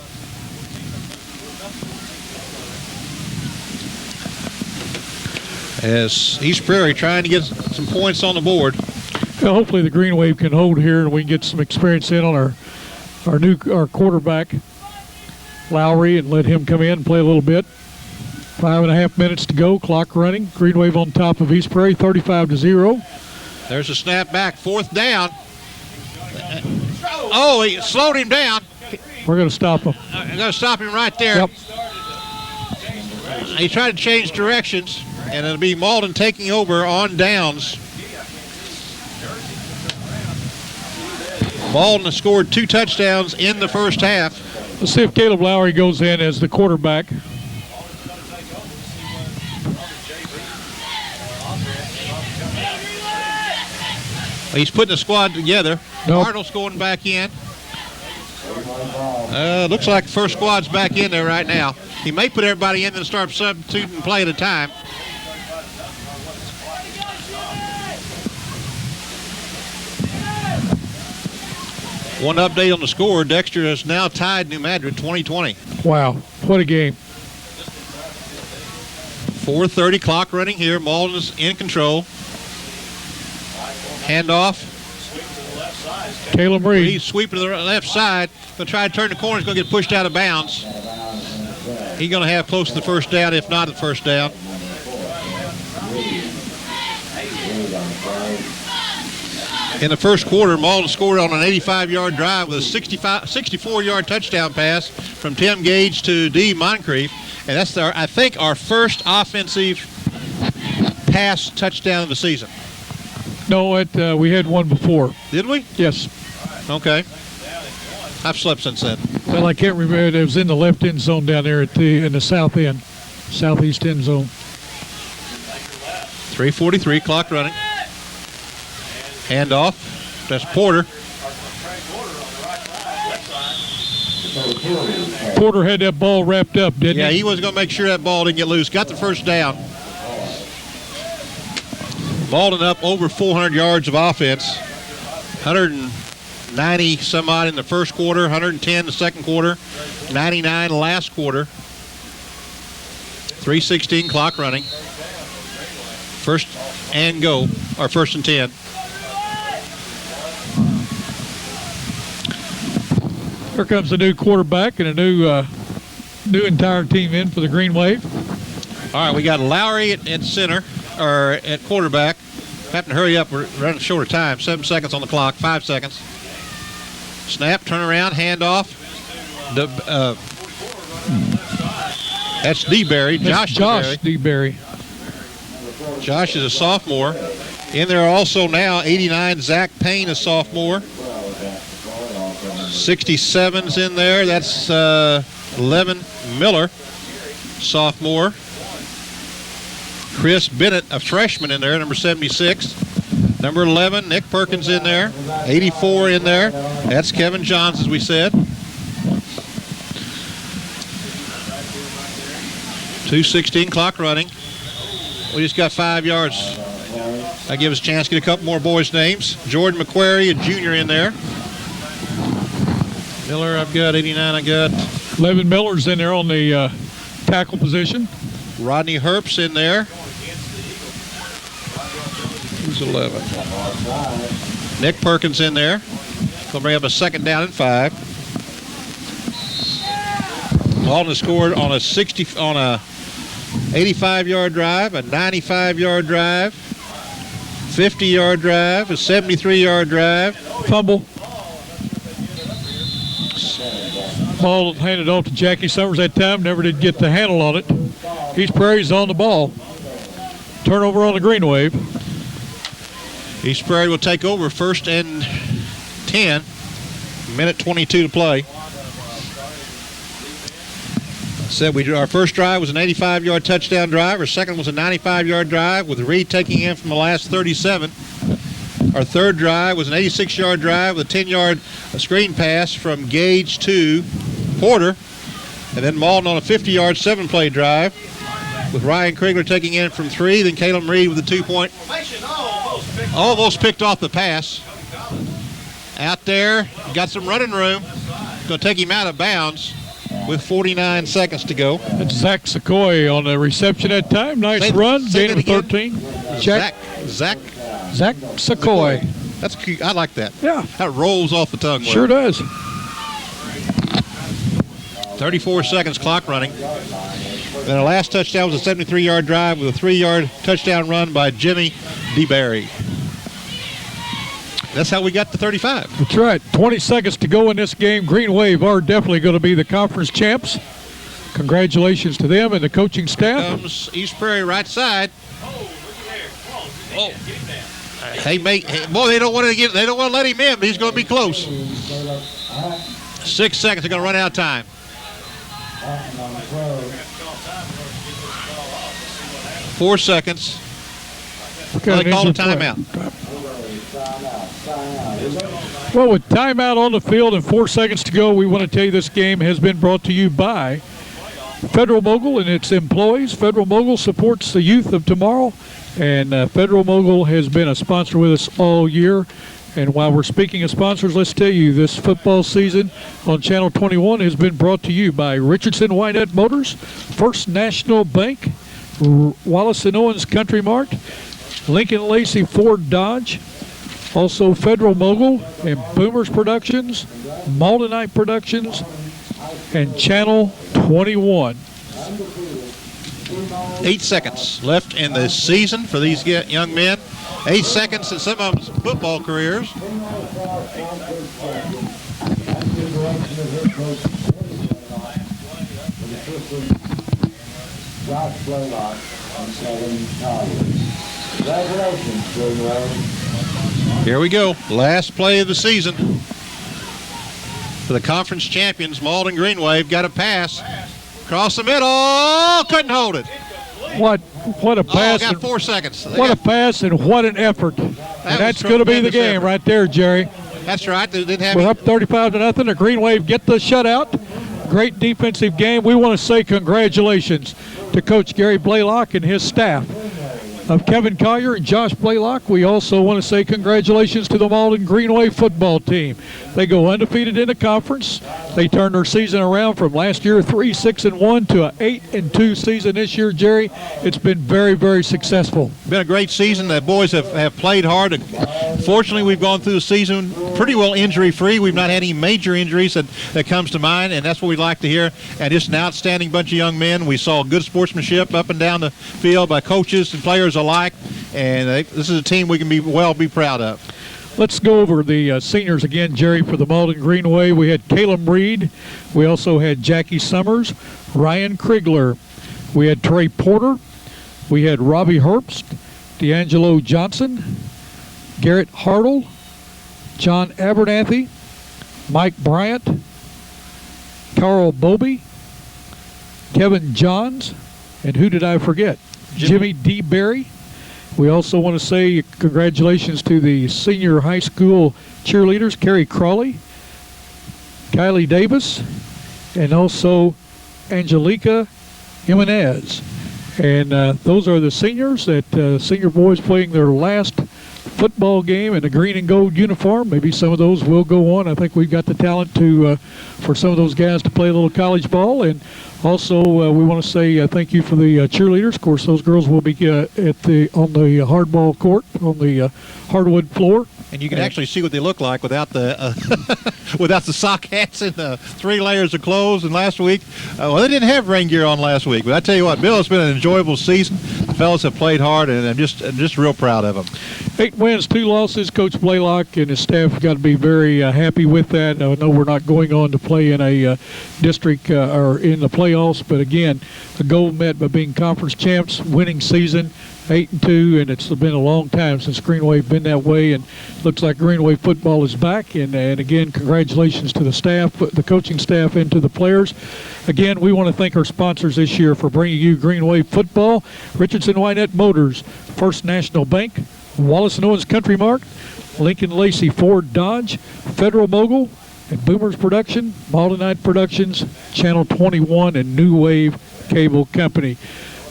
As East Prairie trying to get some points on the board. Well, hopefully the Green Wave can hold here and we can get some experience in on our quarterback, Lowry, and let him come in and play a little bit. 5.5 minutes to go, clock running. Green Wave on top of East Prairie, 35-0. There's a snap back, fourth down. Oh, he slowed him down. We're going to stop him. I'm going to stop him right there. Yep. He tried to change directions, and it'll be Malden taking over on downs. Malden has scored 2 touchdowns in the first half. Let's see if Caleb Lowry goes in as the quarterback. He's putting the squad together. Nope. Arnold's going back in. Looks like the first squad's back in there right now. He may put everybody in and start substituting and play at a time. One update on the score. Dexter has now tied New Madrid 20-20. Wow, what a game. 4:30 clock running here. Malden's in control. Handoff. Caleb Reed. He's sweeping to the left side. Going to try to turn the corner. He's going to get pushed out of bounds. He's going to have close to the first down, if not the first down. In the first quarter, Malden scored on an 85-yard drive with a 64-yard touchdown pass from Tim Gage to D. Moncrief. And that's, I think, our first offensive pass touchdown of the season. No, we had one before. Did we? Yes. Okay. I've slept since then. Well, I can't remember. It was in the left end zone down there in the south end, southeast end zone. 3:43, clock running. Handoff. That's Porter. Porter had that ball wrapped up, didn't he? Yeah, he was going to make sure that ball didn't get loose. Got the first down. Malden up over 400 yards of offense. 190 some odd in the first quarter, 110 the second quarter, 99 last quarter. 3:16 clock running. First and go, or first and 10. Here comes the new quarterback and a new entire team in for the Green Wave. All right, we got Lowry at center, or at quarterback. Have to hurry up. We're running short of time. 7 seconds on the clock. 5 seconds. Snap, turn around, handoff. That's DeBerry. Josh DeBerry. Josh is a sophomore. In there also now, 89, Zach Payne, a sophomore. 67's in there. That's 11, Miller, sophomore. Chris Bennett, a freshman in there, number 76. Number 11, Nick Perkins in there. 84 in there. That's Kevin Johns, as we said. 2:16 clock running. We just got 5 yards. That gives us a chance to get a couple more boys' names. Jordan McQuarrie, a junior in there. Miller, I've got 89. I got Levin Miller's in there on the tackle position. Rodney Herp's in there. Who's 11? Nick Perkins in there. Gonna bring up a second down and 5. Malden scored on a 85-yard drive, a 95-yard drive, 50-yard drive, a 73-yard drive. Fumble. seconds. Ball handed off to Jackie Summers that time. Never did get the handle on it. East Prairie's on the ball. Turnover on the Green Wave. East Prairie will take over 1st and 10. Minute 22 to play. Said our first drive was an 85-yard touchdown drive. Our second was a 95-yard drive with Reed taking in from the last 37. Our third drive was an 86-yard drive with a 10-yard screen pass from Gage to Porter. And then Malden on a 50-yard 7-play drive with Ryan Krigler taking in from 3. Then Caleb Reed with a 2-point. Almost picked off the pass. Out there, got some running room. Going to take him out of bounds with 49 seconds to go. That's Zach Secoy on the reception that time. Nice run, gain of 13. Zach Secoy. That's cute. I like that. Yeah. That rolls off the tongue. Sure does. 34 seconds clock running. Then our last touchdown was a 73-yard drive with a 3-yard touchdown run by Jimmy DeBerry. That's how we got to 35. That's right. 20 seconds to go in this game. Green Wave are definitely going to be the conference champs. Congratulations to them and the coaching staff. Comes East Prairie right side. Oh. Hey, mate. Boy, they don't want to let him in, but he's going to be close. 6 seconds. They're going to run out of time. 4 seconds. They call a timeout. Well, with timeout on the field and 4 seconds to go, we want to tell you this game has been brought to you by Federal Mogul and its employees. Federal Mogul supports the youth of tomorrow, and Federal Mogul has been a sponsor with us all year. And while we're speaking of sponsors, let's tell you this football season on Channel 21 has been brought to you by Richardson Wynette Motors, First National Bank, Wallace & Owens Country Mart, Lincoln Lacey Ford Dodge, also Federal Mogul and Boomers Productions, Maldenite Productions, and Channel 21. 8 seconds left in the season for these young men. 8 seconds in some of them's football careers. Here we go. Last play of the season. For the conference champions, Malden Green Wave got a pass. Across the middle. Couldn't hold it. What a pass. Got 4 seconds. What a pass and what an effort. And that's going to be the game right there, Jerry. That's right. They didn't have We're up 35-0. The Green Wave get the shutout. Great defensive game. We want to say congratulations to Coach Gary Blaylock and his staff of Kevin Collier and Josh Blaylock. We also want to say congratulations to the Malden Green Wave football team. They go undefeated in the conference. They turned their season around from last year 3-6-1 to an 8-2 season this year, Jerry. It's been very, very successful. Been a great season. The boys have played hard. Fortunately, we've gone through the season pretty well injury-free. We've not had any major injuries that comes to mind, and that's what we'd like to hear. And just an outstanding bunch of young men. We saw good sportsmanship up and down the field by coaches and players alike, and this is a team we can be proud of. Let's go over the seniors again, Jerry, for the Malden Green Wave. We had Caleb Reed. We also had Jackie Summers, Ryan Krigler. We had Trey Porter. We had Robbie Herbst, D'Angelo Johnson, Garrett Hartle, John Abernathy, Mike Bryant, Carl Bobby, Kevin Johns, and who did I forget? Jimmy D. Berry. We also want to say congratulations to the senior high school cheerleaders, Carrie Crawley, Kylie Davis, and also Angelica Jimenez. And those are the seniors, senior boys playing their last football game in a green and gold uniform. Maybe some of those will go on. I think we've got the talent for some of those guys to play a little college ball. And also, we want to say thank you for the cheerleaders. Of course, those girls will be on the hardball court, on the hardwood floor. And you can actually see what they look like without the without the sock hats and the 3 layers of clothes. And last week, well, they didn't have rain gear on last week. But I tell you what, Bill, it's been an enjoyable season. The fellas have played hard, and I'm just real proud of them. 8 wins, 2 losses. Coach Blaylock and his staff have got to be very happy with that. I know we're not going on to play in a district or in the playoffs, but again, a goal met by being conference champs, winning season. 8-2, and it's been a long time since Greenway been that way, and looks like Greenway football is back. And again, congratulations to the staff, the coaching staff, and to the players. Again, we want to thank our sponsors this year for bringing you Greenway football: Richardson Wynette Motors, First National Bank, Wallace and Owens Country Mart, Lincoln Lacey Ford Dodge, Federal Mogul, and Boomers Production, Malden Productions, Channel 21, and New Wave Cable Company.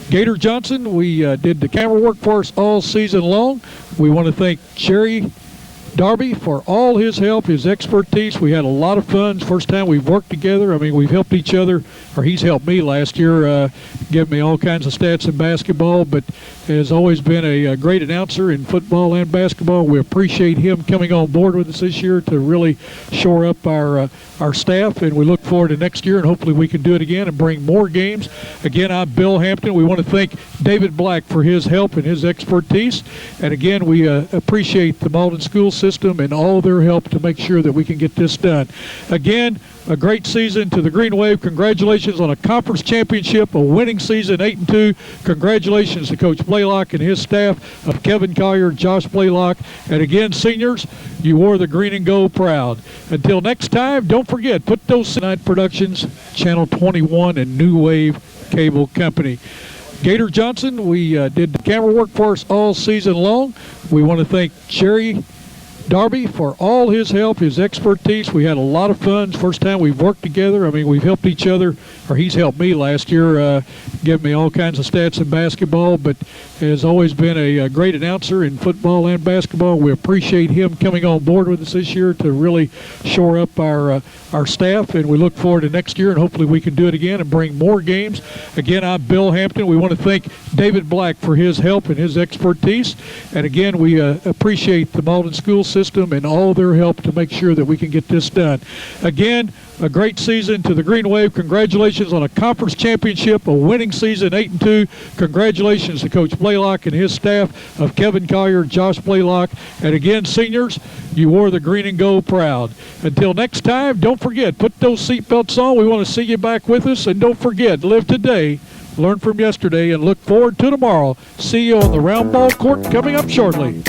Gator Johnson, we did the camera work for us all season long. We want to thank Jerry Darby for all his help, his expertise. We had a lot of fun. First time we've worked together. I mean, we've helped each other, or he's helped me last year, give me all kinds of stats in basketball, but has always been a great announcer in football and basketball. We appreciate him coming on board with us this year to really shore up our staff, and we look forward to next year, and hopefully we can do it again and bring more games. Again, I'm Bill Hampton. We want to thank David Black for his help and his expertise, and again, we appreciate the Malden school system and all their help to make sure that we can get this done. Again, a great season to the Green Wave. Congratulations on a conference championship, a winning season, 8-2. Congratulations to Coach Blaylock and his staff of Kevin Collier, Josh Blaylock. And again, seniors, you wore the green and gold proud. Until next time, don't forget, put those Night Productions, Channel 21, and New Wave Cable Company. Gator Johnson, we did the camera work for us all season long. We want to thank Jerry Darby for all his help, his expertise. We had a lot of fun. First time we've worked together. I mean, we've helped each other, or he's helped me last year, give me all kinds of stats in basketball, but has always been a great announcer in football and basketball. We appreciate him coming on board with us this year to really shore up our staff, and we look forward to next year, and hopefully we can do it again and bring more games. Again, I'm Bill Hampton. We want to thank David Black for his help and his expertise, and again, we appreciate the Malden school system and all their help to make sure that we can get this done. Again, a great season to the Green Wave. Congratulations on a conference championship, a winning season, 8-2. Congratulations to Coach Blaylock and his staff of Kevin Collier, Josh Blaylock. And again, seniors, you wore the green and gold proud. Until next time, don't forget, put those seatbelts on. We want to see you back with us. And don't forget, live today, learn from yesterday, and look forward to tomorrow. See you on the round ball court coming up shortly.